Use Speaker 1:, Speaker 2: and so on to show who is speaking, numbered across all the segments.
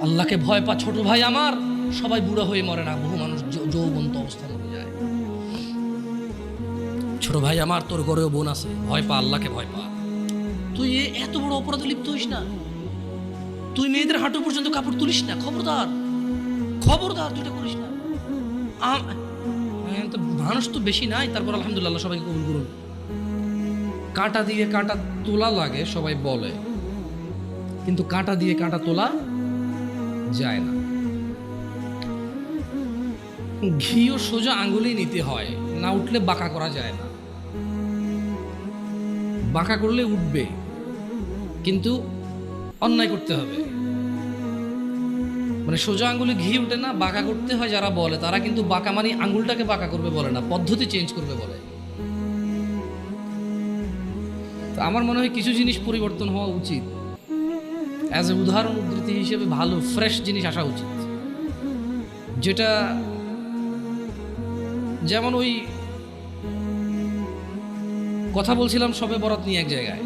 Speaker 1: আল্লাহকে ভয় পা ছোট ভাই আমার, সবাই বুড়া হয়ে মরে না, বহু মানুষ যৌবন্ত অবস্থা মরে যায়। ছোট ভাই আমার, তোর ঘরেও বোন আছে, ভয় পা, আল্লাহকে ভয় পা। তুই এত বড় অপরাধে লিপ্ত হইস না। তুই মেয়েদের হাঁটু পর্যন্ত কাপড় তুলিস না, খবরদার খবরদার, তুই এটা করিস না। মানুষ তো বেশি নাই, তারপর আলহামদুলিল্লাহ সবাইকে কবুল করুন। কাঁটা দিয়ে কাঁটা তোলা লাগে সবাই বলে, কিন্তু কাঁটা দিয়ে কাঁটা তোলা যায় না। ঘিও সোজা আঙ্গুলেই নিতে হয়, না উঠলে বাঁকা করা যায় না। বাঁকা করলে উঠবে, কিন্তু অন্যায় করতে হবে। মানে সোজা আঙ্গুলে ঘি উঠে না, বাঁকা করতে হয়। যারা বলে তারা কিন্তু বাঁকা মানে আঙ্গুলটাকে বাঁকা করবে বলে না, পদ্ধতি চেঞ্জ করবে বলে। তো আমার মনে হয় কিছু জিনিস পরিবর্তন হওয়া উচিত। অ্যাজ এ উদাহরণ উদ্ধৃতি হিসেবে ভালো ফ্রেশ জিনিস আসা উচিত, যেটা যেমন ওই কথা বলছিলাম শবে বরাত নিয়ে এক জায়গায়।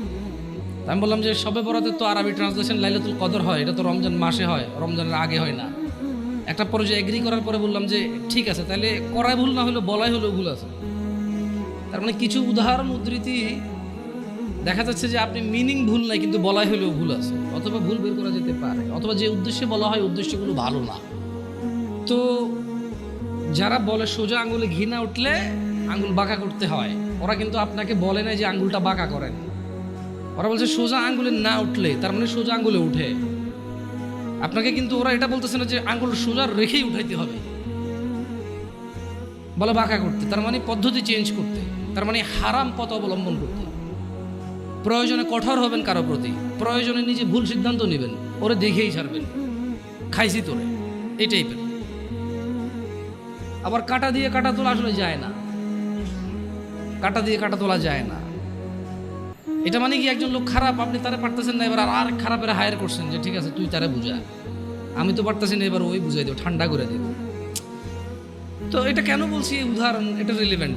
Speaker 1: আমি বললাম যে শবে বরাতের তো আরবি ট্রান্সলেশন লাইলাতুল কদর হয়, এটা তো রমজান মাসে হয়, রমজানের আগে হয় না। একটা পর্যায়ে এগ্রি করার পরে বললাম যে ঠিক আছে, তাহলে করাই ভুল না হলো বলাই হলেও ভুল আছে। তার মানে কিছু উদাহরণ উদ্ধৃতি দেখা যাচ্ছে যে আপনি মিনিং ভুল নাই, কিন্তু বলাই হলেও ভুল আছে, অথবা ভুল বের করা যেতে পারে, অথবা যে উদ্দেশ্যে বলা হয় উদ্দেশ্যগুলো ভালো না। তো যারা বলে সোজা আঙ্গুলে ঘি না উঠলে আঙ্গুল বাঁকা করতে হয়, ওরা কিন্তু আপনাকে বলে না যে আঙ্গুলটা বাঁকা করেন। ওরা বলছে সোজা আঙ্গুলে না উঠলে, তার মানে সোজা আঙ্গুলে উঠে। আপনাকে কিন্তু ওরা এটা বলতেছে না যে আঙ্গুল সোজা রেখেই উঠাইতে হবে, বলে বাঁকা করতে, তার মানে পদ্ধতি চেঞ্জ করতে, তার মানে হারাম পথ অবলম্বন করতে। প্রয়োজনে কঠোর হবেন কারো প্রতি, প্রয়োজনে নিজে ভুল সিদ্ধান্ত নেবেন, ওরে দেখেই ছাড়বেন, খাইছি তোরে, এই টাইপের। আবার কাঁটা দিয়ে কাঁটা তোলা আসলে যায় না, কাঁটা দিয়ে কাঁটা তোলা যায় না। এটা মানে কি একজন লোক খারাপ, আপনি তারে পারতেছেন না, এবার আর খারাপের হায়ার করছেন যে ঠিক আছে তুই তারে বুঝা, আমি তো পারতেছি না, এবার ওই বুঝাই দেব, ঠান্ডা করে দেব। তো এটা কেন বলছি এই উদাহরণ, এটা রিলেভেন্ট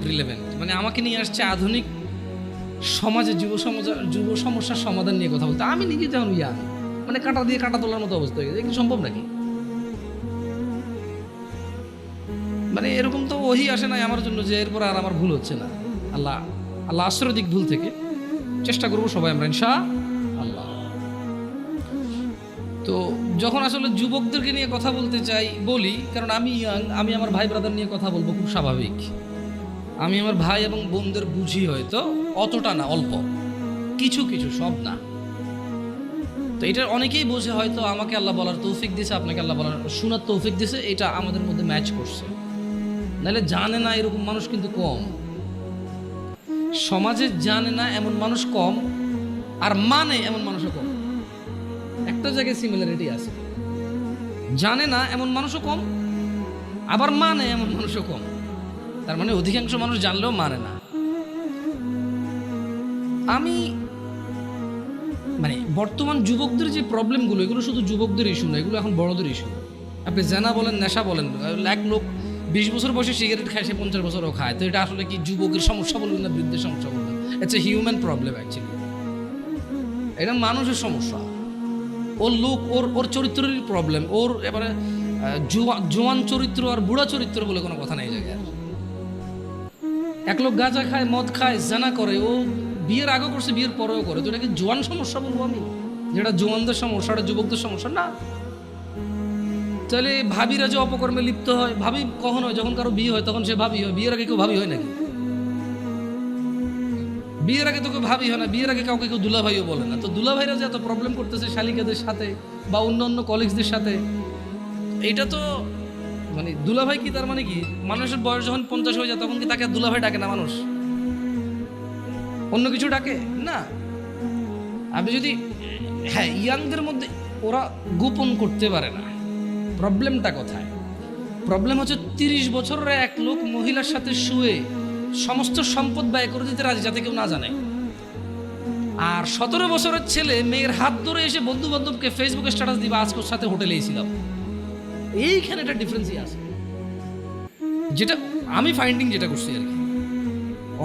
Speaker 1: মানে আমাকে নিয়ে আসছে আধুনিক সমাজে যুব সমস্যার সমাধান নিয়ে কথা বলতে। আমি নিজে যেমন ইয়াং, মানে কাঁটা দিয়ে কাঁটা তোলার মতো অবস্থা হয়ে গেছে, এগুলো সম্ভব নাকি? মানে এরকম তো ওহি আসে নাই আমার জন্য যে এরপর আর আমার ভুল হচ্ছে না। আল্লাহ আশ্রয় দিক ভুল থেকে, চেষ্টা করবো সবাই আমরা ইনশাআল্লাহ। তো যখন আসলে যুবকদেরকে নিয়ে কথা বলতে চাই বলি, কারণ আমি ইয়াং, আমি আমার ভাই ব্রাদার নিয়ে কথা বলবো, খুব স্বাভাবিক। আমি আমার ভাই এবং বোনদের বুঝি, হয়তো অতটা না, অল্প কিছু কিছু, সব না। তো এটা অনেকেই বোঝে, হয়তো আমাকে আল্লাহ বলার তৌফিক দিয়েছে, আপনাকে আল্লাহ বলার শোনার তৌফিক দিয়েছে, এটা আমাদের মধ্যে ম্যাচ করছে। নাহলে জানে না এরকম মানুষ কিন্তু কম, সমাজে জানে না এমন মানুষ কম, আর মানে এমন মানুষও কম। একটা জায়গায় সিমিলারিটি আছে, জানে না এমন মানুষও কম, আবার মানে এমন মানুষও কম। তার মানে অধিকাংশ মানুষ জানলেও মানে না। আমি মানে বর্তমান যুবকদের যে প্রবলেমগুলো, এগুলো শুধু যুবকদের ইস্যু না, এগুলো এখন বড়দের ইস্যু। আপনি জানা বলেন, নেশা বলেন, এক লোক 20 বছর বয়সে সিগারেট খায়, সে 50 বছরও খায়। তো এটা আসলে কি যুবকের সমস্যা বলবেন না বৃদ্ধের সমস্যা বলবেন? It's a human problem actually. এটা মানুষের সমস্যা। ওর লোক, ওর চরিত্রেরই প্রবলেম। ওর এবারে জোয়ান চরিত্র আর বুড়া চরিত্র বলে কোনো কথা নেই জায়গায়। এক লোক গাঁজা খায়, মদ খায়, জানা করে, ও বিয়ের আগে করছে, বিয়ের পরেও করে। তো এটাকে জোয়ান সমস্যা বলবো আমি? যেটা জোয়ানদের সমস্যা, এটা যুবকদের সমস্যা না। তাহলে ভাবিরা যে অপকর্মে লিপ্ত হয়, ভাবি কখন হয়? যখন কারো বিয়ে হয় তখন সে ভাবি হয়। বিয়ের আগে কেউ ভাবি হয় নাকি? বিয়ের আগে তো কেউ ভাবি হয় না। বিয়ের আগে কাউকে কেউ দুলাভাইও বলে না। তো দুলাভাইরা যে এত প্রবলেম করতেছে শালিকাদের সাথে বা অন্য কলিগসদের সাথে, এটা তো মানে দুলাভাই কি, তার মানে কি মানুষের বয়স যখন 50 হয়ে যায় তখন কি তাকে দুলাভাই ডাকে না মানুষ? অন্য কিছু ডাকে না। আপনি যদি, হ্যাঁ, ইয়াংদের মধ্যে ওরা গোপন করতে পারে না। প্রবলেমটা কোথায়? প্রবলেম হচ্ছে 30 বছরের এক লোক মহিলার সাথে শুয়ে সমস্ত সম্পদ ব্যয় করে দিতে রাজি, যাতে কেউ না জানে। আর 17 বছরের ছেলে মেয়ের হাত ধরে এসে বন্ধু বান্ধবকে ফেসবুকে স্ট্যাটাস দিবে, আজকে ওর সাথে হোটেলে এসেছিলাম। এইখানে একটা ডিফারেন্সই আছে, যেটা আমি ফাইন্ডিং যেটা করছি আর কি।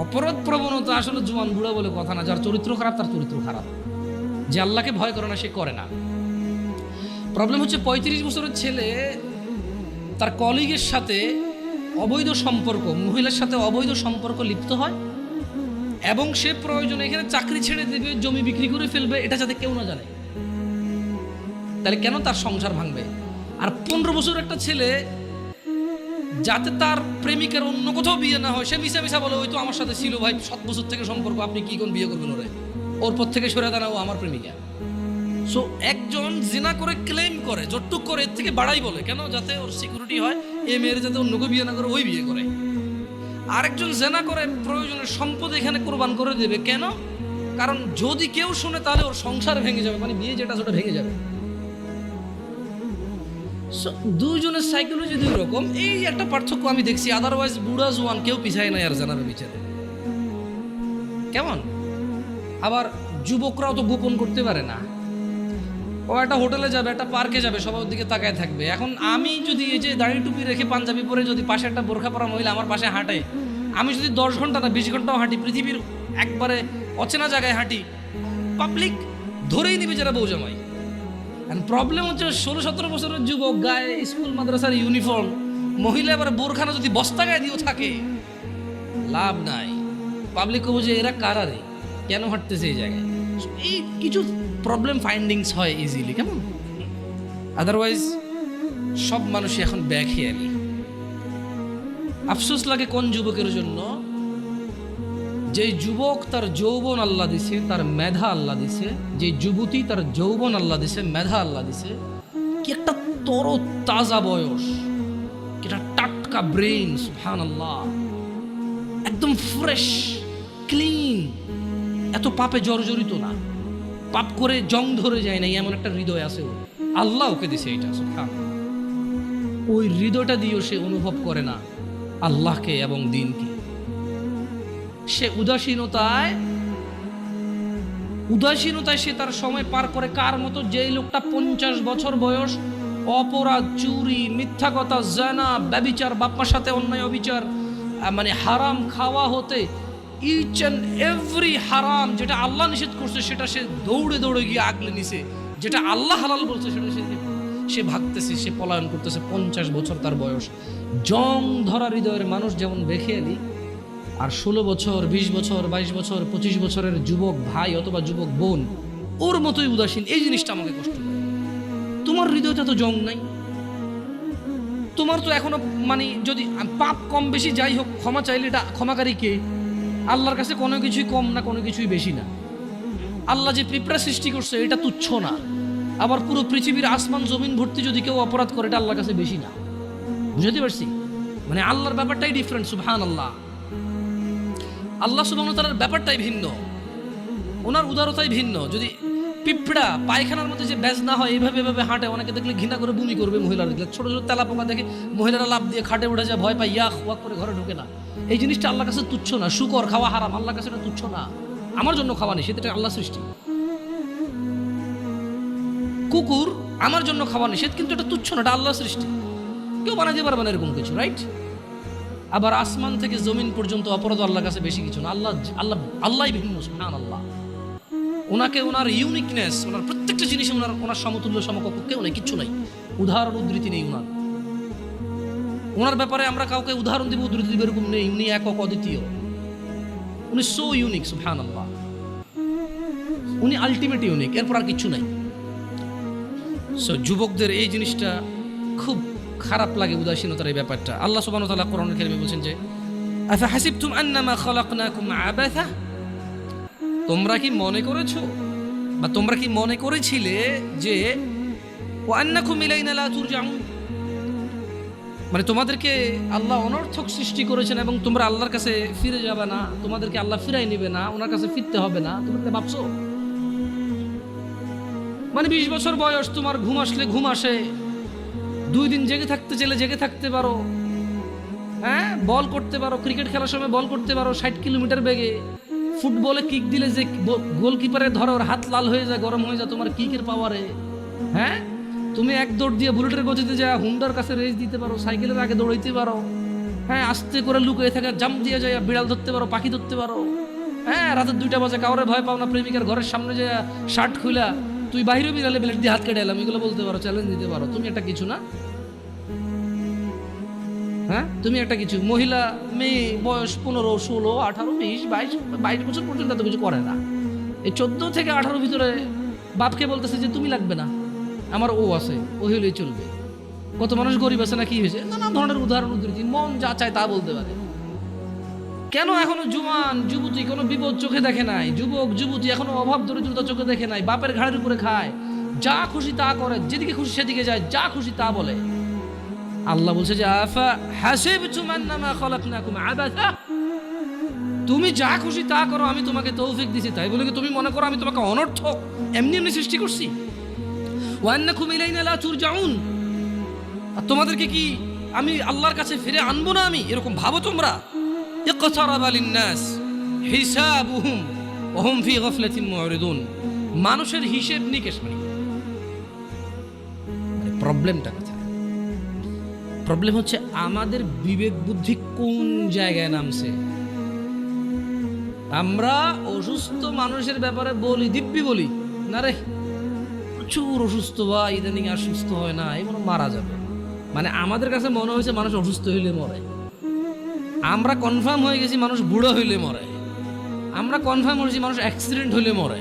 Speaker 1: অপরাধ প্রবণতা আসলে জোয়ান বুড়া বলে কথা না। যার চরিত্র খারাপ তার চরিত্র খারাপ, যে আল্লাহকে ভয় করে না সে করে না। প্রবলেম হচ্ছে 35 বছরের ছেলে তার কলিগের সাথে অবৈধ সম্পর্ক, মহিলার সাথে অবৈধ সম্পর্ক লিপ্ত হয় এবং সে প্রয়োজনে এখানে চাকরি ছেড়ে দেবে, জমি বিক্রি করে ফেলবে, এটা যাতে কেউ না জানে। তাহলে কেন তার সংসার ভাঙবে? আর 15 বছর একটা ছেলে যাতে তার প্রেমিকার অন্য কোথাও বিয়ে না হয়, সে মিশা মিশা বলে ওই তো আমার সাথে ছিল ভাই 7 বছর থেকে সম্পর্ক, আপনি কি কোন বিয়ে করবেন ওরে, ওর পর থেকে সরে দাঁড়াও আমার প্রেমিকা। সো একজন জিনা করে ক্লেম করে, যতটুক করে এর থেকে বাড়াই বলে, কেন? যাতে ওর সিকিউরিটি হয়, এ মেয়ের যাতে অন্য কেউ বিয়ে না করে ওই বিয়ে করে। আরেকজন জেনা করে প্রয়োজনের সম্পদ এখানে কোরবান করে দেবে, কেন? কারণ যদি কেউ শুনে তাহলে ওর সংসার ভেঙে যাবে, মানে বিয়ে যেটা সেটা ভেঙে যাবে। দুইজনের সাইকোলজি দুই রকম, এই একটা পার্থক্য আমি দেখছি। আদারওয়াইজ বুড়া জোয়ান কেউ পিছায় নাই আর জানাবে বিচারে। কেমন? আবার যুবকরাও তো গোপন করতে পারে না, ও একটা হোটেলে যাবে, একটা পার্কে যাবে, সবার দিকে তাকায় থাকবে। এখন আমি যদি এই যে দাড়ি টুপি রেখে পাঞ্জাবি পরে যদি পাশে একটা বোরখা পরা মহিলা আমার পাশে হাঁটে, আমি যদি 10 ঘন্টা না 20 ঘন্টাও হাঁটি, পৃথিবীর একবারে অচেনা জায়গায় হাঁটি, পাবলিক ধরেই নিবে যারা বউ জামাই। প্রবলেম হচ্ছে 16-17 বছরের যুবক, গায়ে স্কুল মাদ্রাসার ইউনিফর্ম, মহিলা এবার বোরখানা যদি বস্তা গায়ে দিয়েও থাকে লাভ নাই। পাবলিক কবো যে এরা কারারে কেন হাঁটতেছে এই জায়গায়। এই কিছু প্রবলেম ফাইন্ডিংস হয় ইজিলি, কেমন? আদারওয়াইজ সব মানুষই এখন ব্যাকহিয়ালি। আফসোস লাগে কোন যুবকের জন্য, যে যুবক তার যৌবন আল্লাহ দিছে, তার মেধা আল্লাহ দিছে, যে যুবতী তার যৌবন আল্লাহ দিছে, মেধা আল্লাহ দিছে, কি একটা তর তাজা বয়স, কি একটা টাটকা ব্রেন, সুবহানাল্লাহ, একদম ফ্রেশ ক্লিন, এত পাপে জর্জরিত না, পাপ করে জং ধরে যায় না, এমন একটা হৃদয় আছে ওর, আল্লাহ ওকে দিছে এটা, সুবহানাল্লাহ। ওই হৃদয়টা দিয়েও সে অনুভব করে না আল্লাহকে এবং দ্বীনকে। সে উদাসীনতায় সে তার সময় পার করে কার মতো? যেই লোকটা 50 বছর বয়স অপরাধ, চুরি, মিথ্যা কথা, জানা, ব্যভিচার, বাপ্পার সাথে অন্যায় অবিচার, মানে হারাম খাওয়া হতে ইচ অ্যান্ড এভরি হারাম যেটা আল্লাহ নিষেধ করছে সেটা সে দৌড়ে দৌড়ে গিয়ে আগলে নিছে, যেটা আল্লাহ হালাল বলছে সেটা সে ভাগতেছে, সে পলায়ন করতেছে। 50 বছর তার বয়স। জং ধরা হৃদয়ের মানুষ যেমন বেখেয়ালি, আর 16 বছর, 20 বছর, 22 বছর, 25 বছরের যুবক ভাই অথবা যুবক বোন ওর মতোই উদাসীন। এই জিনিসটা আমাকে কষ্ট দেয়। তোমার হৃদয়টা তো জং নাই, তোমার তো এখনো মানে যদি পাপ কম বেশি যাই হোক, ক্ষমা চাইলে এটা ক্ষমাকারী কে? আল্লাহর কাছে কোনো কিছুই কম না, কোনো কিছুই বেশি না। আল্লাহ যে পিঁপড়া সৃষ্টি করছে এটা তুচ্ছ না, আবার পুরো পৃথিবীর আসমান জমিন ভর্তি যদি কেউ অপরাধ করে এটা আল্লাহর কাছে বেশি না। বুঝতে পারছি? মানে আল্লাহর ব্যাপারটাই ডিফারেন্ট, সুবহানাল্লাহ। আল্লাহ সুবহানাহু ওয়া তাআলার ব্যাপারটাই ভিন্ন, ওনার উদারতাই ভিন্ন। যদি পিঁপড়া পায়খানার মধ্যে যে ব্যাজ না হয় এইভাবে এভাবে হাঁটে, অনেকে দেখলে ঘৃণা করে বমি করবে, মহিলারা দেখলে ছোট ছোট তেলা পোকা দেখে মহিলারা লাভ দিয়ে খাটে উঠে যায়, ভয় পায়, ইয়াক ওয়াক করে ঘরে ঢোকে না। এই জিনিসটা আল্লাহর কাছে তুচ্ছ না। শুকর খাওয়া হারাম, আল্লাহর কাছে এটা তুচ্ছ না। আমার জন্য খাওয়া নেই, সেটা আল্লাহ সৃষ্টি। কুকুর আমার জন্য খাওয়া নিষেধ, কিন্তু এটা তুচ্ছ না, এটা আল্লাহ সৃষ্টি, কেউ বানাতে পারবে না এরকম কিছু, রাইট? আবার আসমান থেকে জমিন পর্যন্ত অপরাধ আল্লাহর কাছে বেশি কিছু না। আল্লাহই ভিন্ন, সুবহানাল্লাহ। ওনাকে ওনার ইউনিকনেস, ওনার প্রত্যেকটা জিনিসে ওনার সমতুল্য সমকক্ষ কেউ নেই, কিচ্ছু নাই, উদাহরণ উদ্ধৃতি নেই ওনার ব্যাপারে। আমরা কাউকে উদাহরণ দিব, উদ্ধৃতি দিব এরকম নেই। উনি একক অদ্বিতীয়, উনি সো ইউনিক, সুবহানাল্লাহ। উনি আলটিমেট ইউনিক, এরপর আর কিচ্ছু নাই। সো যুবকদের এই জিনিসটা খুব খারাপ লাগে, উদাসীনতার এই ব্যাপারটা। আল্লাহ সুবহানাহু ওয়া তাআলা কোরআনুল কারীমে বলেন যে আফা হাসিবতুম আন্নামা খালাকনাকুম আবাসা, তোমরা কি মনে করেছো বা তোমরা কি মনে করেছিলে যে ওয়া আন্নাকুম ইলাইনা লা তুরজাউন, মানে তোমাদেরকে আল্লাহ অনর্থক সৃষ্টি করেছেন এবং তোমরা আল্লাহর কাছে ফিরে যাবে না, তোমাদেরকে আল্লাহ ফিরাই নেবে না, ওনার কাছে ফিরতে হবে না, তোমরা ভাবছো? মানে 20 বছর বয়স, তোমার ঘুম আসলে ঘুম আসে, 2 দিন জেগে থাকতে চাইলে জেগে থাকতে পারো, হ্যাঁ, বল করতে পারো, ক্রিকেট খেলার সময় বল করতে পারো 60 কিলোমিটার বেগে, ফুটবলে কিক দিলে যে গোলকিপারে ধরে ওর হাত লাল হয়ে যায়, গরম হয়ে যায় তোমার কিকের পাওয়ারে, হ্যাঁ, তুমি এক দৌড় দিয়ে বুলেটের গতিতে যা হুন্ডার কাছে রেস দিতে পারো, সাইকেলের আগে দৌড়াইতে পারো, হ্যাঁ, আস্তে করে লুকিয়ে থাকা জাম্প দিয়ে যায়, বিড়াল ধরতে পারো, পাখি ধরতে পারো, হ্যাঁ, রাতের 2টা বাজে কাউরে ভয় পাও না, প্রেমিকার ঘরের সামনে যায় শার্ট খুলা তুই বাইরে বিড়ালে ব্লেড দিয়ে হাত কেটে এলাম, এগুলো বলতে পারো, চ্যালেঞ্জ দিতে পারো, তুমি একটা কিছু না? হ্যাঁ, তুমি একটা কিছু মহিলা মেয়ে বয়স 15, 16, 18, 20, 22 বছর পর্যন্ত এত কিছু করে না। এই 14 থেকে 18 ভিতরে বাপকে বলতেছে যে তুমি লাগবে না, আমার ও আছে, ও হলেই চলবে। কত মানুষ গরিব আছে না, কি হয়েছে, নানা ধরনের উদাহরণ উদ্ধৃতি, মন যা চায় তা বলতে পারে। কেন এখনো জুয়ান যুবতী কোনো বিপদ চোখে দেখে নাই, যুবক যুবতী এখনো অভাব দরিদ্রতা চোখে দেখে নাই, বাপের ঘাড়ের উপরে খায়, যা খুশি তা করে, যেদিকে খুশি সেদিকে যায়, যা খুশি তা বলে। আল্লাহ বলছে যে আফা হাসিবতুম আন্নামা খালাকনাকুম আবাসা, তুমি যা খুশি তা করো, আমি তোমাকে তৌফিক দিছি, তাই বলে কি তুমি মনে করো আমি তোমাকে অনর্থক এমনি এমনি সৃষ্টি করছি? ওয়া আন্নাকুম ইলাইনা লা তুরজাউন, আর তোমাদেরকে কি আমি আল্লাহর কাছে ফিরে আনবো না আমি, এরকম ভাবো তোমরা? ইকতারাবা লিন-নাস হিসাবুহুম ওয়া হুম ফি গাফলাতিন মুরিদুন, মানুষের হিসাব নিকেশ মানে প্রবলেমটা কোথায়? প্রবলেম হচ্ছে আমাদের বিবেক বুদ্ধি কোন জায়গায় নামছে। আমরা অসুস্থ মানুষের ব্যাপারে বলি, দিব্যি বলি না রে প্রচুর অসুস্থ, বা ইদানিং আর সুস্থ হয় না, এগুলো মারা যাবে। মানে আমাদের কাছে মনে হয়েছে মানুষ অসুস্থ হইলে মরে, আমরা কনফার্ম হয়ে গেছি মানুষ বুড়ো হইলে মরে, আমরা কনফার্ম হয়েছি মানুষ অ্যাক্সিডেন্ট হইলে মরে,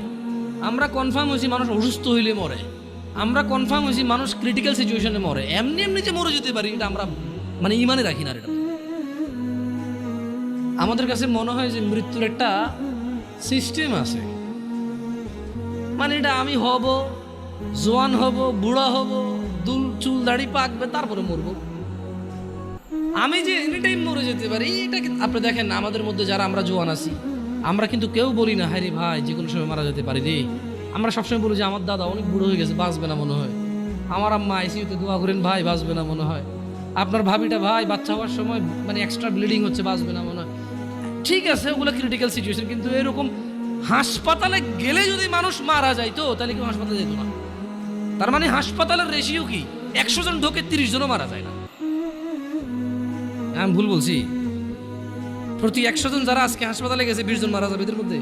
Speaker 1: আমরা কনফার্ম হয়েছি মানুষ অসুস্থ হইলে মরে, আমরা কনফার্ম হয়েছি মানুষ ক্রিটিক্যাল সিচুয়েশনে মরে। এমনি এমনি যে মরে যেতে পারি এটা আমরা মানে ইমানে রাখি না। এটা আমাদের কাছে মনে হয় যে মৃত্যুর একটা সিস্টেম আছে, মানে এটা আমি হব, জোয়ান হব, বুড়া হব, চুল দাড়ি পাকবে, তারপরে মরবো, আমি যে এনি টাইম মরে যেতে পারি এটা। আপনি দেখেন আমাদের মধ্যে যারা আমরা জোয়ান আছি, আমরা কিন্তু কেউ বলি না হ্যাঁ রে ভাই যে কোনো সময় মারা যেতে পারি রে। আমরা সবসময় বলি যে আমার দাদা অনেক বুড়ো হয়ে গেছে, বাঁচবে না মনে হয়, আমার আম্মা আইসিইউতে দোয়া করেন ভাই বাঁচবে না মনে হয়, আপনার ভাবিটা ভাই বাচ্চা হওয়ার সময় মানে এক্সট্রা ব্লিডিং হচ্ছে, বাঁচবে না মনে হয়। ঠিক আছে, ওগুলো ক্রিটিক্যাল সিচুয়েশন, কিন্তু এরকম হাসপাতালে গেলে যদি মানুষ মারা যাইতো তাহলে কি হাসপাতালে যেত না? তার মানে হাসপাতালের রেশিও কি 100 জন ঢোকে 30 জনও মারা যায় না? আমি ভুল বলছি? প্রতি 100 জন যারা আজকে হাসপাতালে গেছে 20 জন মারা যাবে এদের মধ্যে।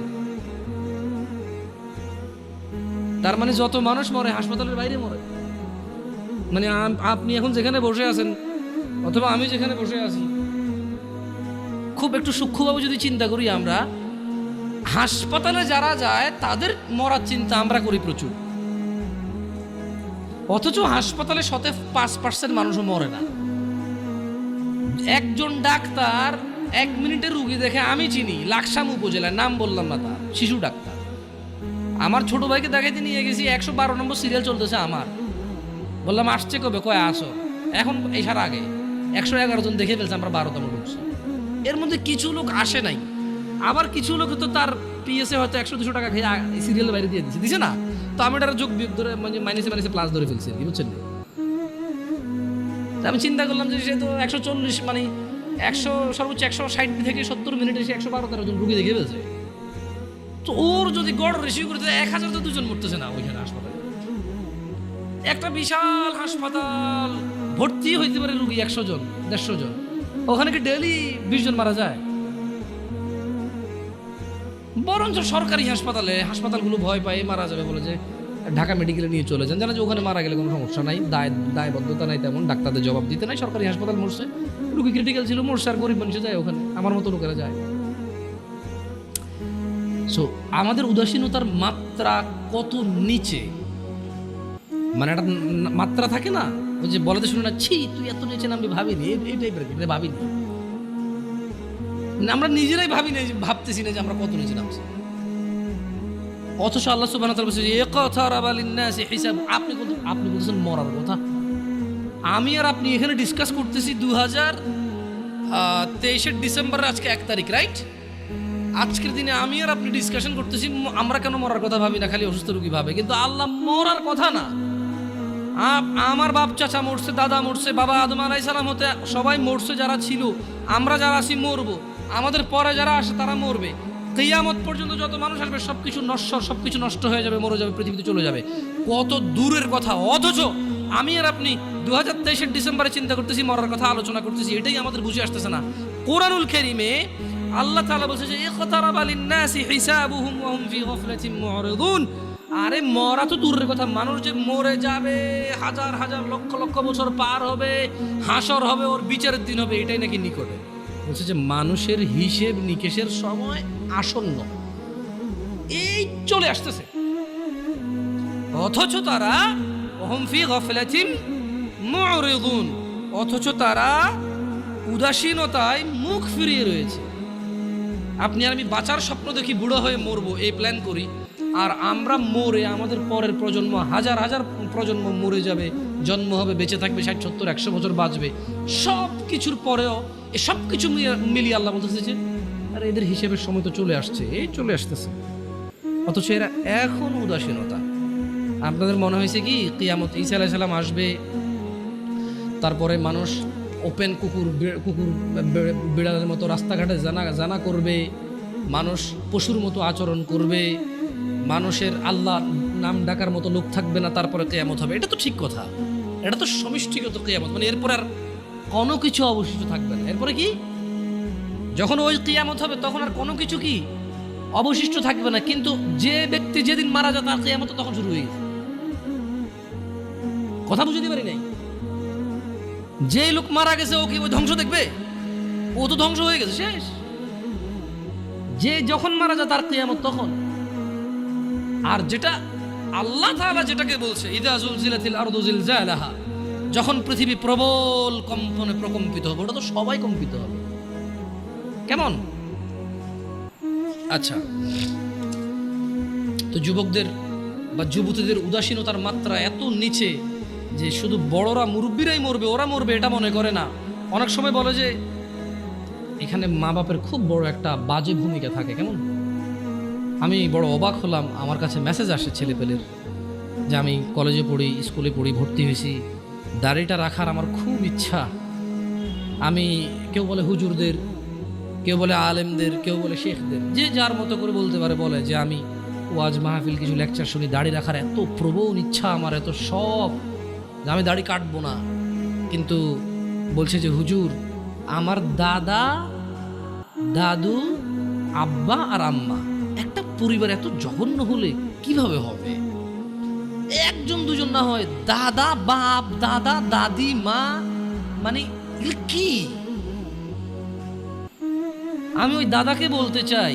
Speaker 1: তার মানে যত মানুষ মরে হাসপাতালের বাইরে মরে। মানে আপনি এখন যেখানে বসে আছেন অথবা আমি যেখানে বসে আছি, খুব একটু সূক্ষ্মভাবে যদি চিন্তা করি, আমরা হাসপাতালে যারা যায় তাদের মরার চিন্তা আমরা করি প্রচুর, অথচ হাসপাতালে 5% মানুষও মরে না। একজন ডাক্তার 1 মিনিটের রুগী দেখে, আমি চিনি লাকসাম উপজেলায়, নাম বললাম না, তার শিশু ডাক্তার, আমার ছোট ভাইকে দেখাইতে নিয়ে গেছি, 112 নম্বর সিরিয়াল চলতেছে আমার, বললাম আসছে কবে, কয় আসো, এখন এসার আগে 111 জন দেখে ফেলছে, আমরা 12তম ঢুকছি। এর মধ্যে কিছু লোক আসে নাই, আবার কিছু লোক তো তার পিএসএ হয়তো 100-200 টাকা খেয়ে সিরিয়াল বাইরে দিয়ে দিছে না, তো আমি এটা যোগ বিয়োগ ধরে মানে মাইনাসে প্লাস ধরে ফেলছি, কি বুঝছেন? আমি চিন্তা করলাম যে সে তো 140 মানে 100 সর্বোচ্চ 160 থেকে 70 মিনিটে সে 112-13 জন রুগী দেখে ফেলছে। তো ওর যদি গড় রেশিও করে 1000 তো 2 জন মরতেছে না ওইখানে হাসপাতালে। একটা বিশাল হাসপাতাল, ভর্তি হইতে পারে রুগী 100 জন 150 জন, ওখানে কি ডেইলি 20 জন মারা যায়? বরঞ্চ সরকারি হাসপাতালগুলো ভয় পায় মারা যাবে বলে যে ঢাকা মেডিকেলে নিয়ে চলে যান, জানা যে ওখানে মারা গেলে কোনো সমস্যা নাই, দায়বদ্ধতা নাই তেমন, ডাক্তারদের জবাব দিতে নাই, সরকারি হাসপাতাল মরছে, রুগী ক্রিটিক্যাল ছিল মরছে, আর গরিব মানুষ যায় ওখানে, আমার মতো লোকেরা যায়। সো আমাদের উদাসীনতার মাত্রা কত নিচে, মানে একটা মাত্রা থাকে না, ওই যে বলাতে শুনে না, ছি তুই এত নিচে নামবি, ভাবিনি এই টাইপের, ভাবিনি, আমরা নিজেরাই ভাবতেছি না যে আমরা কত নিচে নামছি। অথচ আল্লাহ সুবহানাহু ওয়া তাআলা বলেছে ইকতারাবা লিন-নাসি হিসাব, আপনি বলছেন মরার কথা, আমি আর আপনি এখানে ডিসকাস করতেছি 2023 ডিসেম্বর, আজকে 1 তারিখ, রাইট? আজকের দিনে আমি আর আপনি ডিসকাশন করতেছি আমরা কেন মরার কথা ভাবি না, খালি অসুস্থ রোগী ভাবে, কিন্তু আল্লাহ মরার কথা না। আমার বাপ চাচা মরছে, দাদা মরছে, বাবা আদম আলাইহিস সালাম হতে সবাই মরছে, যারা ছিল, আমরা যারা আছি মরবো, আমাদের পরে যারা আসে তারা মরবে, কিয়ামত পর্যন্ত যত মানুষ আসবে সবকিছু নশ্বর, সবকিছু নষ্ট হয়ে যাবে, মরে যাবে, পৃথিবীতে চলে যাবে, কত দূরের কথা। অথচ আমি আর আপনি 2023 ডিসেম্বরে চিন্তা করতেছি, মরার কথা আলোচনা করতেছি, এটাই আমাদের বুঝে আসতেছে না। কোরআনুল কারীমে আল্লাহ তাআলা বলছে যে ইকতারাবা লিন-নাসি হিসাবুহুম ওয়া হুম ফি গাফলাতিন মুরিদুন, আরে মরা তো দূরের কথা, মানুষ যে মরে যাবে, হাজার হাজার লক্ষ লক্ষ বছর পার হবে, হাসর হবে, ওর বিচারের দিন হবে, এটাই নাকি নিকটে। বলছে যে মানুষের হিসেব নিকেশের সময় আসন্ন, এই চলে আসতেছে। অথচ তারা ওহুম ফি গাফলাতিন মুরিদুন, অথচ তারা উদাসীনতায় মুখ ফিরিয়ে রয়েছে। আপনি আর আমি বাঁচার স্বপ্ন দেখি, বুড়ো হয়ে মরবো এই প্ল্যান করি, আর আমরা মরে আমাদের পরের প্রজন্ম হাজার হাজার প্রজন্ম মরে যাবে, জন্ম হবে, বেঁচে থাকবে 60 70 100 বছর বাঁচবে, সব কিছুর পরেও এই সব কিছু মিলিয়ে আল্লাহ বলতেছে যে আর এদের হিসেবের সময় তো চলে আসছে, এই চলে আসতেছে। অথচ এরা এখন উদাসীনতা। আপনাদের মনে হয়েছে কি কিয়ামত ঈসা আলাইহিস সালাম আসবে, তারপরে মানুষ ওপেন কুকুর বিড়ালের মতো রাস্তাঘাটে জানা করবে, মানুষ পশুর মতো আচরণ করবে, মানুষের আল্লাহ নাম ডাকার মতো লোক থাকবে না, তারপরে কিয়ামত হবে? এটা তো ঠিক কথা, এটা তো সমষ্টিগত কিয়ামত, মানে এরপর আর কোনো কিছু অবশিষ্ট থাকবে না। এরপরে কি, যখন ওই কিয়ামত হবে তখন আর কোনো কিছু কি অবশিষ্ট থাকবে না। কিন্তু যে ব্যক্তি যেদিন মারা যায় তার কিয়ামত তখন শুরু হয়ে গেছে। কথা বুঝতে পারি নাই? যে লোক মারা গেছে ও কি ওই ধ্বংস দেখবে? ও তো ধ্বংস হয়ে গেছে, শেষ। যে যখন মারা যায় তার কিয়ামত তখন। আর যেটা আল্লাহ তাআলা যেটাকে বলছে ইযা যুলজিলাতিল আরদু জিলজালাহা, যখন পৃথিবী প্রবল কম্পনে প্রকম্পিত হবে, ওটা তো সবাই কম্পিত হবে। কেমন? আচ্ছা, তো যুবকদের বা যুবতীদের উদাসীনতার মাত্রা এত নিচে যে শুধু বড়রা মুরব্বীরাই মরবে, ওরা মরবে এটা মনে করে না। অনেক সময় বলে যে এখানে মা বাপের খুব বড় একটা বাজে ভূমিকা থাকে। কেমন? আমি বড় অবাক হলাম, আমার কাছে মেসেজ আসে ছেলেপেলের যে আমি কলেজে পড়ি, স্কুলে পড়ি, ভর্তি হয়েছি, দাড়িটা রাখার আমার খুব ইচ্ছা। আমি, কেউ বলে হুজুরদের, কেউ বলে আলেমদের, কেউ বলে শেখদের, যে যার মতো করে বলতে পারে, বলে যে আমি ওয়াজ মাহফিল কিছু লেকচার শুনি, দাড়ি রাখার এত প্রবল ইচ্ছা আমার, এত শখ যে আমি দাড়ি কাটবো না। কিন্তু বলছে যে হুজুর, আমার দাদা, দাদু, আব্বা আর আম্মা, একটা পরিবার এত জঘন্য হলে কিভাবে হবে? একজন দুজন না হয়, দাদা, বাপ, দাদা, দাদি, মা, মানে কি? আমি ওই দাদাকে বলতে চাই,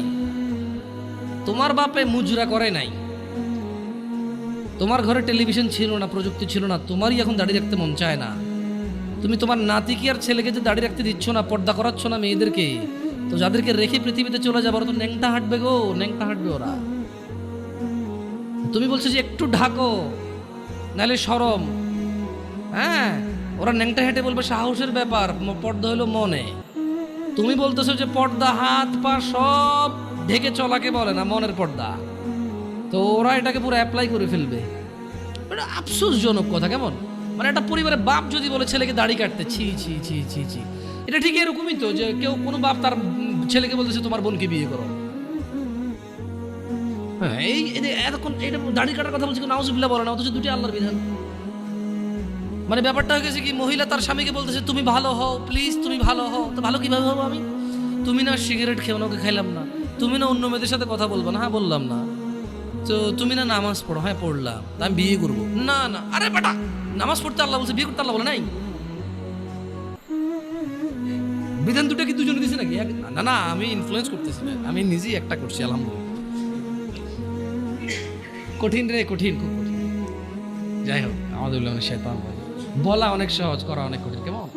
Speaker 1: তোমার বাপে মুজরা করে নাই, তোমার ঘরে টেলিভিশন ছিল না, প্রযুক্তি ছিল না, তোমারই এখন দাড়ি রাখতে মন চায় না। তুমি তোমার নাতিকে আর ছেলেকে যে দাড়ি রাখতে দিচ্ছ না, পর্দা করাচ্ছ না মেয়েদেরকে, তো যাদেরকে রেখে পৃথিবীতে চলে যাবো, ওরা তো ন্যাংটা হাঁটবে গো, ন্যাংটা হাঁটবে ওরা। তুমি বলছো যে একটু ঢাকো, নাহলে শরম। হ্যাঁ, ওরা ন্যাংটা হেঁটে বলবে সাহসের ব্যাপার, পর্দা হলো মনে। তুমি বলতেছো যে পর্দা হাত পা সব ঢেকে চলাকে বলে না, মনের পর্দা। তো ওরা এটাকে পুরো অ্যাপ্লাই করে ফেলবে। এটা আফসোসজনক কথা। কেমন? মানে একটা পরিবারের বাপ যদি বলে ছেলেকে দাড়ি কাটতে, ছি ছি ছি ছি ছি, এটা ঠিক এরকমই তো, যে কেউ কোনো বাপ তার ছেলেকে বলতেছে তোমার বোনকে বিয়ে করো। হ্যাঁ, এই এতক্ষণ এটা দাড়ি কাটার কথা বলছে, নাউজুবিল্লাহ বলে না, অথচ দুটি আল্লাহর বিধান। মানে ব্যাপারটা হয়ে গেছে কি, মহিলা তার স্বামীকে বলতেছে তুমি ভালো হও, প্লিজ তুমি ভালো হও। তো ভালো কিভাবে হবো আমি? তুমি না সিগারেট খেও না, ওকে খাইলাম না। তুমি না অন্য মেয়েদের সাথে কথা বলবো না, হ্যাঁ বললাম না। তো তুমি না নামাজ পড়ো, হ্যাঁ পড়লাম। আমি বিয়ে করবো না, না। আরে বেটা, নামাজ পড়তে আল্লাহ বলছে, বিয়ে করতে আল্লাহ বলে নাই? বিধান দুটো কি দুজনে দিছে নাকি? না না, আমি ইনফ্লুয়েন্স করতেছি না, আমি নিজেই একটা করছি, আলহামদুলিল্লাহ। কঠিন রে, কঠিন, খুব কঠিন। যাই হোক, আমাদের শয়তান বলা অনেক সহজ, করা অনেক কঠিন। কেমন?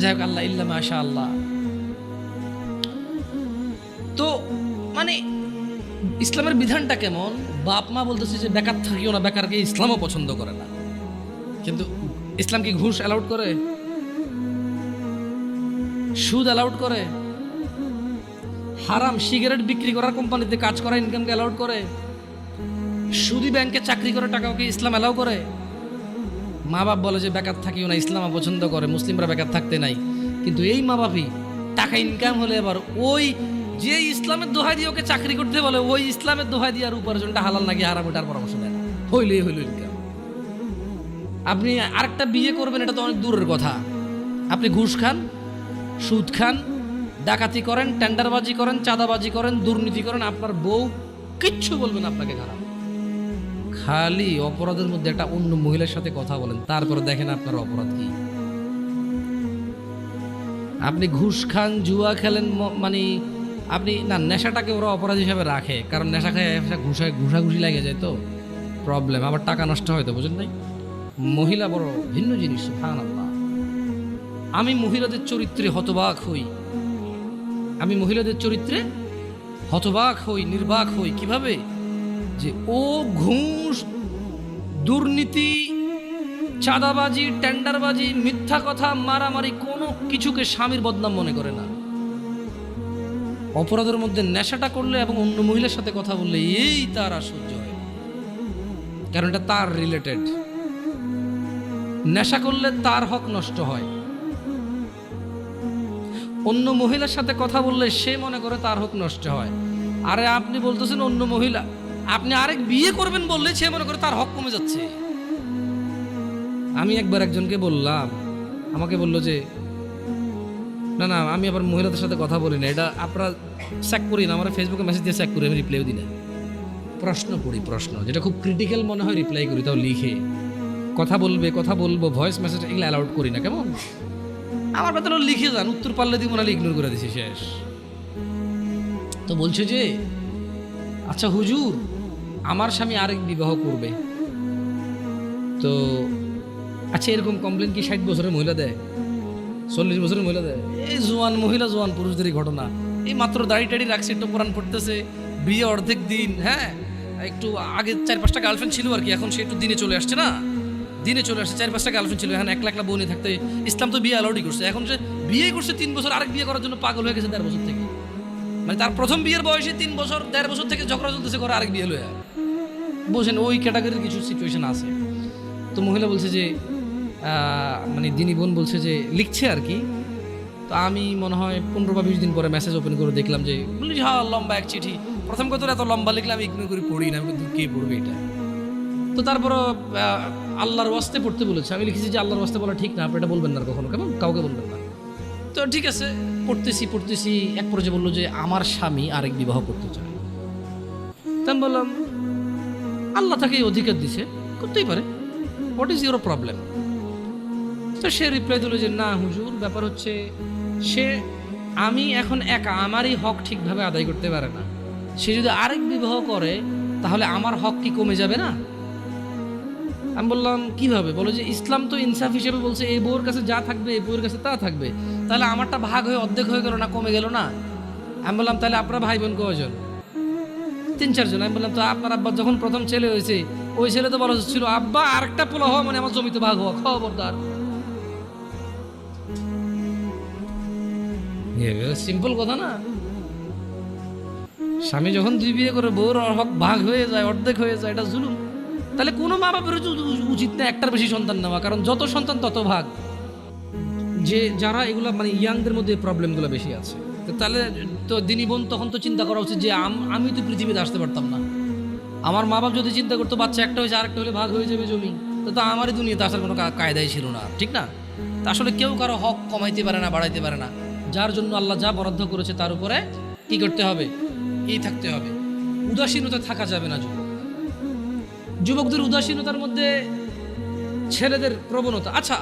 Speaker 1: যাই হোক, আল্লাহ ইল্লা মাশা আল্লাহ। তো মানে ইসলামের বিধানটা কেমন? বাপ মা বলতেছে যে বেকার থাকিও না, বেকারকে ইসলামও পছন্দ করে না। কিন্তু ইসলাম কি ঘুষ অ্যালাউড করে? সুদ অ্যালাউড করে? হারাম সিগারেট বিক্রি করার কোম্পানিতে কাজ করা ইনকামকে অ্যালাউড করে? সুদি ব্যাংকে চাকরি করে টাকাকে ইসলাম অ্যালাউ করে? মা বাপ বলে যে বেকার থাকিও না, ইসলাম পছন্দ করে, মুসলিমরা বেকার থাকতে নাই। কিন্তু এই মা বাপই টাকা ইনকাম হলে আবার ওই যে ইসলামের দোহাই দিয়ে ওকে চাকরি করতে বলে, ওই ইসলামের দোহাই দিয়ে আর উপার্জনটা হালাল নাকি হারাম ওটার পরামর্শ দেয় না। হইলেই হইল ইনকাম। আপনি আরেকটা বিয়ে করবেন, এটা তো অনেক দূরের কথা। আপনি ঘুষ খান, সুদ খান, ডাকাতি করেন, টেন্ডারবাজি করেন, চাঁদাবাজি করেন, দুর্নীতি করেন, আপনার বউ কিচ্ছু বলবেন আপনাকে খারাপ। খালি অপরাধের মধ্যে একটা অন্য মহিলার সাথে কথা বলেন, তারপরে দেখেন আপনার অপরাধ কি। আপনি ঘুষ খান, জুয়া খেলেন, মানে আপনি না, নেশাটাকে ওরা অপরাধ হিসাবে রাখে, কারণ নেশা খায় ঘুষাঘুষি লেগে যায় তো প্রবলেম, আবার টাকা নষ্ট হয় তো, বুঝেন নাই? মহিলা বড় ভিন্ন জিনিস, সুবহানাল্লাহ। আমি মহিলাদের চরিত্রে হতবাক হই, আমি মহিলাদের চরিত্রে হতবাক হই, নির্বাক হই। কিভাবে? যে ও ঘুষ, দুর্নীতি, চাঁদাবাজি, টেন্ডারবাজি, মিথ্যা কথা, মারামারি, কোনো কিছুকে স্বামীর বদনাম মনে করে না। অপরাধের মধ্যে নেশাটা করলে এবং অন্য মহিলার সাথে কথা বললে এই তার আশ্চর্য হয়, কারণ এটা তার রিলেটেড। নেশা করলে তার হক নষ্ট হয়, অন্য মহিলার সাথে কথা বললে সে মনে করে তার হক নষ্ট হয়। আরে আপনি বলতেছেন অন্য মহিলা, আপনি আরেক বিয়ে করবেন বললে সে মনে করে তার হক কমে যাচ্ছে। আমি একবার একজনকে বললাম, আমাকে বলল যে না না, আমি আবার মহিলাদের সাথে কথা বলি না, এটা আপনারা চেক করি না, আমার ফেসবুকে মেসেজ দিয়ে চেক করি, আমি রিপ্লাইও দিই না। প্রশ্ন পড়ি, প্রশ্ন যেটা খুব ক্রিটিক্যাল মনে হয় রিপ্লাই করি, তাও লিখে। কথা বলবো, ভয়েস মেসেজ এগুলো অ্যালাউড করি না। কেমন আমার কথা লিখে যান, উত্তর পারলে দিব, নাহলে ইগনোর করে দিছি, শেষ। তো বলছে যে আচ্ছা হুজুর, আমার স্বামী আরেক বিবাহ করবে, তো আচ্ছা এরকম কমপ্লেন কি 60 বছরের মহিলা দেয়, 40 বছরের মহিলা দেয়? এই জোয়ান মহিলা, জোয়ান পুরুষদেরই ঘটনা। এই মাত্র দাড়ি টাড়ি রাখছে, একটু কোরআন পড়তেছে, বিয়ে অর্ধেক দিন, হ্যাঁ একটু আগে 4-5টা গার্লফ্রেন্ড ছিল আর কি, এখন সে একটু দিনে চলে আসছে না, দিনে চলে আসছে। 4-5টা গার্লফ্রেন্ড ছিল, এখন 1 লাখ বউ নিয়ে থাকতে। ইসলাম তো বিয়ে অ্যালাউডই করছে। এখন সে বিয়ে করছে 3 বছর, আরেক বিয়ে করার জন্য পাগল হয়ে গেছে 1.5 বছর থেকে। মানে তার প্রথম বিয়ের বয়সে 3 বছর 1.5 বছর থেকে ঝগড়া চলতেছে, করে আরেক বিয়ে লয়ে। বোঝেন, ওই ক্যাটাগরির কিছু সিচুয়েশন আছে। তো মহিলা বলছে যে মানে দিনী বোন বলছে যে লিখছে আর কি। তো আমি মনে হয় 15 বা 20 দিন পরে মেসেজ ওপেন করে দেখলাম যে, বলি হ্যাঁ লম্বা এক চিঠি। প্রথম কথা এত লম্বা লিখলে আমি ইগনোর করে পড়ি না, আমি কিন্তু কে পড়বে এটা। তো তারপর আল্লাহর ওয়াস্তে পড়তে বলেছে। আমি লিখেছি যে আল্লাহর ওয়াস্তে বলা ঠিক না, আপনি এটা বলবেন না কখনো, কেমন কাউকে বলবেন না। তো ঠিক আছে, পড়তেছি এক পর্যায়ে বললো যে আমার স্বামী আরেক বিবাহ করতে চায়। তো আমি বললাম আল্লাহ তাকে এই অধিকার দিছে, করতেই পারে, হোয়াট ইজ ইউর প্রবলেম? তো সে রিপ্লাই দিল যে না হুজুর, ব্যাপার হচ্ছে আমি এখন একা, আমারই হক ঠিকভাবে আদায় করতে পারে না। সে যদি আরেক বিবাহ করে তাহলে আমার হক কি কমে যাবে না? আমি বললাম কিভাবে? বলো যে ইসলাম তো ইনসাফ হিসেবে বলছে এই বউয়ের কাছে যা থাকবে এই বউয়ের কাছে তা থাকবে, তাহলে আমারটা ভাগ হয়ে অর্ধেক হয়ে গেল না, কমে গেল না? আমি বললাম তাহলে আপনারা ভাই বোন কয়জন? 3-4 জন। আমি বললাম তো আপনার আব্বা যখন প্রথম ছেলে হয়েছে, ওই ছেলে তো বলা ছিল আব্বা আরেকটা পোলা হওয়া মানে আমার জমিতে ভাগ হওয়া, খবরদার। সিম্পল কথা না? স্বামী যখন 2 বিয়ে করে বউর হক ভাগ হয়ে যায়, অর্ধেক হয়ে যায়, এটা জুলুম। তাহলে কোনো মা বাপের উচিত না একটার বেশি সন্তান নেওয়া, কারণ যত সন্তান তত ভাগ। যে যারা এগুলা মানে ইয়াংদের মধ্যে প্রবলেমগুলো বেশি আছে, তাহলে তো দিনী বোন তখন তো চিন্তা করা উচিত যে আমি তো পৃথিবীতে আসতে পারতাম না। আমার মা বাপ যদি চিন্তা করতো বাচ্চা একটা হয়েছে আরেকটা হলে ভাগ হয়ে যাবে জমি, তো আমারই দুনিয়াতে আসার কোনো কায়দাই ছিল না, ঠিক না? তা আসলে কেউ কারো হক কমাইতে পারে না, বাড়াইতে পারে না। যার জন্য আল্লাহ যা বরাদ্দ করেছে তার উপরে কি করতে হবে? এই থাকতে হবে। উদাসীনতা থাকা যাবে না। যুবকদের উদাসীনতার মধ্যে ছেলেদের প্রবণতা। আচ্ছা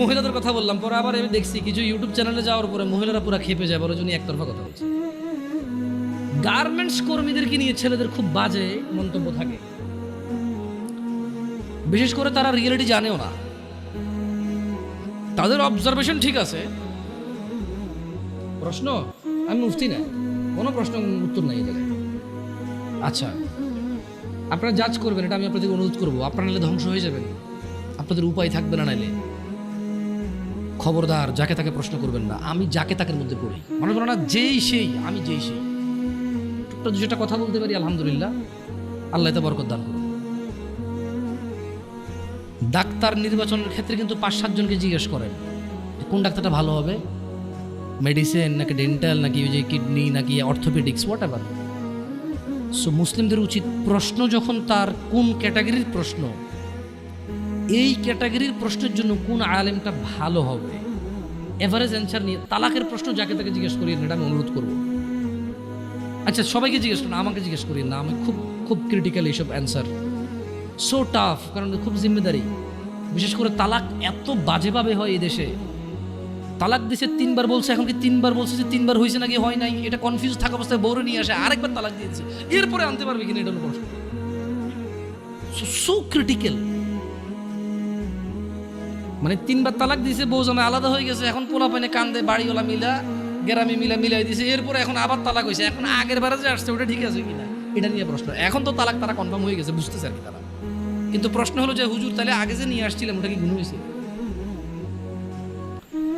Speaker 1: মহিলাদের কথা বললাম, পরে আবার আমি দেখছি কিছু ইউটিউব চ্যানেলে যাওয়ার পরে মহিলারা পুরো খেপে যায়, বড় জন্য একতরফা কথা বলছে। গার্মেন্টস কর্মীদেরকে নিয়ে ছেলেদের খুব বাজে মন্তব্য থাকে, বিশেষ করে তারা রিয়েলিটি জানেও না, তাদের অবজারভেশন ঠিক আছে। প্রশ্ন, আমি মুফতি না, কোনো প্রশ্ন উত্তর নাই এদের। আচ্ছা আপনারা জাজ করবেন, এটা আমি আপনাদের অনুরোধ করবো। আপনারা নাহলে ধ্বংস হয়ে যাবেন, আপনাদের উপায় থাকবে না। নাইলে খবরদার যাকে তাকে প্রশ্ন করবেন না। আমি যাকে তাকের মধ্যে পড়ি, মনে করো না যেই সেই, আমি যেই সেই। টুকটা যেটা কথা বলতে পারি আলহামদুলিল্লাহ, আল্লাহ এতে বরকত দান করুন। ডাক্তার নির্বাচনের ক্ষেত্রে কিন্তু 5-7 জনকে জিজ্ঞেস করেন কোন ডাক্তারটা ভালো হবে, মেডিসিন নাকি ডেন্টাল নাকি ওই যে কিডনি নাকি অর্থোপেডিক্স, হোয়াট এভার। সো মুসলিমদের উচিত প্রশ্ন যখন তার কোন ক্যাটাগরির প্রশ্ন, এই ক্যাটাগরির প্রশ্নের জন্য কোন আলেমটা ভালো হবে, এভারেজ অ্যান্সার নিয়ে। তালাকের প্রশ্ন যাকে তাকে জিজ্ঞেস করি না, এটা আমি অনুরোধ করবো। আচ্ছা সবাইকে জিজ্ঞেস করেন, আমাকে জিজ্ঞেস করি না, আমি খুব খুব ক্রিটিক্যাল এইসব অ্যান্সার। সো টাফ, কারণ খুব জিম্মেদারি। বিশেষ করে তালাক এত বাজেভাবে হয় এই দেশে। তালাক দিছে 3বার, বলছে এখন কি 3বার বলছে যে 3বার হয়েছে নাকি হয় নাই, এটা কনফিউজ থাকা অবস্থায় বউরে নিয়ে আসে আরেকবার তালাক দিয়ে দিচ্ছে, এরপরে আনতে পারবে কিনা এটা হলো প্রশ্ন। So critical. মানে 3বার তালাক দিয়েছে, বউ জামাই আলাদা হয়ে গেছে, এখন পোলা পানে কান্দে, বাড়িওয়ালা মিলা গ্রামে মিলাই দিয়েছে, এরপরে এখন আবার তালাক হয়েছে, এখন আগের বারে যে আসছে ওটা ঠিক আছে কিনা এটা নিয়ে প্রশ্ন। এখন তো তালাক তারা কনফার্ম হয়ে গেছে, বুঝতেছে আর কি তারা, কিন্তু প্রশ্ন হলো যে হুজুর তাহলে আগে যে নিয়ে আসছিলাম ওটা কি গুণ হয়েছে?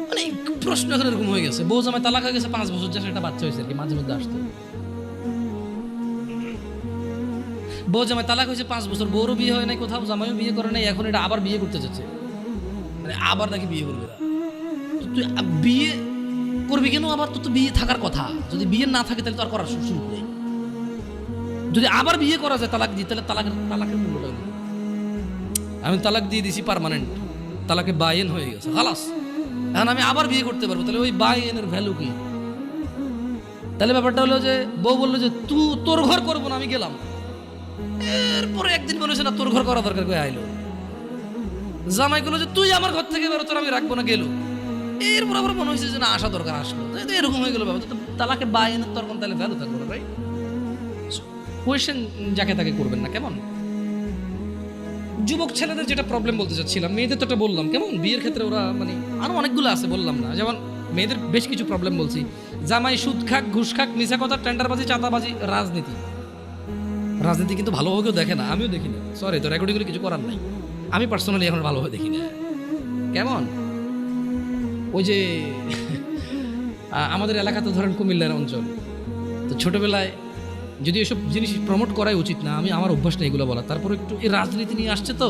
Speaker 1: মানে প্রশ্ন এখন এরকম হয়ে গেছে, বউ জামাই তালাক হয়ে গেছে 5 বছর, যা সেটা বাচ্চা হয়েছে আর কি, মাঝে মধ্যে আসতো। বউ জামাই তালাক হয়েছে 5 বছর, বউরও বিয়ে হয় নাই কোথাও, জামাইও বিয়ে করে নাই, এখন এটা আবার বিয়ে করতে যাচ্ছে, মানে আবার নাকি বিয়ে করবে। তো তুই বিয়ে করবি কেন? আবার তো বিয়ে থাকার কথা, যদি বিয়ে না থাকে তাহলে তো আর করার সুযোগ নেই। যদি আবার বিয়ে করা যায় তালাক দিয়ে, তাহলে তালাকের মূল্যটা নেই। আমি তালাক দিয়ে দিছি পার্মানেন্ট, তালাকে বায়েন হয়ে গেছে, খালাস, এখন আমি আবার বিয়ে করতে পারবো, তাহলে ওই বায়েনের ভ্যালু কি? তাহলে ব্যাপারটা হলো যে বউ বললো যে তুই তোর ঘর করবো না, আমি গেলাম। এরপরে একদিন মনে হচ্ছে না তোর ঘর করা দরকার, করে আইলো। জামাই গুলো যে তুই আমার ঘর থেকে বেরো, তোর আমি রাখবো না, গেল। এরপর আবার মনে হয়েছে যে না আসা দরকার, আসলো, এরকম হয়ে গেল ব্যাপার। তো তালাকে বায়েনের তোর কোন তাহলে ভ্যালু থাকবে না, রাইট? কোয়েশ্চেন যাকে তাকে করবেন না, কেমন? যুবক ছেলেদের যেটা প্রবলেম বলতে চাচ্ছিলাম, মেয়েদের তো এটা বললাম, কেমন বিয়ের ক্ষেত্রে ওরা মানে আরো অনেকগুলো আছে, বললাম না। যেমন মেয়েদের বেশ কিছু প্রবলেম বলছি, জামাই সুদ খাক, ঘুষ খাক, মিছা কথা, টেন্ডারবাজি, চাঁদাবাজি, রাজনীতি। রাজনীতি কিন্তু ভালোভাবে কেউ দেখে না, আমিও দেখি না, সরি, তো রেকর্ডিং করে কিছু করার নাই। আমি পার্সোনালি এখন ভালোভাবে দেখি না। কেমন ওই যে আমাদের এলাকাতে ধরেন কুমিল্লার অঞ্চল, তো ছোটবেলায় যদি এসব জিনিস প্রমোট করাই উচিত না, আমি আমার অভ্যাস নেই এগুলো বলা, তারপর একটু এই রাজনীতি নিয়ে আসছে, তো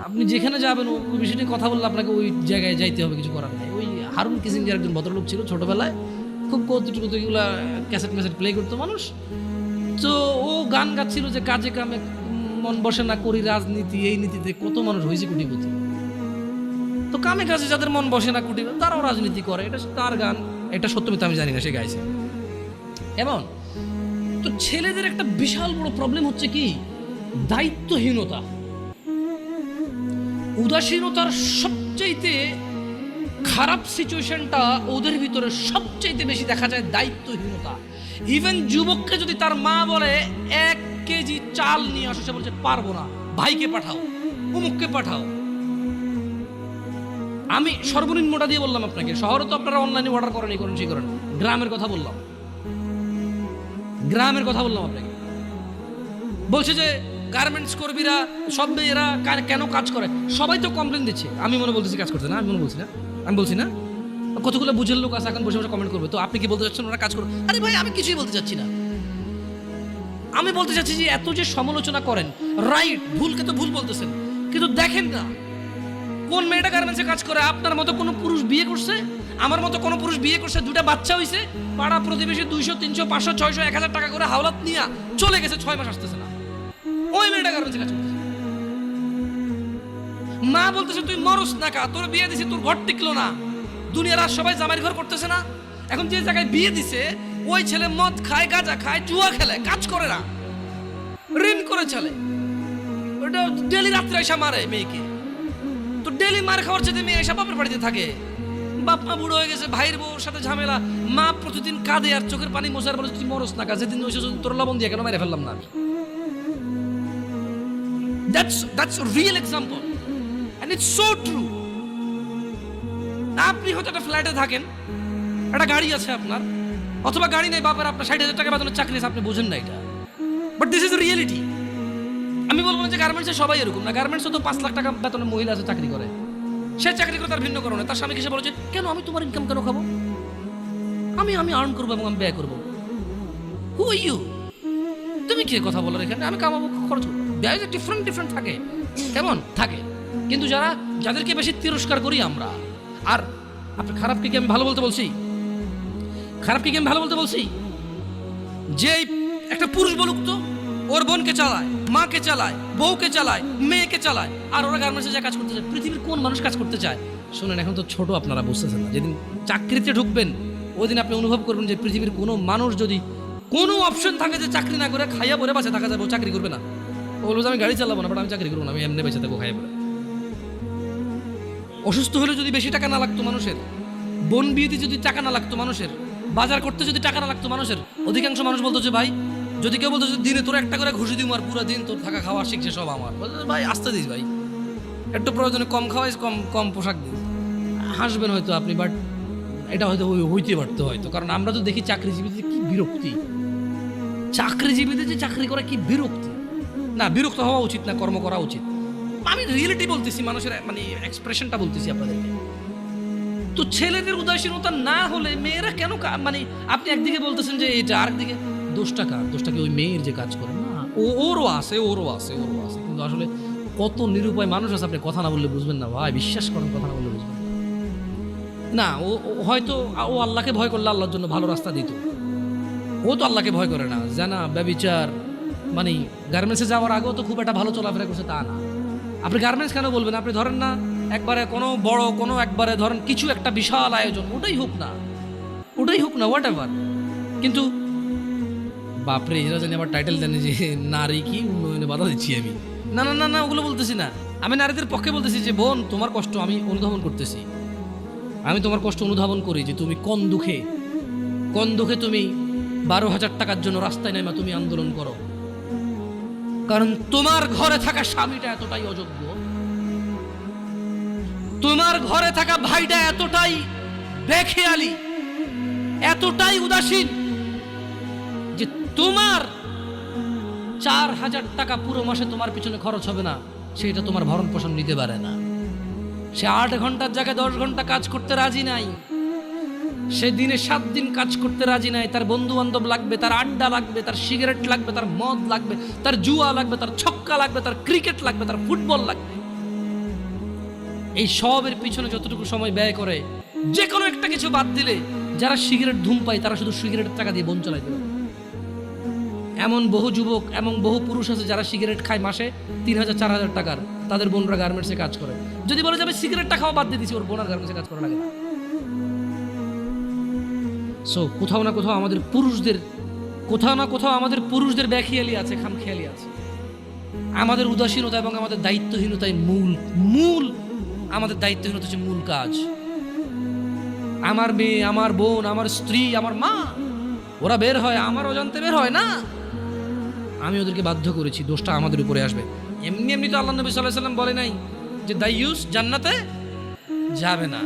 Speaker 1: আপনি যেখানে যাবেন ওই বিষয় নিয়ে কথা বললে আপনাকে ওই জায়গায় যাইতে হবে, কিছু করার নেই। ওই হারুন কিসিঞ্জার একজন ভদ্রলোক ছিল ছোটবেলায়, খুব কৌতুকগুলা ক্যাসেট ম্যাসেট প্লে করতো মানুষ, তো ও গান গাচ্ছিল যে কাজে কামে মন বসে না, করি রাজনীতি, এই নীতিতে কত মানুষ হয়েছে কোটিপতি। তো কামে কাজে যাদের মন বসে না কোটিপতি, তারাও রাজনীতি করে, এটা তার গান, এটা সত্য মিথ্যা আমি জানি না, সে গাইছে। এমন তো ছেলেদের একটা বিশাল বড় প্রবলেম হচ্ছে কি, দায়িত্বহীনতা, উদাসীনতার সবচাইতে খারাপ সিচুয়েশনটা ওদের ভিতরে সবচাইতে বেশি দেখা যায়, দায়িত্বহীনতা। ইভেন যুবককে যদি তার মা বলে 1 কেজি চাল নিয়ে আসো, সে বলছে পারবো না, ভাইকে পাঠাও, অমুককে পাঠাও। আমি সর্বনিম্নটা দিয়ে বললাম আপনাকে, শহরে তো আপনারা অনলাইনে অর্ডার করেন, এই করেন, সেই করেন, গ্রামের কথা বললাম, গ্রামের কথা বললাম আপনাকে। বলছে যে গার্মেন্টস কর্মীরা সব মেয়েরা কেন কাজ করে, সবাই তো কমপ্লেন দিচ্ছে, আমি মনে বলতেছি কাজ করতে না, আমি মনে বলছি না, আমি বলছি না, কতগুলো বুঝের লোক আছে এখন বসে বসে কমেন্ট করবে, তো আপনি কি বলতে চাচ্ছেন ওরা কাজ করবে? আরে ভাই আমি কিছুই বলতে চাচ্ছি না, আমি বলতে চাচ্ছি যে এত যে সমালোচনা করেন, রাইট, ভুলকে তো ভুল বলতেছেন, কিন্তু দেখেন না কোন মেয়েটা গার্মেন্টসে কাজ করে, আপনার মতো কোনো পুরুষ বিয়ে করছে, আমার মতো কোনো পুরুষ বিয়ে করছে, 2টা বাচ্চা হয়েছে, পাড়া প্রতিবেশী 200 300 500 600 1000 টাকা করে হাওলাত নিয়ে চলে গেছে, 6 মাস আসতেছে না, ওই মেয়েটা গার্মেন্টসে কাজ করতেছে। মা বলতেছে তুই মরস না কা, তোর বিয়ে দিছি, তোর ঘর টিকলো না, দুনিয়ার আর সবাই জামাইয়ের ঘর করতেছে না, এখন যে জায়গায় বিয়ে দিছে ওই ছেলে মদ খায়, গাঁজা খায়, জুয়া খেলে, কাজ করে না, ঋণ করে চলে, ওটা ডেলি রাত্রে এসে মারে মেয়েকে, তো ডেলি মার খাওয়ার চেয়ে মেয়ে এসে বাপের বাড়িতে থাকে, বাপ মা বুড়ো হয়ে গেছে, ভাইয়ের বউর সাথে ঝামেলা, মা প্রতিদিন কাঁদে আর চোখের পানি মোছার বলে তুই মরস না কা, যেদিন ওই তোর লবণ দিয়ে কেন মেরে ফেললাম না। That's a real example and it's so true. আপনি হয়তো একটা ফ্ল্যাটে থাকেন, একটা গাড়ি আছে আপনার, অথবা গাড়ি নেই, বাপের আপনার 60,000 টাকা বেতনের চাকরি আছে, আপনি বোঝেন না এটা, বাট দিস ইজ রিয়েলিটি। আমি বলবো না যে গার্মেন্টসে সবাই এরকম না, গার্মেন্টসে তো 5 লাখ টাকা বেতনের মহিলা আছে চাকরি করে, সে চাকরি করে তার ভিন্ন কারণে, তার স্বামী এসে বলে যে কেন আমি তোমার ইনকাম কেন খাবো, আমি আর্ন করবো এবং আমি ব্যয় করবো। হু আর ইউ, তুমি কি কথা বলার এখানে, আমি কামাবো, খরচ করবো, ব্যয় ডিফারেন্ট থাকে, কেমন থাকে। কিন্তু যাদেরকে বেশি তিরস্কার করি আমরা, আর আপনি খারাপকে কি আমি ভালো বলতে বলছি, খারাপকে কি আমি ভালো বলতে বলছি, যে একটা পুরুষ বলুক তো ওর বোনকে চালায়, মাকে চালায়, বউকে চালায়, মেয়েকে চালায়, আর ওরা গার্মেন্টসে যা কাজ করতে চায়, পৃথিবীর কোন মানুষ কাজ করতে চায়? শুনেন, এখন তো ছোট, আপনারা বুঝতেছেন না, যেদিন চাকরিতে ঢুকবেন ওই দিন আপনি অনুভব করবেন যে পৃথিবীর কোনো মানুষ যদি কোনো অপশন থাকে যে চাকরি না করে খাইয়া পরে বাঁচে থাকা যাবে, ও চাকরি করবে না। ও বলবো যে আমি গাড়ি চালাবো না, বাট আমি চাকরি করবো না, আমি এমনি বেঁচে থাকবো খাই বলে। অসুস্থ হলে যদি বেশি টাকা না লাগতো মানুষের, বোন বিয়েতে যদি টাকা না লাগতো মানুষের, বাজার করতে যদি টাকা না লাগতো মানুষের, অধিকাংশ মানুষ বলতো যে ভাই, যদি কেউ বলতো যে দিনে তোর একটা করে ঘুষি দিব আর পুরো দিন তোর থাকা খাওয়া শিখছে সব আমার, বলতো ভাই আসতে দিস ভাই, একটু প্রয়োজনে কম খাওয়াইস, কম কম পোশাক দিস, হাসবেন হয়তো আপনি, বাট এটা হয়তো হইতে পারতো হয়তো। কারণ আমরা তো দেখি চাকরিজীবীদের কি বিরক্তি, চাকরিজীবীদের যে চাকরি করা কি বিরক্তি। না, বিরক্ত হওয়া উচিত না, কর্ম করা উচিত। আমি রিয়েলিটি বলতেছি, মানুষের মানে এক্সপ্রেশনটা বলতেছি আপনাদেরকে। তো ছেলেদের উদাসীনতা না হলে মেয়েরা কেন মানে আপনি একদিকে বলতেছেন যে এটা, আরেকদিকে দোষটা কার? দোষটা কি ওই মেয়ের যে কাজ করে না? ওরও আছে, কিন্তু আসলে কত নিরুপায় মানুষ আছে, আপনি কথা না বললে বুঝবেন না ভাই, বিশ্বাস করেন, কথা না বললে বুঝবেন না। ও হয়তো ও আল্লাহকে ভয় করলে আল্লাহর জন্য ভালো রাস্তা দিত, ও তো আল্লাহকে ভয় করে না, জানা ব্যভিচার, মানে গার্মেন্টসে যাওয়ার আগেও তো খুব একটা ভালো চলাফেরা করছে তা না। আপনি গার্মেন্টস কেন বলবেন? আপনি ধরেন না একবারে কোনো বড় কোনো একবারে ধরেন কিছু একটা বিশাল আয়োজন, ওটাই হোক না হোয়াট এভার, কিন্তু বাপরে এরা জানি আবার টাইটেল দেন যে নারী কি উন্নয়নে বাধা দিচ্ছি আমি। না না না না, ওগুলো বলতেছি না, আমি নারীদের পক্ষে বলতেছি যে বোন তোমার কষ্ট আমি অনুধাবন করতেছি, আমি তোমার কষ্ট অনুধাবন করি যে তুমি কোন দুঃখে তুমি 12,000 টাকার জন্য রাস্তায় নেমে তুমি আন্দোলন করো, কারণ তোমার ঘরে থাকা স্বামীটা এতটাই অযোগ্য, তোমার ঘরে থাকা ভাইটা এতটাই বেখেয়ালি, এতটাই উদাসীন যে তোমার 4,000 টাকা পুরো মাসে তোমার পিছনে খরচ হবে না, সেটা তোমার ভরণ পোষণ নিতে পারে না। সে 8 ঘন্টার জায়গায় 10 ঘন্টা কাজ করতে রাজি নাই, সে দিনে 7 দিন কাজ করতে রাজি নাই। তার বন্ধু বান্ধব লাগবে, তার আড্ডা লাগবে, তার সিগারেট লাগবে, তার মদ লাগবে, তার জুয়া লাগবে, তার ছক্কা লাগবে, তার ক্রিকেট লাগবে, তার ফুটবল লাগবে। এই সবের পিছনে যতটুকু সময় ব্যয় করে, যে কোনো একটা কিছু বাদ দিলে, যারা সিগারেট ধূমপায় তারা শুধু সিগারেটের টাকা দিয়ে বোন চালাইতে পারে। এমন বহু যুবক এবং বহু পুরুষ আছে যারা সিগারেট খায় মাসে 3,000 4,000 টাকার, তাদের বোনরা গার্মেন্টসে কাজ করে। যদি বলে যাবে সিগারেটটা খাওয়া বাদ দিয়ে দিচ্ছি, ওর বোনার গার্মেন্টসে কাজ করা লাগে না। সো কোথাও না কোথাও আমাদের পুরুষদের ব্যাখিয়ালি আছে, খামখেয়ালি আছে। আমাদের উদাসীনতা এবং আমাদের দায়িত্বহীনতাই মূল আমাদের দায়িত্বহীনতা হচ্ছে মূল কাজ। আমার মেয়ে, আমার বোন, আমার স্ত্রী, আমার মা, ওরা বের হয়, আমার অজান্তে বের হয় না, আমি ওদেরকে বাধ্য করেছি, দোষটা আমাদের উপরে আসবে। এমনি তো আল্লাহ নবী সাল্লাল্লাহু আলাইহি ওয়াসাল্লাম বলে নাই যে দাইয়ুস জান্নাতে যাবে না,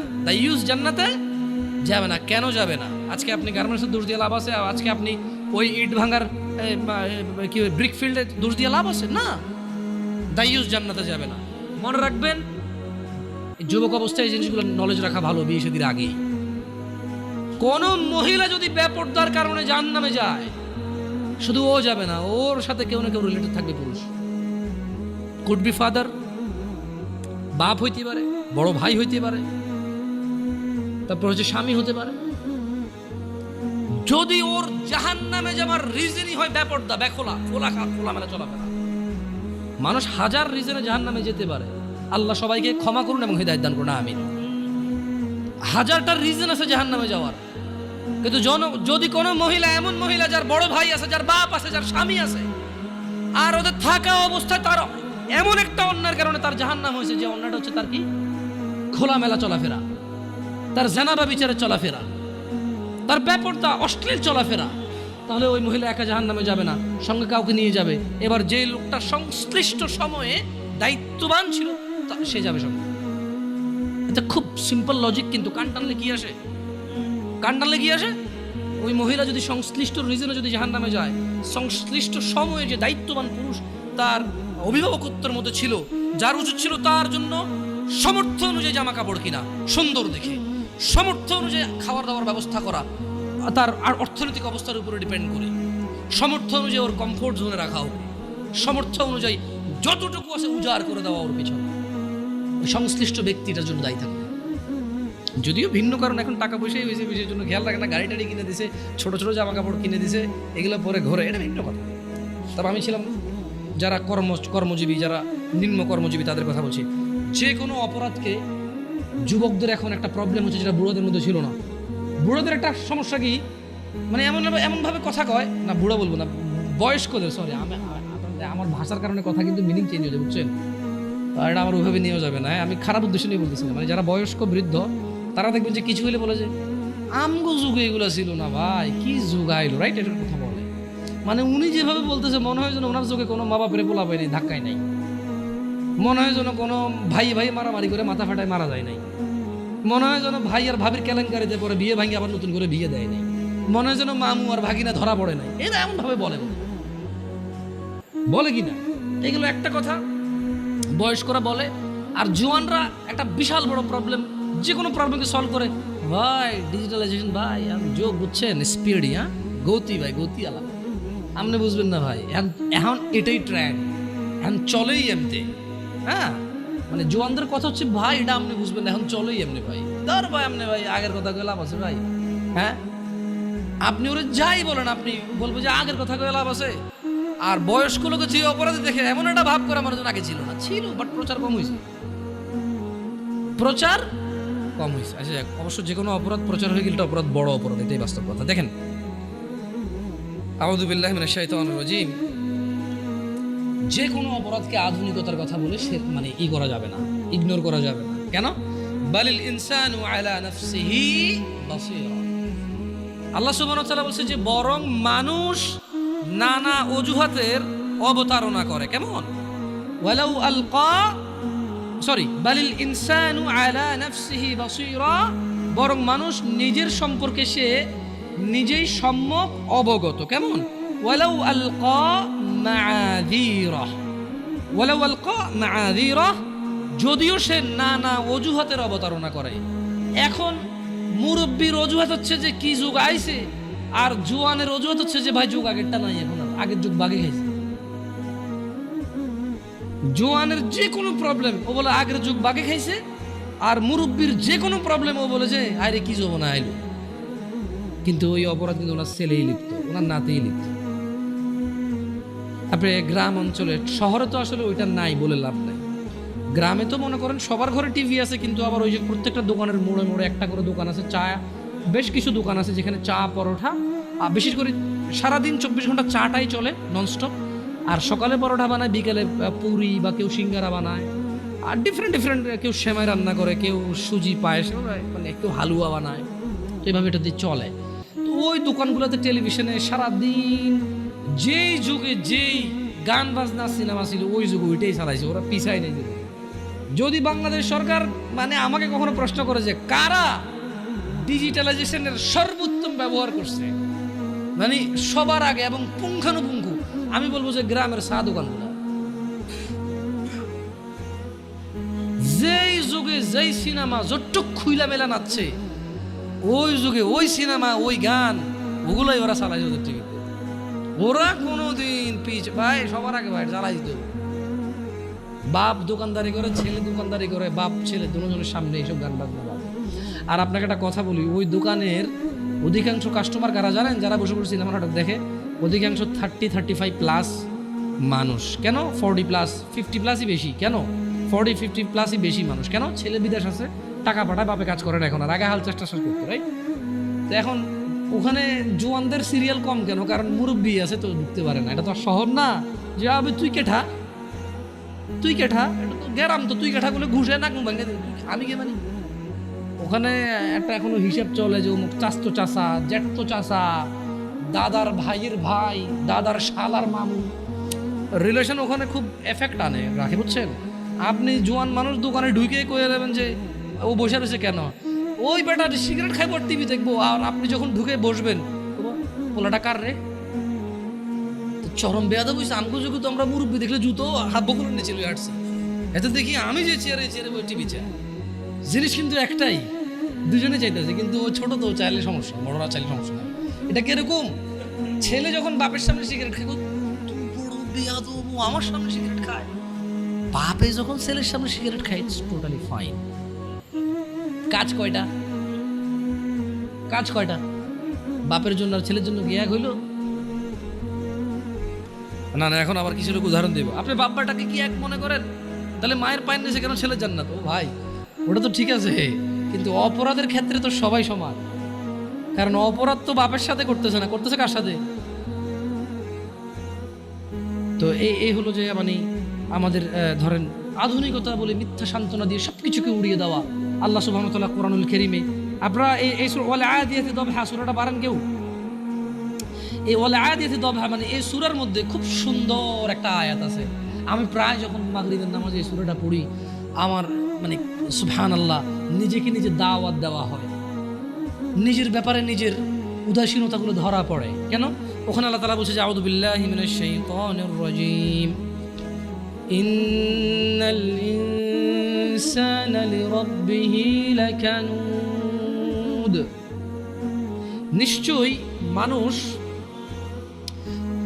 Speaker 1: যাবে না। কেন যাবে না? আজকে আপনি গার্মেন্টসের দোষ দিয়ে লাভ আছে? আজকে আপনি ওই ইট ভাঙার কি ব্রিক ফিল্ডে দোষ দিয়ে লাভ আছে? না, দাইয়ুস জান্নাতে যাবে না। মনে রাখবেন, যুবক অবস্থায় এই জিনিসগুলো নলেজ রাখা ভালো। বিয়ে শাদীর আগেই কোন মহিলা যদি বেপরদার কারণে জাহান্নামে যায়, শুধু ও যাবে না, ওর সাথে কেউ না কেউ রিলেটেড থাকবে পুরুষ। কুড বি ফাদার, বাপ হইতে পারে, বড় ভাই হইতে পারে, তারপর হচ্ছে স্বামী হতে পারে। যদি ওর জাহান্নামে যাবার রিজনই হয় বেপরদা, খোলামেলা চলাফেরা, মানুষ হাজার রিজনে জাহান্নামে যেতে পারে। আল্লাহ সবাইকে ক্ষমা করুন এবং হিদায়াত দান করুন, আমিন। হাজারটা রিজন আছে জাহান্নামে যাওয়ার, কিন্তু যদি কোনো মহিলা, এমন মহিলা যার বড় ভাই আছে, যার বাপ আছে, যার স্বামী আছে, আর ওদের থাকা অবস্থায় তার এমন একটা অন্যায়ের কারণে তার জাহান্নাম হয়েছে, যে অন্যটা হচ্ছে তার কি খোলামেলা চলাফেরা, তার জানাবা বিচারের চলাফেরা, তার বেপরদা অশ্লীল চলাফেরা, তাহলে ওই মহিলা একা জাহান্নামে যাবে না, সঙ্গে কাউকে নিয়ে যাবে। এবার যে লোকটা সংশ্লিষ্ট সময়ে দায়িত্ববান ছিল সে যাবে সঙ্গে। এটা খুব সিম্পল লজিক, কিন্তু কান টানলে কি আসে? ওই মহিলা যদি সংশ্লিষ্ট রিজনে যদি জাহান্নামে যায়, সংশ্লিষ্ট সময়ে যে দায়িত্ববান পুরুষ তার অভিভাবকত্বের মধ্যে ছিল, যার উচিত ছিল তার জন্য সামর্থ্য অনুযায়ী জামা কাপড় কিনা সুন্দর দেখে, সামর্থ্য অনুযায়ী খাওয়ার দাওয়ার ব্যবস্থা করা, তার আর অর্থনৈতিক অবস্থার উপরে ডিপেন্ড করে, সামর্থ্য অনুযায়ী ওর কমফোর্ট জোনে রাখা হোক, সামর্থ্য অনুযায়ী যতটুকু আছে উজাড় করে দেওয়া ওর পিছনে, সংশ্লিষ্ট ব্যক্তিটার জন্য দায়ী থাকবে। যদিও ভিন্ন কারণ, এখন টাকা পয়সাই হয়েছে, বিষয়ের জন্য খেয়াল রাখে না, গাড়ি টাড়ি কিনে দিছে, ছোট ছোট জামা কাপড় কিনে দিছে, এগুলো পরে ঘরে, এটা ভিন্ন কথা। তবে আমি ছিলাম যারা কর্মজীবী, যারা নিম্ন কর্মজীবী, তাদের কথা বলছি। যে কোনো অপরাধকে যুবকদের এখন একটা প্রবলেম হচ্ছে, যেটা বুড়োদের মধ্যে ছিল না। বুড়োদের একটা সমস্যা কি, মানে এমনভাবে কথা কয় না, বুড়ো বলবো না, বয়স্কদের, সরি আমার ভাষার কারণে কথা কিন্তু মিনিং চেঞ্জ হয়ে যাবে, বুঝছেন? আর এটা আমার ওইভাবে নিয়েও যাবে না, আমি খারাপ উদ্দেশ্য নিয়ে বলতেছি না। মানে যারা বয়স্ক বৃদ্ধ তারা দেখবেন যে কিছু হলে বলে যে আমগো যুগে এগুলো ছিল না ভাই, কি যুগ আইলো, রাইট? এটার কথা বলে। মানে উনি যেভাবে বলতেছে মনে হয় যেন ওনার যুগে কোনো মা বাপের পোলা পায় নাই, ধাক্কায় নাই, মনে হয় যেন কোনো ভাই ভাই মারামারি করে মাথা ফাটায় মারা যায় নাই, মনে হয় যেন ভাই আর ভাবির কেলেঙ্কারিতে পরে বিয়ে ভাঙি আবার নতুন করে বিয়ে দেয় নাই, মনে হয় যেন মামু আর ভাগিনা ধরা পড়ে নাই। এরা এমন ভাবে বলে কিনা এগুলো একটা কথা, বয়স্করা বলে। আর জোয়ানরা একটা বিশাল বড় প্রবলেম, যে কোনো প্রবলেমকে সলভ করে ভাই ডিজিটালাইজেশন, ভাই যোগ বুঝছেন, স্পিডি, হ্যাঁ গতি, ভাই গতি আলাদা, আপনি বুঝবেন না ভাই, এখন এটাই ট্রেন্ড, এখন চলেই এমতে। হ্যাঁ মানে জোয়ানদের কথা হচ্ছে ভাই এটা আপনি বুঝবেন না, এখন চলেই এমনি ভাই, ধর ভাই আপনি ভাই আগের কথা কয়ে লাভ আছে ভাই? হ্যাঁ আপনি ওরে যাই বলেন, আপনি বলবো যে আগের কথা কয়ে লাভ আছে। আর বয়স্ক লোকে যে অপরাধী দেখে এমন একটা ভাব করে আমার জন্য আগে ছিল না, ছিল বাট প্রচার কম হয়েছে, প্রচার কম হয়েছে। আচ্ছা অবশ্য যে কোনো অপরাধ প্রচার হয়ে গেলে অপরাধ বড় অপরাধ, এটাই বাস্তব কথা। দেখেন আউযু বিল্লাহি মিনাশ শাইতানির রাজিম, যে কোনো অপরাধকে আধুনিকতার কথা বলে সে মানে ই করা যাবে না, ইগনোর করা যাবে না। কেন? বালিল ইনসানু আলা নাফসিহি বাসীরা, আল্লাহ সুবহানাহু ওয়া তাআলা বলছে যে বরং মানুষ নানা অজুহাতের অবতারণা করে। কেমন? ওয়ালাউ আলকা, সরি, বালিল ইনসানু আলা নাফসিহি বাসীরা, বরং মানুষ নিজের সম্পর্কে সে নিজেই সম্যক অবগত। কেমন? ওয়ালাউ আলকা মাআযীরা, ওয়ালাউ আলকা মাআযীরা, যদিও সে নানা অজুহাতের অবতারণা করে। এখন মুরব্বীর অজুহাত হচ্ছে যে কি যুগ আইছে, আর জোয়ানের অজুহাত হচ্ছে যে ভাই যুগ আগেরটা নাই, এখন আর আগের যুগ বাগে খাইছে। জোয়ানের যে কোনো প্রবলেম ও বলে আগের যুগ বাগে খাইছে, আর মুরব্বীর যে কোনো প্রবলেম ও বলে যে আরে কি যুব না আইলো। কিন্তু ওই অপরাধ কিন্তু ওনার ছেলেই লিপ্ত, ওনার নাতেই লিপ্ত। তারপরে গ্রাম অঞ্চলে, শহরে তো আসলে ওইটা নাই বলে লাভ নাই। গ্রামে তো মনে করেন সবার ঘরে টিভি আছে, কিন্তু আবার ওই যে প্রত্যেকটা দোকানের মোড়ে মোড়ে একটা করে দোকান আছে, চা, বেশ কিছু দোকান আছে যেখানে চা পরোটা, আর বিশেষ করে সারাদিন 24 ঘন্টা চাটাই চলে ননস্টপ। আর সকালে পরোটা বানায়, বিকেলে পুরি বা কেউ সিঙ্গারা বানায়, আর ডিফারেন্ট কেউ সেমাই রান্না করে, কেউ সুজি পায়েস, মানে কেউ হালুয়া বানায়, তো এইভাবে এটা দিয়ে চলে। তো ওই দোকানগুলোতে টেলিভিশনে সারাদিন যেই যুগে যেই গান বাজনা সিনেমা ছিল ওই যুগে ওইটাই চালাইছে, ওরা পিছাই নেই। যদি বাংলাদেশ সরকার মানে আমাকে কখনো প্রশ্ন করে যে কারা ডিজিটালাইজেশনের সর্বোত্তম ব্যবহার করছে মানে সবার আগে এবং পুঙ্খানুপুঙ্খু, আমি বলবো যে গ্রামের চা দোকানগুলো। যেই যুগে যেই সিনেমা যতটুক খুইলা মেলা নাচছে, ওই যুগে ওই সিনেমা ওই গান ওগুলোই ওরা চালাইছে ওদের টিভিতে। ওরা কোনোদিন পিছ ভাই সবার আগে ভাই চালাই দিত। বাপ দোকানদারি করে, ছেলে দোকানদারি করে, বাপ ছেলে দুজনের সামনে এইসব গান বাজনা বাজে। আর আপনাকে একটা কথা বলি, ওই দোকানের অধিকাংশ কাস্টমার কারা জানেন? যারা বসে বসে সিনেমা নাটক দেখে, অধিকাংশ 30-35 প্লাস মানুষ। কেন? 40 প্লাস 50 প্লাসই বেশি। কেন? 40-50 প্লাসই বেশি মানুষ। কেন? ছেলে বিদেশ আছে, টাকা পাঠায়, বাপে কাজ করে না এখন, আর আগে হাল চেষ্টা শেষ করতো, রাইট? তো এখন ওখানে জোয়ানদের সিরিয়াল কম কেন? কারণ মুরব্বী আছে তো ঢুকতে পারে না। এটা তো শহর না যে আবে তুই কেঠা, তুই কেঠা, এটা তো গ্রাম, তো তুই কেঠা বলে ঘুষে না ভাঙে আমি কে মানি। ওখানে একটা এখনো হিসেব চলে যে অমুক চাস্তো চাষা, জ্যাঠতো চাষা, দাদার ভাইয়ের ভাই, দাদার শালার মামু, রিলেশন ওখানে খুব এফেক্ট আনে রাখে, বুঝছেন? আপনি জোয়ান মানুষ দোকানে ঢুকে কয়ে দেবেন যে ও বসে রয়েছে কেন, ওই বেটা সিগারেট খাইব আর টিভি দেখবো, আর আপনি যখন ঢুকে বসবেন পোলাটা কার রে, চরম বেয়াদব হইছে। আমগো যুগে তো আমরা মুরব্বী দেখলে জুতো হাত বকুলের নিচে লয়ে আসছি, এতে দেখি আমি যে চেয়ারে বই টিভি চাই। জিনিস কিন্তু একটাই, দুজনে চাইতেছে, কিন্তু ও ছোট তো চাইলে সমস্যা, বড়রা চাইলে সমস্যা না। এটা কিরকম? ছেলে যখন বাপের সামনে সিগারেট খাইব, তুমি বড় বেয়াদব, ও আমার সামনে সিগারেট খায়। বাপে যখন ছেলের সামনে সিগারেট খায়, ইটস টোটালি ফাইন। কাজ কয়টা? কাজ কয়টা? বাপের জন্য আর ছেলের জন্য গিয়া হইল না। না এখন আবার কিছু লোক উদাহরণ দেব, আপনি বাপ্পাটাকে কি এক মনে করেন? তাহলে মায়ের পায়ের নিচে কেন ছেলের জান্নাত? ও ভাই ওটা তো ঠিক আছে, কিন্তু অপরাধের ক্ষেত্রে তো সবাই সমান। কারণ অপরাধ তো বাপের সাথে করতেছে না, করতেছে কার সাথে? তো এই হলো যে মানে আমাদের ধরেন আধুনিকতা বলে মিথ্যা সান্ত্বনা দিয়ে সব কিছুকে উড়িয়ে দেওয়া। আল্লাহ সুবহানাহু ওয়া তাআলা কোরআনুল কারীমে আপনারা এই ওয়াল আদিয়াতি দবহা সূরাটা পারেন কেউ? এই ওয়াল আদিয়াতি দবহা মানে এই সূরার মধ্যে খুব সুন্দর একটা আয়াত আছে। আমি প্রায় যখন মাগরিবের নামাজে এই সূরাটা পড়ি আমার মানে সুবহানাল্লাহ নিজেকে নিজে দাওয়াত দেওয়া হয়, নিজের ব্যাপারে নিজের উদাসীনতাগুলো ধরা পড়ে। কেন? ওখানে আল্লাহ তাআলা বলছে যে আউযু বিল্লাহি মিনাশ শাইতানির রাজীম, ইন্নাল ইনসানা লিরাব্বিহি লাকানুদ। নিশ্চয়ই মানুষ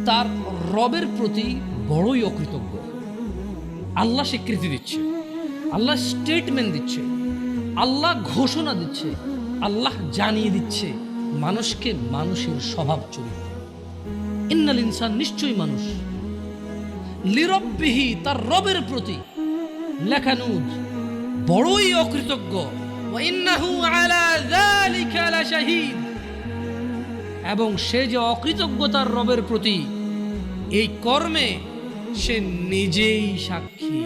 Speaker 1: তার রবের প্রতি বড়ই অকৃতজ্ঞ। আল্লাহ স্বীকৃতি দিচ্ছে, আল্লাহ স্টেটমেন্ট দিচ্ছে, আল্লাহ ঘোষণা দিচ্ছে, আল্লাহ জানিয়ে দিচ্ছে মানুষকে মানুষের স্বভাব চরিত্র। ইন্নাল ইনসান নিশ্চয়ই মানুষ, লিরব্বিহি তার রবের প্রতি, লাকানুদ বড়ই অকৃতজ্ঞ, ওয়া ইন্নাহু আলা যালিকা লাশাহীদ এবং সে যে অকৃতজ্ঞ তার রবের প্রতি এই কর্মে সে নিজেই সাক্ষী।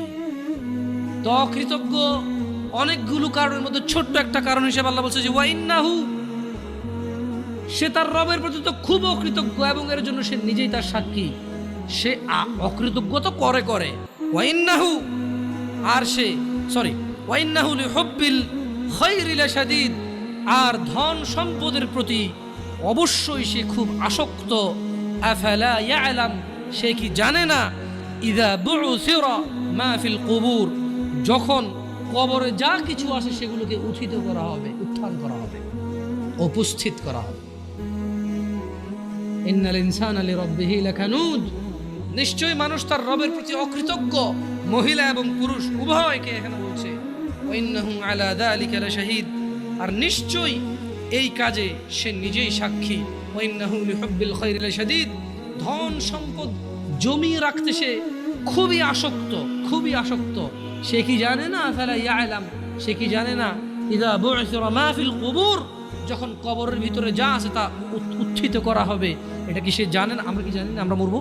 Speaker 1: তো অকৃতজ্ঞ অনেকগুলো কারণের মধ্যে ছোট্ট একটা কারণ হিসেবে আল্লাহ বলছে যে ওয়া ইন্নাহু, সে তার রবের প্রতি তো খুব অকৃতজ্ঞ এবং এর জন্য সে নিজেই তার সাক্ষী। সে অকৃতজ্ঞ তো করে ওয়া ইন্নাহু, আর সে ওয়া ইন্নাহু লিহুব্বিল খায়রি লাশাদীদ, আর ধন সম্পদের প্রতি অবশ্যই সে খুব আসক্ত। আফালা ইয়ালাম, সে কি জানে না? ইযা বু'সিরা মা ফিল কুবুর, যখন কবরে যা কিছু আছে সেগুলোকে উত্থান করা হবে, উপস্থিত করা হবে। ইন্নাল ইনসানা লিরাব্বিহি লাকানুদ, নিশ্চয়ই মানুষ তার রবের প্রতি অকৃতজ্ঞ। মহিলা এবং পুরুষ উভয়কে এখানে বলছে ওয়া ইন্নাহু আলা যালিকা লাশাহীদ, আর নিশ্চয়ই এই কাজে সে নিজেই সাক্ষী। ওয়া ইন্নাহু লিহুব্বিল খায়রি লাশাদীদ, ধন সম্পদ জমিয়ে রাখতে সে খুবই আসক্ত। সে কি জানে না? ফালা ইয়ালাম, সে কি জানে না? ইযা বু'সিরা মা ফিল কুবুর, যখন কবরের ভিতরে যা আছে তা উত্থিত করা হবে। এটা কি সে জানে না? আমরা কি জানি না আমরা মরবো?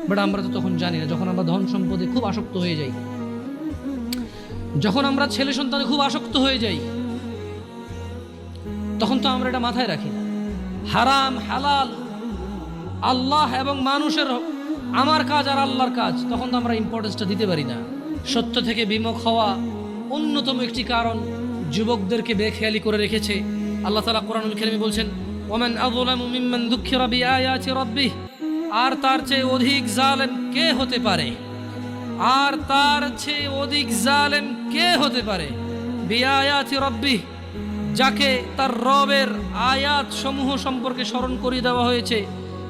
Speaker 1: বাট আমরা তো তখন জানি না। যখন আমরা ধন সম্পদে খুব আসক্ত হয়ে যাই, যখন আমরা ছেলে সন্তানে খুব আসক্ত হয়ে যাই, তখন তো আমরা এটা মাথায় রাখি না। হারাম হালাল, আল্লাহ এবং মানুষের, আমার কাজ আর আল্লাহর কাজ, তখন তো আমরা ইম্পর্টেন্সটা দিতে পারি না। সত্য থেকে বিমুখ হওয়া অন্যতম একটি কারণ যুবকদেরকে বেখেয়ালি করে রেখেছে। আল্লাহ তাআলা কোরআনুল কারীমে বলছেন ওয়ামান আযলামু মিম্মান যুক্কিরা বিআয়াতি রাব্বিহ, আর তার চেয়ে অধিক জালেম কে হতে পারে? বিআয়াতি রাব্বিহ, যাকে তার রবের আয়াত সমূহ সম্পর্কে স্মরণ করিয়ে দেওয়া হয়েছে।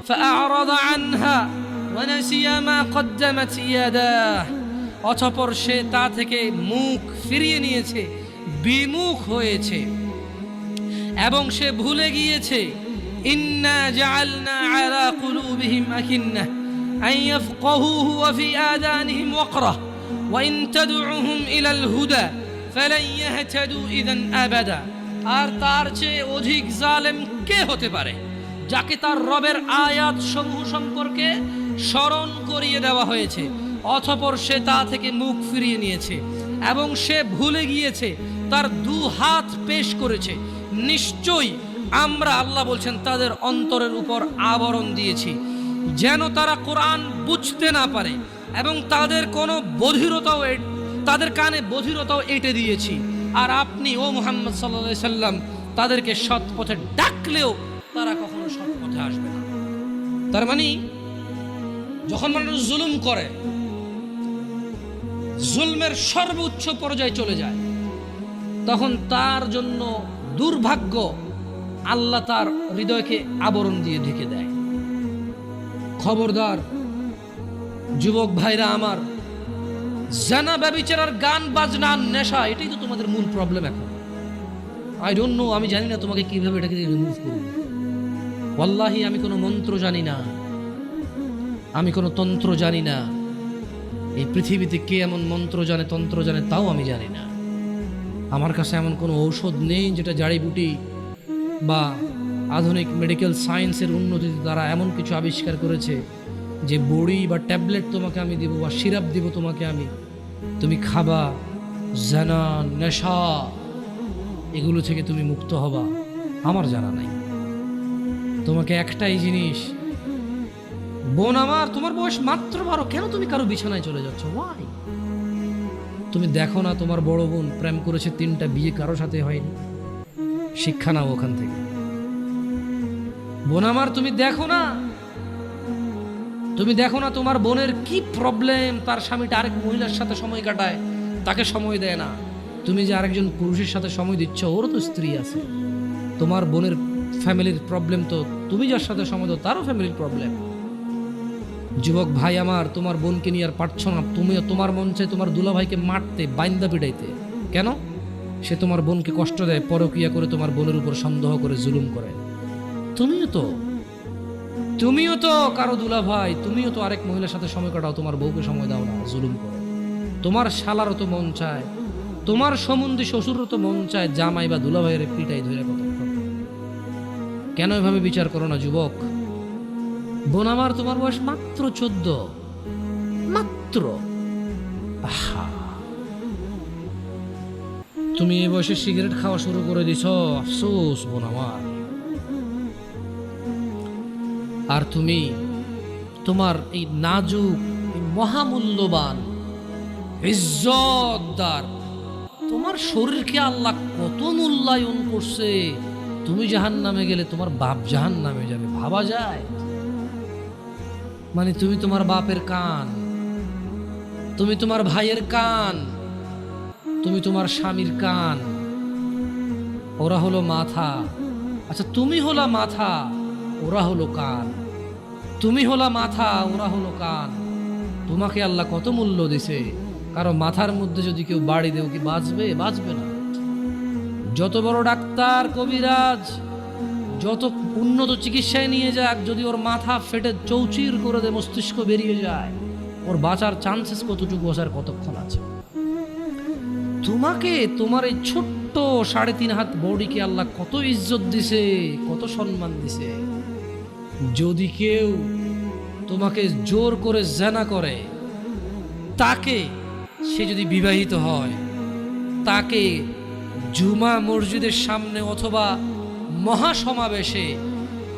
Speaker 1: ফাআরাদা আনহা ওয়া নাসিয়া মা কদ্দামাত ইয়াদাহ, অতঃপর সে তা থেকে মুখ ফিরিয়ে নিয়েছে, বিমুখ হয়েছে এবং সে ভুলে গিয়েছে। ইন্না জাআলনা আলা কুলুবিহিম আকিন্নাহ আন ইয়াফকাহুহু ওয়া ফি আযানিহিম ওয়াকরা ওয়া ইন তাদউহুম ইলাল হুদা ফালান ইয়াহতাদু ইযান আবাদা। আর তার চেয়ে অধিক জালেম কে হতে পারে, যাকে তার রবের আয়াত সমূহ সম্পর্কে স্মরণ করিয়ে দেওয়া হয়েছে, অতঃপর সে তা থেকে মুখ ফিরিয়ে নিয়েছে এবং সে ভুলে গিয়েছে, তার দু হাত পেশ করেছে। নিশ্চয়ই আমরা, আল্লাহ বলছেন, তাদের অন্তরের উপর আবরণ দিয়েছি যেন তারা কোরআন বুঝতে না পারে, এবং তাদের কোনো বধিরতাও, তাদের কানে বধিরতাও এঁটে দিয়েছি। আর আপনি ও মুহাম্মদ সাল্লাল্লাহু আলাইহি সাল্লাম তাদেরকে সৎ পথে ডাকলেও তারা কখনো সৎ পথে আসবে না। তার মানে যখন মানুষ জুলুম করে, জুলমের সর্বোচ্চ পর্যায়ে চলে যায়, তখন তার জন্য দুর্ভাগ্য, আল্লাহ তার হৃদয়কে আবরণ দিয়ে ঢেকে দেয়। খবরদার যুবক ভাইরা আমার, জানা ব্যভিচার, গান বাজনা, নেশা, এটাই তো তোমাদের মূল প্রবলেম এখন। আই ডোন্ট নো, আমি জানি না তোমাকে কিভাবে এটাকে রিমুভ করব। ওয়াল্লাহি আমি কোনো মন্ত্র জানি না, আমি কোনো তন্ত্র জানি না। এই পৃথিবীতে কে এমন মন্ত্র জানে, তন্ত্র জানে, তাও আমি জানি না। আমার কাছে এমন কোনো ঔষধ নেই যেটা জাড়িবুটি বা আধুনিক মেডিকেল সায়েন্সের উন্নতিতে তারা এমন কিছু আবিষ্কার করেছে যে বড়ি বা ট্যাবলেট তোমাকে আমি দিব বা সিরাপ দিব তোমাকে আমি, তুমি খাবা, জানা নেশা এগুলো থেকে তুমি মুক্ত হবা, আমার জানা নাই। তোমাকে একটাই জিনিস, বোন আমার, তোমার বয়স মাত্র 12, কেন তুমি কারো বিছানায় চলে যাচ্ছ? ওয়াই? তুমি দেখো না তোমার বড় বোন প্রেম করেছে 3টা, বিয়ে কারো সাথে হয়নি? শিক্ষা নাও ওখান থেকে। বোন আমার, তুমি দেখো না, তুমি দেখো না তোমার বোনের কি প্রবলেম, তার স্বামীটা আরেক মহিলার সাথে সময় কাটায়, তাকে সময় দেয় না। তুমি যে আরেকজন পুরুষের সাথে সময় দিচ্ছ, ওরও তো স্ত্রী আছে। তোমার বোনের ফ্যামিলির প্রবলেম তো তুমি যার সাথে সময় দাও তারও ফ্যামিলির প্রবলেম। যুবক ভাই আমার, তোমার বোনকে নিয়ে আর পারছো না, তুমিও তোমার মন চাই তোমার দুলাভাইকে মারতে, বাইন্দা পিটাইতে। কেন? সে তোমার বোনকে কষ্ট দেয়, পরকিয়া করে তোমার বোনের উপর সন্দেহ করে জুলুম করে। তুমিও তো কারো দুলাভাই, তুমিও তো আরেক মহিলার সাথে সময় কাটাও, তোমার বউকে সময় দাও না, জুলুম করো। তোমার শালারও তো মন চায়, তোমার সম্বন্ধী শ্বশুরও তো মন চায় জামাই বা দুলাভাইয়ের পিটাই ধরে কতক্ষণ। কেন এভাবে বিচার করো না যুবক? বোন আমার, তোমার বয়স মাত্র 14, মাত্র। আহা, তুমি এই বয়সে সিগারেট খাওয়া শুরু করে দিছ, আফসোস বোন আমার। আর তুমি তোমার এই নাজুক, মহামূল্যবান, ইজ্জতদার তোমার শরীরকে আল্লাহ কত মূল্যায়ন করছে। তুমি জাহান্নামে গেলে তোমার বাপ জাহান্নামে যাবে, ভাবা যায়? মানে তুমি তোমার বাপের কান, তুমি তোমার ভাইয়ের কান, তুমি তোমার স্বামীর কান, ওরা হলো মাথা। আচ্ছা, তুমি হলা মাথা, ওরা হলো কান। তুমি হলা মাথা, ওরা হলো কান। তোমাকে আল্লাহ কত মূল্য দিছে। কারো মাথার মধ্যে যদি কেউ বাড়ি দেও, কি বাঁচবে? বাঁচবে না। যত বড় ডাক্তার, কবিরাজ, যত উন্নত চিকিৎসায় নিয়ে যাক, যদি ওর মাথা ফেটে চৌচির করে দেয়, মস্তিষ্ক বেরিয়ে যায়, ওর বাঁচার চান্সেস কতটুকু আসার কতক্ষণ আছে? তোমাকে, তোমার এই ছোট্ট 3.5 হাত বডিকে আল্লাহ কত ইজ্জত দিছে, কত সম্মান দিছে। যদি কেউ তোমাকে জোর করে জানা করে, তাকে, সে যদি বিবাহিত হয়, তাকে জুমা মসজিদের সামনে অথবা মহাসমাবেশে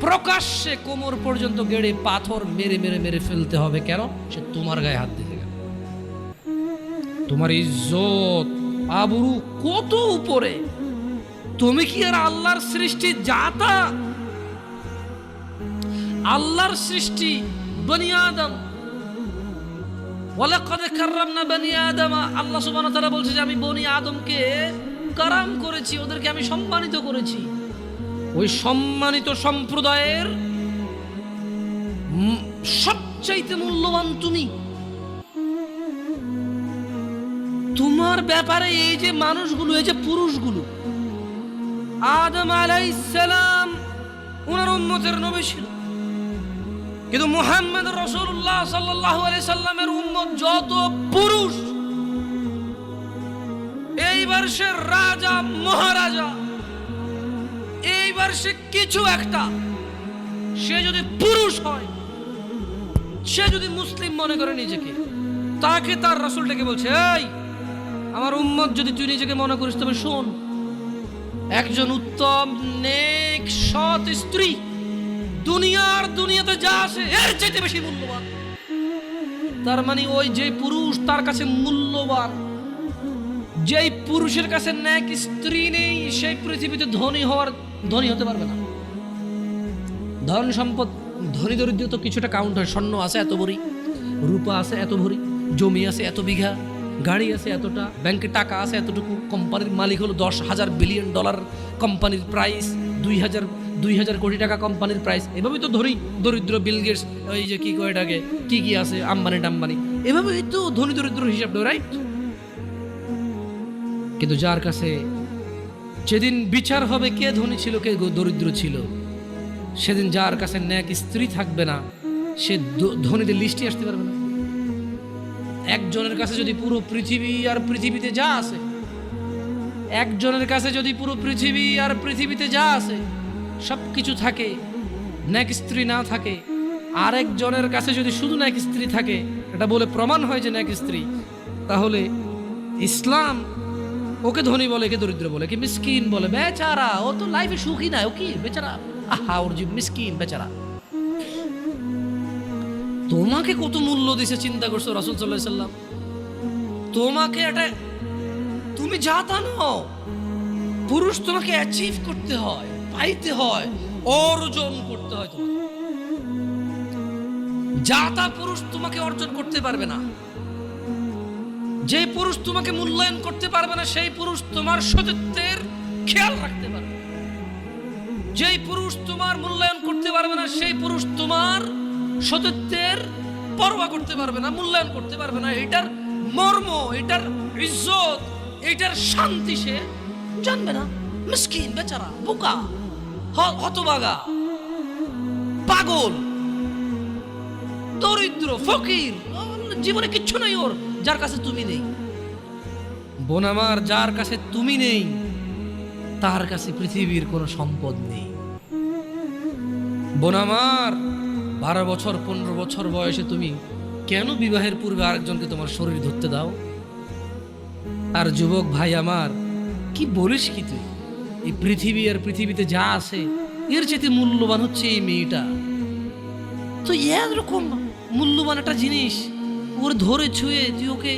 Speaker 1: প্রকাশ্যে কোমর পর্যন্ত গেড়ে পাথর মেরে মেরে মেরে ফেলতে হবে। কেন? সে তোমার গায়ে হাত দিতে গেল। তোমার ইজ্জত আবরু কত উপরে। তুমি কি আর আল্লাহর সৃষ্টি জাতা? আল্লাহর সৃষ্টি বনি আদম, ওয়ালাকাদ কাররামনা বনি আদম। আল্লাহ সুবহানাহু ওয়া তাআলা বলছে যে আমি বনি আদমকে কারাম করেছি, ওদেরকে আমি সম্মানিত করেছি। ওই সম্মানিত সম্প্রদায়ের সবচাইতে মূল্যবান তুমি। তোমার ব্যাপারে এই যে মানুষগুলো, এই যে পুরুষগুলো, আদম আলাইহিস সালাম ওনার উম্মতের নবী ছিল, কিন্তু মুহাম্মদ রাসূলুল্লাহ সাল্লাল্লাহু আলাইহি সাল্লামের উম্মত যত পুরুষ, এইবার সে রাজা মহারাজা, এইবার সে কিছু একটা, সে যদি পুরুষ হয়, সে যদি মুসলিম মনে করে নিজেকে, তাকে তার রাসূলটাকে বলছে, এই আমার উম্মত যদি তুই নিজেকে মনে করিস, তবে শোন, একজন উত্তম নেক সৎ স্ত্রী দুনিয়াতে যা আছে এর চাইতে বেশি মূল্যবান। তার মানে ওই যে পুরুষ তার কাছে মূল্যবান, যেই পুরুষের কাছে নেক স্ত্রী নেই, সেই পৃথিবীতে ধনী হতে পারবে না। ধন সম্পদ, ধনী দরিদ্র তো কিছুটা কাউন্ট হয়। স্বর্ণ আছে এত ভরি, রূপা আছে এত ভরি, জমি আছে এত বিঘা, গাড়ি আছে এতটা, ব্যাংকে টাকা আছে এতটুকু, কোম্পানির মালিক হলো $10,000 বিলিয়ন কোম্পানির প্রাইস, 2,000 কোটি টাকা কোম্পানির প্রাইস। এভাবেই তো দরিদ্র বিল গেটস, ওই যে কি কয় এটাকে, কি আছে, আম্বানি টাম্বানি, এভাবেই তো ধনী দরিদ্র হিসাব দেয়, রাইট? কিন্তু যার কাছে যেদিন বিচার হবে কে ধনী ছিল কে দরিদ্র ছিল, সেদিন যার কাছে নেক স্ত্রী থাকবে না, সে ধনীদের লিস্টে আসতে পারবে না। একজনের কাছে যদি পুরো পৃথিবী আর পৃথিবীতে যা আছে, একজনের কাছে যদি পুরো পৃথিবী আর পৃথিবীতে যা আছে সব কিছু থাকে, নেক স্ত্রী না থাকে, আরেকজনের কাছে যদি শুধু ন্যাক স্ত্রী থাকে, এটা বলে প্রমাণ হয় যে ন্যাক স্ত্রী, তাহলে ইসলাম ওকে ধনী বলে, একে দরিদ্র বলে, কি মিসকিন বলে, বেচারা ও তো লাইফে সুখী না, ও কি বেচারা, আহা ওর জীব মিসকিন বেচারা। তোমাকে কত মূল্য দিছে চিন্তা করছো রাসূল সাল্লাল্লাহু আলাইহি সাল্লাম। তোমাকে এটা তুমি যা তা নও, পুরুষ তোমাকে অ্যাচিভ করতে হয়, পাইতে হয়, অর্জন করতে হয়। তোমাকে যা তা পুরুষ তোমাকে অর্জন করতে পারবে না। যে পুরুষ তোমাকে মূল্যায়ন করতে পারবে না, সেই পুরুষ তোমার সতীত্বের খেয়াল রাখতে পারবে। যেই পুরুষ তোমার মূল্যায়ন করতে পারবে না, সেই পুরুষ তোমার সতীত্বের পরোয়া করতে পারবে না, মূল্যায়ন করতে পারবে না। এটার মর্ম, এটার ইজ্জত, এটার শান্তি সে জানবে না। মিসকিন বেচারা, বোকা, হতভাগা, পাগল, দরিদ্র, ফকির, জীবনে কিচ্ছু নাই ওর, যার কাছে তুমি নেই। বোন আমার, যার কাছে তুমি নেই তার কাছে পৃথিবীর কোনো সম্পদ নেই। বোন আমার, 12 বছর 15 বছর বয়সে তুমি কেন বিবাহের পূর্বে আরেকজনকে তোমার শরীর ধরতে দাও? আর যুবক ভাই আমার, কি বলিস কি তুই? এই পৃথিবী আর পৃথিবীতে যা আছে এর চেয়ে মূল্যবান হচ্ছে এই মেয়েটা। তো এরকম মূল্যবান একটা জিনিস ওর ধরে ছুঁয়ে তুই ওকে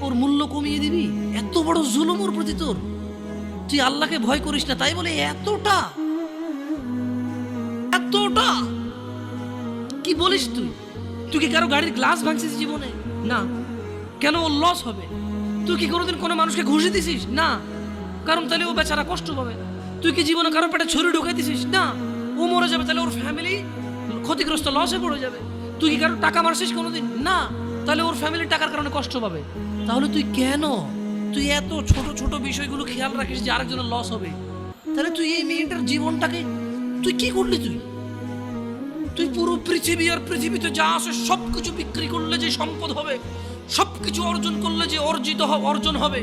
Speaker 1: ওর মূল্য কমিয়ে দিবি? এত বড় জুলুম ওর প্রতি তোর। তুই আল্লাহকে ভয় করিস না তাই বলে এতটা এতটা কি বলিস তুই? তুই কি কারো গাড়ির গ্লাস ভাঙছিস জীবনে? না। কেন? ওর লস হবে। তুই কি কোনোদিন কোনো মানুষকে ঘুষি দিছিস? না। কারণ তাহলে ও বেচারা কষ্ট পাবে। তুই কি জীবনে কারো পেটে ছুরি ঢুকাই দিছিস? না। ও মরে যাবে, তাহলে ওর ফ্যামিলি ক্ষতিগ্রস্ত, লসে পড়ে যাবে। তুই কি কারো টাকা মারছিস কোনোদিন? না। তাহলে ওর ফ্যামিলির টাকার কারণে কষ্ট পাবে। তাহলে তুই কেন তুই এত ছোট ছোট বিষয়গুলো খেয়াল রাখিস যে আরেকজনের লস হবে? তাহলে তুই এই মেয়েটার জীবনটাকে তুই কি করলি? তুই পুরো পৃথিবী আর পৃথিবীতে যা আছে সবকিছু বিক্রি করলে যে সম্পদ হবে, সবকিছু অর্জন করলে যে অর্জন হবে,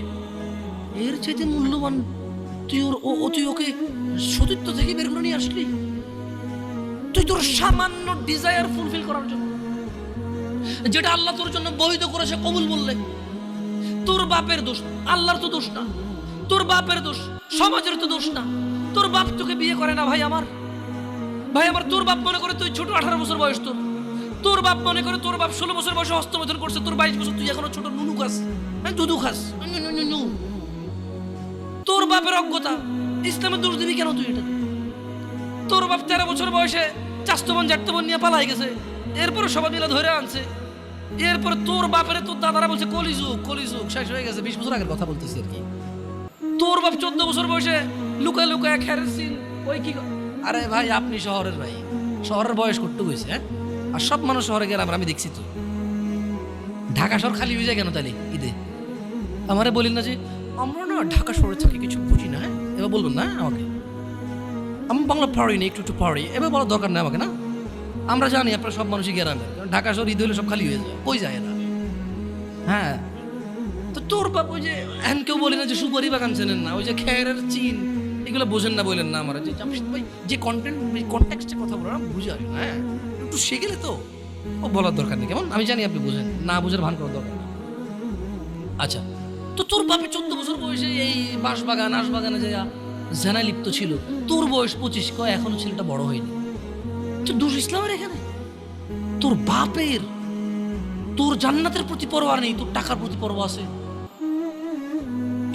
Speaker 1: এর চাইতে মূল্যবান তুই ওকে সতীত্ব থেকে বের করে নিয়ে আসলি। তুই তোর সামান্য ডিজায়ার ফুলফিল করার জন্য, যেটা আল্লাহ তোর জন্য বৈধ করেছে, কবুল বললে তোর বাপের দোষ, আল্লাহর তো দোষ না। তোর বাপের দোষ, সমাজের তো দোষ না। তোর বাপ তোকে বিয়ে করে না ভাই আমার। তোর বাপ মনে করে তুই ছোট, 18 বছর বয়স তোর বাপ মনে করে তোর বাপ 16 বছর বয়সে হস্তমৈথুন করছে, তোর 22 বছর, তুই এখনো ছোট নুনু খাস, দুধু খাস। তোর বাপের অজ্ঞতা, ইসলামের দোষ দিবি কেন তুই এটা? তোর বাপ 13 বছর বয়সে চাস্তবন জাটতবন নিয়ে পালাই গেছে, এরপরে সবাই মিলে ধরে আনছে। এরপরে তোর বাপের তোর দাদারা বলছে কলিযুগ শেষ হয়ে গেছে। 20 বছর আগের কথা বলতেছি আর কি। তোর বাপ 14 বছর বয়সে লুকায় লুকায় খেরেছিন ওই কি। আরে ভাই, আপনি শহরের ভাই, শহরের বয়স করতে গেছে, হ্যাঁ? আর সব মানুষ শহরে গেলাম, আমি দেখছি তো। ঢাকা শহর খালি হয়ে যায় কেন তাহলে ঈদে? আমারে বলেন না যে আমরা না ঢাকা শহরে থাকি, কিছু বুঝি না। হ্যাঁ, এবার বলবেন না আমাকে, আমি বাংলা পারি না, একটু পারি, এবার বলার দরকার নেই আমাকে। না, আমরা জানি আপনারা সব মানুষই গ্রামের, ঢাকা শহর ঈদ হলে সব খালি হয়ে যায়, কই যায় না। হ্যাঁ, তো তোর বাপ ওই যে এখন কেউ বলি না যে সুপারি বাগান চেনেন না, ওই যে খেরের চিন, এগুলো বোঝেন না, বললেন না আমার যে কন্টেক্সটে কথা বলার বুঝে আসে না। হ্যাঁ, একটু শিখলে তো ও বলার দরকার নেই, কেমন? আমি জানি আপনি বোঝেন না, বুঝার ভান করার দরকার নেই। আচ্ছা, তো তোর বাপে 14 বছর বয়সে এই বাঁশবাগান আশবাগানে যায় জেনায় লিপ্ত ছিল, তোর বয়স 25, কয় এখনো ছেলেটা বড় হয়নি। তো দোষ ইসলামের এখানে? তোর বাপের, তোর জান্নাতের প্রতি পরোয়া নেই, তোর টাকার প্রতি পরোয়া আছে।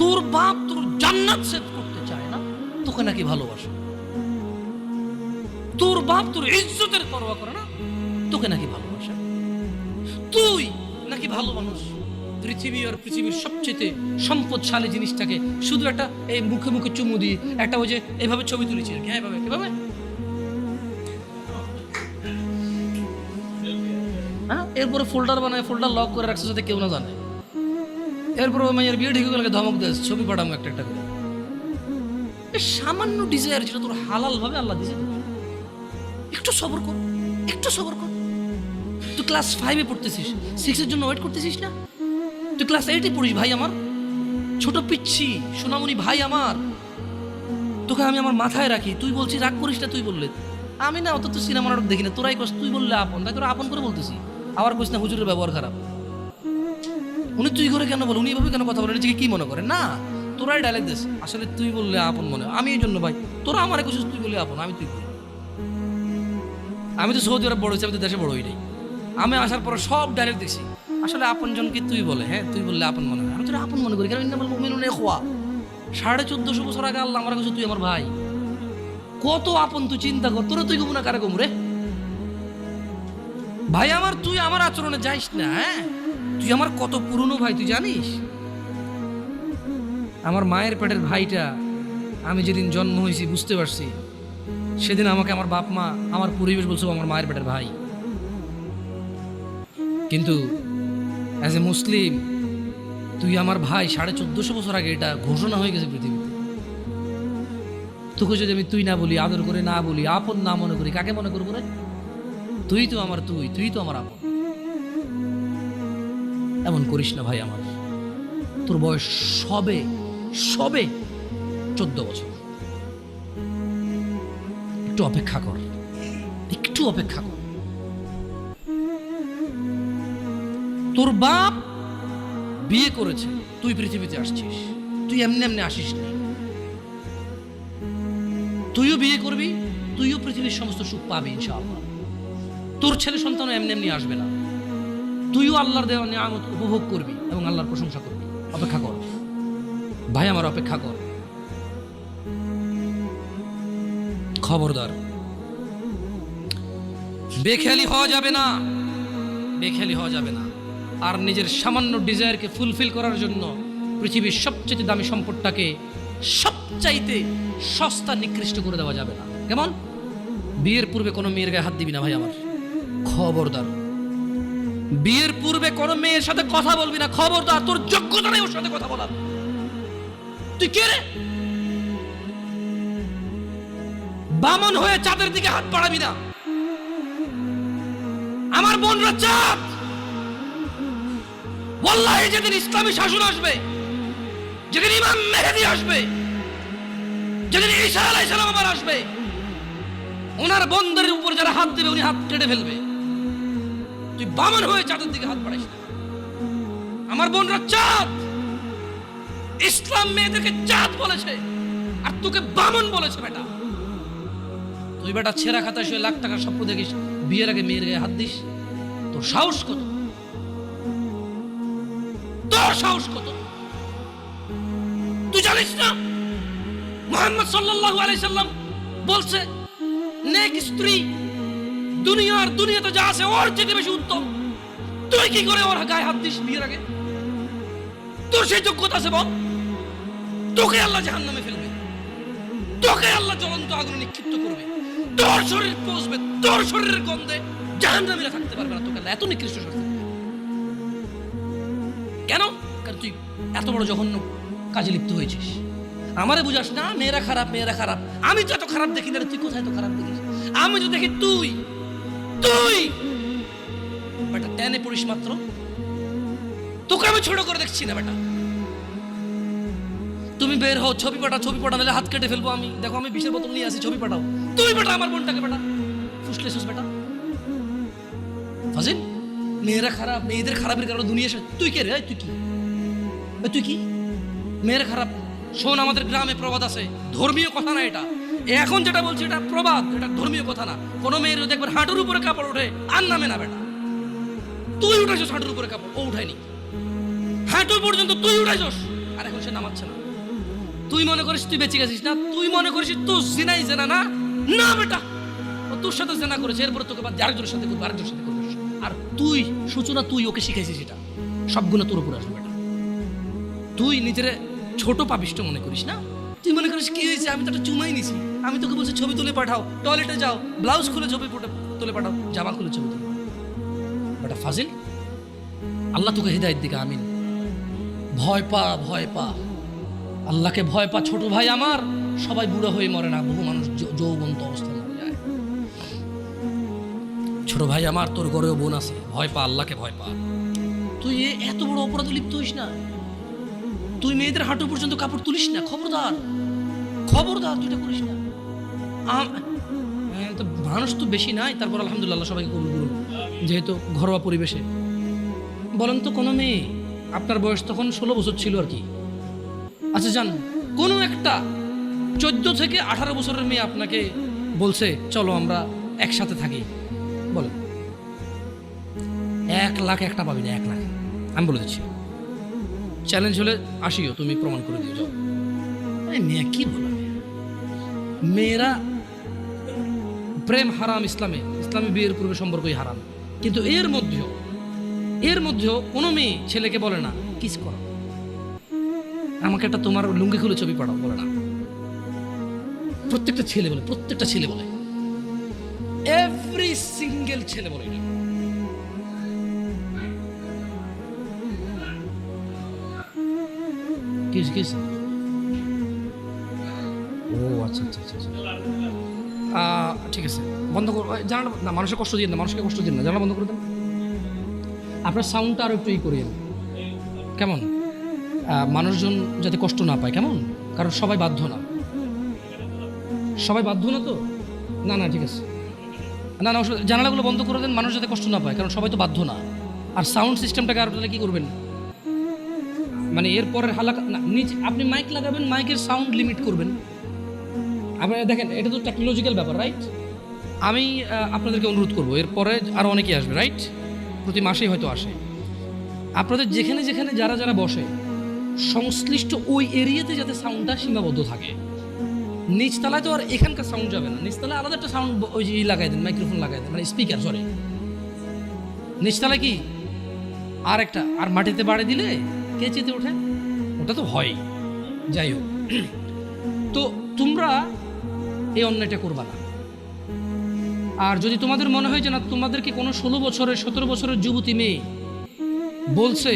Speaker 1: তোর বাপ তোর জান্নাত সেভ করতে চায় না, তোকে নাকি ভালোবাসে। তোর বাপ তোর ইজ্জতের পরোয়া করে না, তোকে নাকি ভালোবাসে। তুই নাকি ভালো মানুষ, পৃথিবী আর পৃথিবীর সবচেয়ে সম্পদশালী জিনিসটাকে শুধু একটা এই মুখে মুখে চুমু দিয়ে একটা ওই যে এইভাবে ছবি তুলেছি আর কি। হ্যাঁ, এভাবে হ্যাঁ, এরপরে ফোল্ডার বানায়, ফোল্ডার লক করে রাখছে যাতে কেউ না জানে। এরপরে ওই মেয়ের বিয়ে ঢেকে গেলে ধমক দেয়, ছবি পাঠাবো একটা একটা করে। সামান্য ডিজায়ার যেটা তোর হালাল ভাবে আল্লাহ দিয়েছে, একটু সবর কর, একটু সবর কর। তুই ক্লাস 5-এ পড়তেছিস, 6-এর জন্য ওয়েট করতেছিস না? তুই ক্লাস 8-এ পড়িস ভাই আমার, ছোট পিচ্ছি সোনামণি ভাই আমার। তোকে আমি আমার মাথায় রাখি, তুই বলছিস রাগ করিস না, তুই বললে আমি না অত তো সিনেমা নাটক দেখি না, তোরাই কস, তুই বললে আপন, তাই তোরা আপন করে বলতেছি। আবার কইস না হুজুরের ব্যবহার খারাপ। উনি তুই করে কেন বলে, উনি এভাবে কেন কথা বলে, নিজেকে কি মনে করে? না, তোরাই ডায়লগ দিস, আসলে তুই বললে আপন মনে হয়। আমি এই জন্য ভাই, তোরা আমার কইছিস তুই বললে আপন, আমি তুই বলি। আমি তো সৌদি আরব বড় হয়েছি, আমি তো দেশে বড় হই নাই। আমি আসার পর সব ডাইরেক্ট দেখছি, আসলে আপন জনকে তুই বলে, হ্যাঁ তুই বললে আপন মনে হয়। আমি তোরা আপন মনে করি, কারণ ইন্নামাল মুমিনুনা ইখওয়া। 1450 বছর আগে আল্লাহ আমার কাছে তুই আমার ভাই, কত আপন তুই চিন্তা কর। তোরা তুই কমু না কারে কমু রে ভাই আমার? তুই আমার আচরণে যাইস না, হ্যাঁ তুই আমার কত পুরনো ভাই তুই জানিস? আমার মায়ের পেটের ভাইটা আমি যেদিন জন্ম হয়েছি বুঝতে পারছি, সেদিন আমাকে আমার বাপ মা, আমার পরিবেশ বলছো আমার মায়ের পেটের ভাই। কিন্তু অ্যাজ এ মুসলিম তুই আমার ভাই 1450 বছর আগে এটা ঘোষণা হয়ে গেছে পৃথিবীতে। তোকে যদি আমি তুই না বলি, আদর করে না বলি, আপন না মনে করি, কাকে মনে করবো রে? তুই তো আমার তুই তো আমার আপন। এমন করিস না ভাই আমার, তোর বয়স সবে 14 বছর। একটু অপেক্ষা কর, একটু অপেক্ষা কর। তোর বাপ বিয়ে করেছে, তুই পৃথিবীতে আসছিস, তুই এমনি এমনি আসিস নি। তুইও বিয়ে করবি, তুইও পৃথিবীর সমস্ত সুখ পাবি ইনশাআল্লাহ। তোর ছেলে সন্তানও এমনি এমনি আসবে না, তুইও আল্লাহর দেওয়া নিয়ামত উপভোগ করবি এবং আল্লাহর প্রশংসা করবি। অপেক্ষা কর ভাই আমার, অপেক্ষা কর। খবরদার, বেখেয়ালি হওয়া যাবে না, বেখেয়ালি হওয়া যাবে না। আর নিজের সামান্য ডিজায়ারকে ফুলফিল করার জন্য পৃথিবীর সবচেয়ে দামি সম্পদটাকে সবচাইতে সস্তা নিকৃষ্ট করে দেওয়া যাবে না। কেমন? বিয়ের পূর্বে কোনো মেয়ের গায়ে হাত দিবি না ভাই আমার, খবরদার। বিয়ের পূর্বে কোনো মেয়ের সাথে কথা বলবি না, খবরদার। তোর যোগ্যতা নেই ওর সাথে কথা বলার। তুই কে রে? বামন হয়ে চাঁদের দিকে হাত বাড়াবি না। আমার বোনরা চাঁদ, ওয়াল্লাহি যেদিন ইসলামী শাসন আসবে, যেদিন ইমাম মেহেদী আসবে, যেদিন ঈসা আলাইহিস সালাম আবার আসবে, ওনার বন্ধের উপর যারা হাত দেবে উনি হাত কেটে ফেলবে। তুই বামন হয়ে চাঁদের দিকে হাত বাড়াইস না। আমার বোনরা চাঁদ, ইসলাম মেয়েদেরকে চাঁদ বলেছে আর তোকে বামন বলেছে। বেটা তুই বেটা ছেঁড়া খাতা শুয়ে লাখ টাকার স্বপ্ন দেখিস, বিয়ের আগে মেয়ের গায়ে হাত দিস? তোর সাহস কত? তোর সাহস কত? তুই জানিস না মুহাম্মদ সাল্লাল্লাহু আলাইহি সাল্লাম বলছে নেক স্ত্রী দুনিয়াতে যা আছে ওর চেয়ে বেশি উত্তম। তুই কি করে ওর গায়ে হাত দিস বিয়ের আগে? তোর সেই যোগ্যতা আছে বল? তোকে আল্লাহ জাহান্নামে ফেলবে, তোকে আল্লাহ জ্বলন্ত আগুনে নিক্ষিপ্ত করবে, তোর শরীর পচবে, তোর শরীরের গন্ধে জাহান্নামীরা থাকতে পারবে না। তোকে এত নিকৃষ্ট শাস্তি কেন? কারণ তুই এত বড় জঘন্য কাজে লিপ্ত হয়েছিস। আমারে বুঝাস না মেয়েরা খারাপ, মেয়েরা খারাপ। আমি তো এত খারাপ দেখি না, তুই কোথায় তো খারাপ দেখিস? আমি তো দেখি তুই বেটা টেনে পড়িস মাত্র। তোকে আমি ছোট করে দেখছি না বেটা। তুমি বের হও, ছবি পাঠা নাহলে হাত কেটে ফেলবো আমি। দেখো আমি বিষের বোতল নিয়ে আসি, ছবি পাঠাও। তুই বেটা আমার বোনটাকে বেটা ফুসলেছিস বেটা। ফাজিল, মেয়েরা খারাপ, মেয়েদের খারাপের কারণে দুনিয়া। তুই কে রে? তুই কি মেয়েরা খারাপ? শোন, আমাদের গ্রামে প্রবাদ আছে, ধর্মীয় কথা না এটা। এখন যেটা বলছি এটা প্রবাদ, এটা ধর্মীয় কথা না। কোনো মেয়ের যদি একবার হাঁটুর উপরে কাপড় ওঠে আর নামে না বেটা। তুই উঠাইছস হাঁটুর উপরে কাপড়, ও উঠায়নি। হাঁটু পর্যন্ত তুই উঠাইছস আর এখন সে নামাচ্ছে না। তুই মনে করিস তুই বেঁচে গেছিস না? তুই মনে করিস তোর জিনাই জেনা না? না বেটা, ও তোর সাথে জেনা করেছে, এরপরে তোকে বাদ আরেকজনের সাথে করবে, আরেকজনের সাথে করবে। আর তুই সূচনা, তুই ওকে শিখাইছিস, এটা সবগুলো তোর উপরে আসবে বেটা। তুই নিজের ছোট পাপিষ্ট মনে করিস না? তুই মনে করিস কি হয়েছে, আমি তো একটা চুমাই নিছি। আমি তোকে বলছি ছবি তুলে পাঠাও, টয়লেটে যাও, ব্লাউজ খুলে ছবি তুলে পাঠাও, জামা খুলে ছবি তুলে বেটা ফাজিল। আল্লাহ তোকে হিদায়াত দিকে। আমিন। ভয় পা, আল্লাহকে ভয় পা ছোট ভাই আমার। সবাই বুড়ো হয়ে মরে না, বহু মানুষ যৌবন্ত অবস্থায় মরে যায়। ছোট ভাই আমার, তোর ঘরেও বোন আছে, ভয় পা, আল্লাহকে ভয় পা। তুই এত বড় অপরাধে লিপ্ত হইস না। তুই মেয়েদের হাঁটু পর্যন্ত কাপড় তুলিস না, খবরদার, তুই এটা করিস না। তো মানুষ তো বেশি নাই, তারপর আলহামদুলিল্লাহ সবাইকে কবুল করুন, যেহেতু ঘরোয়া পরিবেশে। বলেন তো কোনো মেয়ে, আপনার বয়স তখন 16 বছর ছিল আর কি, আচ্ছা যান, কোনো একটা 14 থেকে 18 বছরের মেয়ে আপনাকে বলছে চলো আমরা একসাথে থাকি, বলেন 1 লাখ একটা পাবি না, 1 লাখ আমি বলে দিচ্ছি। চ্যালেঞ্জ হলে আসিও, তুমি প্রমাণ করে দিও, যাও। মেয়ে কি বলো, মেয়েরা প্রেম হারাম ইসলামে, ইসলামে বিয়ের পূর্বে সম্পর্কই হারাম, কিন্তু এর মধ্যেও কোনো মেয়ে ছেলেকে বলে না কিস করো, আমাকে একটা তোমার লুঙ্গি খুলে ছবি পাঠাও, বলে না। প্রত্যেকটা ছেলে বলে, এভরি সিঙ্গেল ছেলে বলে এটা। কিস ও আচ্ছা, ঠিক আছে, বন্ধ করো, জানালা না, মানুষকে কষ্ট দিন না, জানালা বন্ধ করে দেন। আপনার সাউন্ডটা আরো একটু করিয়েন, কেমন? মানুষজন যাতে কষ্ট না পায়, কেমন? কারণ সবাই বাধ্য না তো, না ঠিক আছে, না জানালাগুলো বন্ধ করে দেন, মানুষ যাতে কষ্ট না পায়, কারণ সবাই তো বাধ্য না। আর সাউন্ড সিস্টেমটাকে আর কি করবেন, মানে এরপরের হালাকা নিচে আপনি মাইক লাগাবেন, মাইকের সাউন্ড লিমিট করবেন। আপনি দেখেন, এটা তো টেকনোলজিক্যাল ব্যাপার, রাইট? আমি আপনাদেরকে অনুরোধ করবো, এরপরে আরও অনেকেই আসবে, রাইট? প্রতি মাসেই হয়তো আসে। আপনাদের যেখানে যারা বসে সংশ্লিষ্ট ওই এরিয়াতে যাতে সাউন্ডটা সীমাবদ্ধ থাকে। নিচতলায় তো আর এখানকার সাউন্ড যাবে না, নিচতলায় আলাদা একটা সাউন্ড ওই যে লাগাই দেন, মাইক্রোফোন লাগাই দেন, মানে স্পিকার, সরি। নিচতলায় কি আর মাটিতে বাড়ি দিলে কে চেতে ওঠে, ওটা তো হয়। যাই হোক, তো তোমরা এই অন্যায়টা করবা না। আর যদি তোমাদের মনে হয় যে না, তোমাদেরকে কোনো 16 বছরের 17 বছরের যুবতী মেয়ে বলছে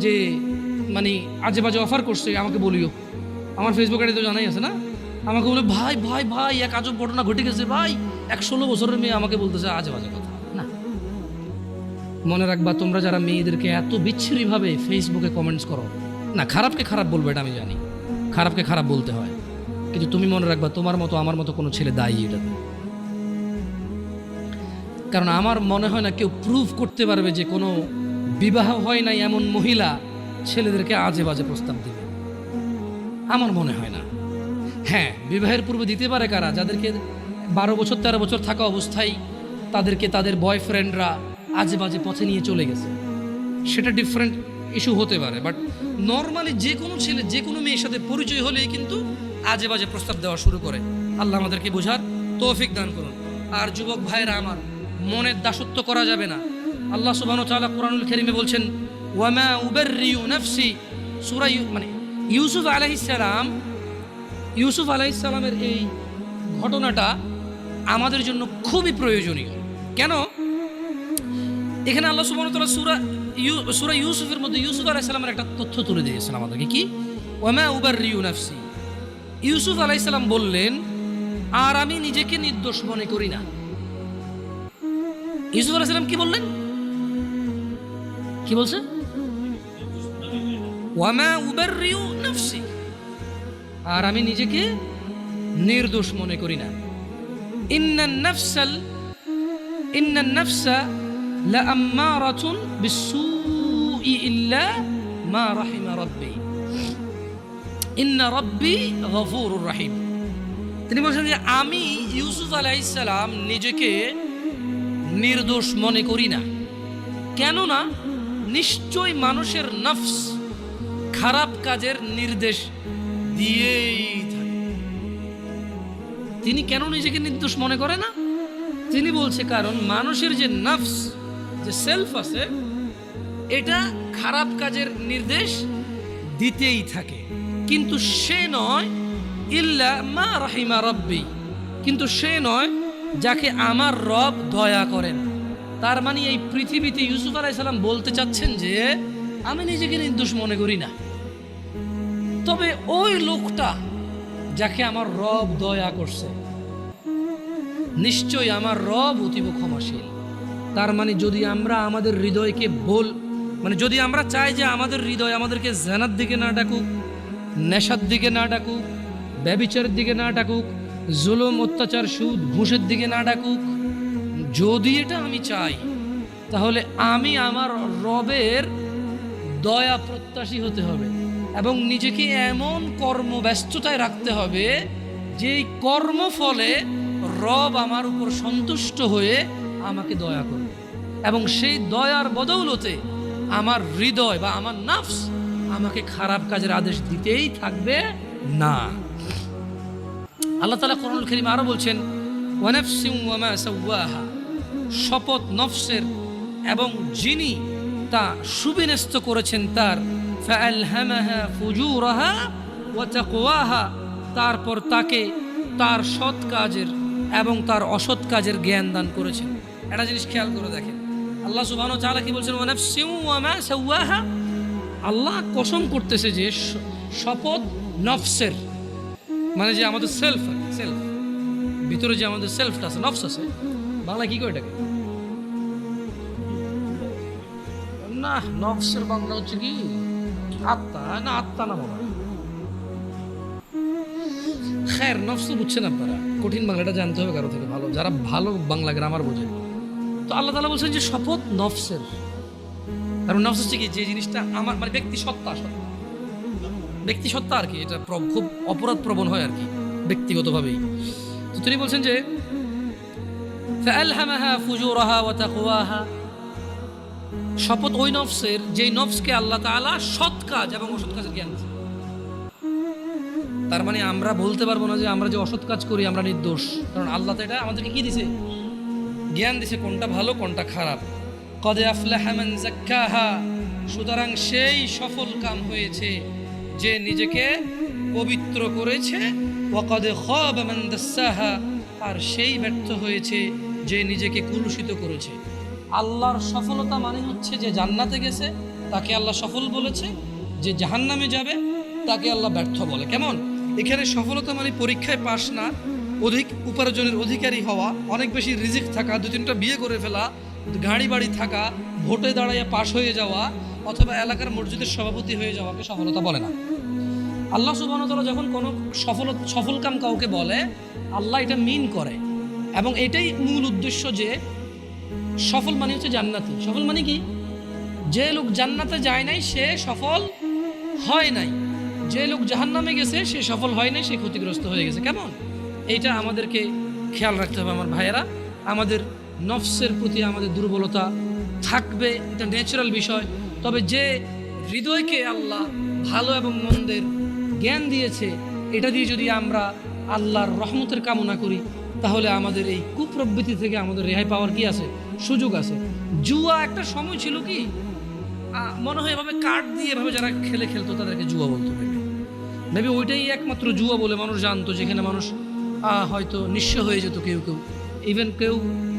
Speaker 1: যে মানে আজে বাজে অফার করছে, আমাকে বলিও। আমার ফেসবুক আইডি তো জানাই আছে না, আমাকে বলে ভাই এক আজব ঘটনা ঘটে গেছে ভাই, 16 বছরের মেয়ে আমাকে বলতেছে আজে বাজে কথা। না, মনে রাখবা, তোমরা যারা মেয়েদেরকে এত বিচ্ছিরিভাবে ফেসবুকে কমেন্টস করো না, খারাপকে খারাপ বলবে, এটা আমি জানি, খারাপকে খারাপ বলতে হয়, কিন্তু তুমি মনে রাখবা, তোমার মতো আমার মতো কোনো ছেলে দায়ী এটাতে। কারণ আমার মনে হয় না কেউ প্রুভ করতে পারবে যে কোনো বিবাহ হয় নাই এমন মহিলা ছেলেদেরকে আজে বাজে প্রস্তাব দেবে, আমার মনে হয় না। হ্যাঁ, বিবাহের পূর্বে দিতে পারে কারা, যাদেরকে 12 বছর 13 বছর থাকা অবস্থায় তাদেরকে তাদের বয়ফ্রেন্ডরা আজে বাজে পথে নিয়ে চলে গেছে, সেটা ডিফারেন্ট ইস্যু হতে পারে। বাট নর্মালি যে কোনো ছেলে যে কোনো মেয়ের সাথে পরিচয় হলেই কিন্তু আজে বাজে প্রস্তাব দেওয়া শুরু করে। আল্লাহ আমাদেরকে বোঝার তৌফিক দান করুন। আর যুবক ভাইরা আমার, মনের দাসত্ব করা যাবে না। আল্লাহ সুবহানাহু ওয়া তাআলা কোরআনুল কারীমে বলছেন, ওয়ামা উবাররিউ নাফসি, সূরা মানে ইউসুফ আলাইহিস সালামের এই ঘটনাটা আমাদের জন্য খুবই প্রয়োজনীয়। কেন? এখানে আল্লাহ সুবহানাহু ওয়া তাআলা সূরা ইউসুফের মধ্যে ইউসুফ আলাইহিস সালামের একটা তথ্য তুলে দিয়েছেন আমাদেরকে, কি? ওয়ামা উবাররিউ নাফসি। ইউসুফ আলাইহিস সালাম বললেন, আর আমি নিজেকে নির্দোষ মনে করি না। ইউসুফ আলাইহিস সালাম কি বললেন? কি বলছে? ওয়ামা উবাররিউ নাফসি, আর আমি নিজেকে নির্দোষ মনে করি না। ইন্নান নাফসা লাআম্মারাতুন বিসসুই ইল্লা মা রাহিমা রাব্বি ইন্না রাব্বি গফুরুর রহিম। তিনি বলছেন যে আমি ইউসুফ আলাইহিস সালাম নিজেকে নির্দোষ মনে করি না, কেননা নিশ্চয় মানুষের নফস খারাপ কাজের নির্দেশ দিয়েই থাকে। তিনি কেন নিজেকে নির্দোষ মনে করে না? তিনি বলছে কারণ মানুষের যে নফস, যে সেলফ আছে, এটা খারাপ কাজের নির্দেশ দিতেই থাকে, কিন্তু সে নয় ইল্লা মা রাহিমা রাব্বি, কিন্তু সে নয় যাকে আমার রব দয়া করেন। তার মানে এই পৃথিবীতে ইউসুফ আলাইহিস সালাম বলতে চাচ্ছেন যে আমি নিজেকে নির্দোষ মনে করি না, তবে ওই লোকটা যাকে আমার রব দয়া করছে, নিশ্চয়ই আমার রব অতীব ক্ষমাশীল। তার মানে যদি আমরা আমাদের হৃদয়কে যদি আমরা চাই যে আমাদের হৃদয় আমাদেরকে জিনার দিকে না ডাকুক, নেশার দিকে না ডাকুক, ব্যভিচারের দিকে না ডাকুক, জুলুম, অত্যাচার, সুদ, ঘুষের দিকে না ডাকুক। যদি এটা আমি চাই, তাহলে আমি আমার রবের দয়া প্রত্যাশী হতে হবে এবং নিজেকে এমন কর্মব্যস্ততায় রাখতে হবে যেই কর্মফলে রব আমার উপর সন্তুষ্ট হয়ে আমাকে দয়া করবে এবং সেই দয়ার বদৌলতে আমার হৃদয় বা আমার নাফস আমাকে খারাপ কাজের আদেশ দিতেই থাকবে না। আল্লাহ তাআলা কোরআনুল কারীমে আরো বলছেন, ওয়া নাফসিন ওয়া মা সাওয়াহা, শপথ নফসের এবং যিনি তা সুবিন্যস্ত করেছেন তার, ফাআলহামাহা ফুজুরাহা ওয়া তাকওয়াহা, তারপর তাকে তার সৎ কাজের এবং তার অসৎ কাজের জ্ঞান দান করেছেন। একটা জিনিস খেয়াল করে দেখেন, আল্লাহ সুবহানাহু ওয়া তাআলা কি বলছেন, ওয়া নাফসিন ওয়া মা সাওয়াহা। আল্লাহ কসম করতেছে যে শপথ নফসের, মানে যে আমাদের সেলফ ভিতরে যে আমাদের সেলফটা আছে, নফস আছে, বাংলা কি কয় এটাকে? না, নফসের বাংলা হচ্ছে কি আত্মা, না আত্মা না বাবা, খের নফস তো বুঝছেন আপনারা, কঠিন বাংলাটা জানতে হবে কারো থেকে ভালো, যারা ভালো বাংলা গ্রামার বোঝে। তো আল্লাহ তাআলা বলছেন যে শপথ নফসের, তার নফস হচ্ছে কি, যে জিনিসটা আমার মানে ব্যক্তি সত্তা আর কি, এটা খুব অপরাধ প্রবণ হয় আর কি ব্যক্তিগতভাবেই। তো তিনি বলছেন যে ফাআলহামাহা ফুজুরাহা ওয়া তাকওয়াহা, শপথ ওই নফসের যেই নফসকে আল্লাহ তাআলা সৎ কাজ এবং অসৎ কাজের জ্ঞান দিয়েছেন। তার মানে আমরা বলতে পারবো না যে আমরা যে অসৎ কাজ করি আমরা নির্দোষ, কারণ আল্লাহ তো এটা আমাদেরকে কি দিছে, জ্ঞান দিছে কোনটা ভালো কোনটা খারাপ। কদ আফলাহা মান যাক্কাহা, সুতরাং সেই সফল কাম হয়েছে যে নিজেকে পবিত্র করেছে, ওয়া কদ খাবা মান দাসসাহা, আর সেই ব্যর্থ হয়েছে যে নিজেকে কলুষিত করেছে। আল্লাহর সফলতা মানে হচ্ছে যে জান্নাতে গেছে তাকে আল্লাহ সফল বলেছে, যে জাহান্নামে যাবে তাকে আল্লাহ ব্যর্থ বলে। কেমন? এখানে সফলতা মানে পরীক্ষায় পাশ না, অধিক উপার্জনের অধিকারী হওয়া, অনেক বেশি রিজিক থাকা, 2-3টা বিয়ে করে ফেলা, গাড়ি বাড়ি থাকা, ভোটে দাঁড়াইয়া পাশ হয়ে যাওয়া, অথবা এলাকার মসজিদের সভাপতি হয়ে যাওয়াকে সফলতা বলে না। আল্লাহ সুবহানাহু ওয়া তাআলা যখন কোনো সফল কাম কাউকে বলে, আল্লাহ এটা মিন করে এবং এটাই মূল উদ্দেশ্য যে সফল মানে হচ্ছে জান্নাতি। সফল মানে কি? যে লোক জান্নাতে যায় নাই সে সফল হয় নাই, যে লোক জাহান্নামে গেছে সে সফল হয় নাই, সে ক্ষতিগ্রস্ত হয়ে গেছে। কেমন? এইটা আমাদেরকে খেয়াল রাখতে হবে আমার ভাইয়েরা। আমাদের নফসের প্রতি আমাদের দুর্বলতা থাকবে, এটা ন্যাচারাল বিষয়। তবে যে হৃদয়কে আল্লাহ ভালো এবং মন্দের জ্ঞান দিয়েছে, এটা দিয়ে যদি আমরা আল্লাহর রহমতের কামনা করি, তাহলে আমাদের এই কুপ্রবৃত্তি থেকে আমাদের রেহাই পাওয়ার কি আছে, সুযোগ আছে। জুয়া একটা সময় ছিল কি মনে হয় এভাবে কার্ড দিয়ে এভাবে যারা খেলতো তাদেরকে জুয়া বলতো, মেবি ওইটাই একমাত্র জুয়া বলে মানুষ জানতো, যেখানে মানুষ হয়তো নিঃস্ব হয়ে যেত। কেউ ইভেন কেউ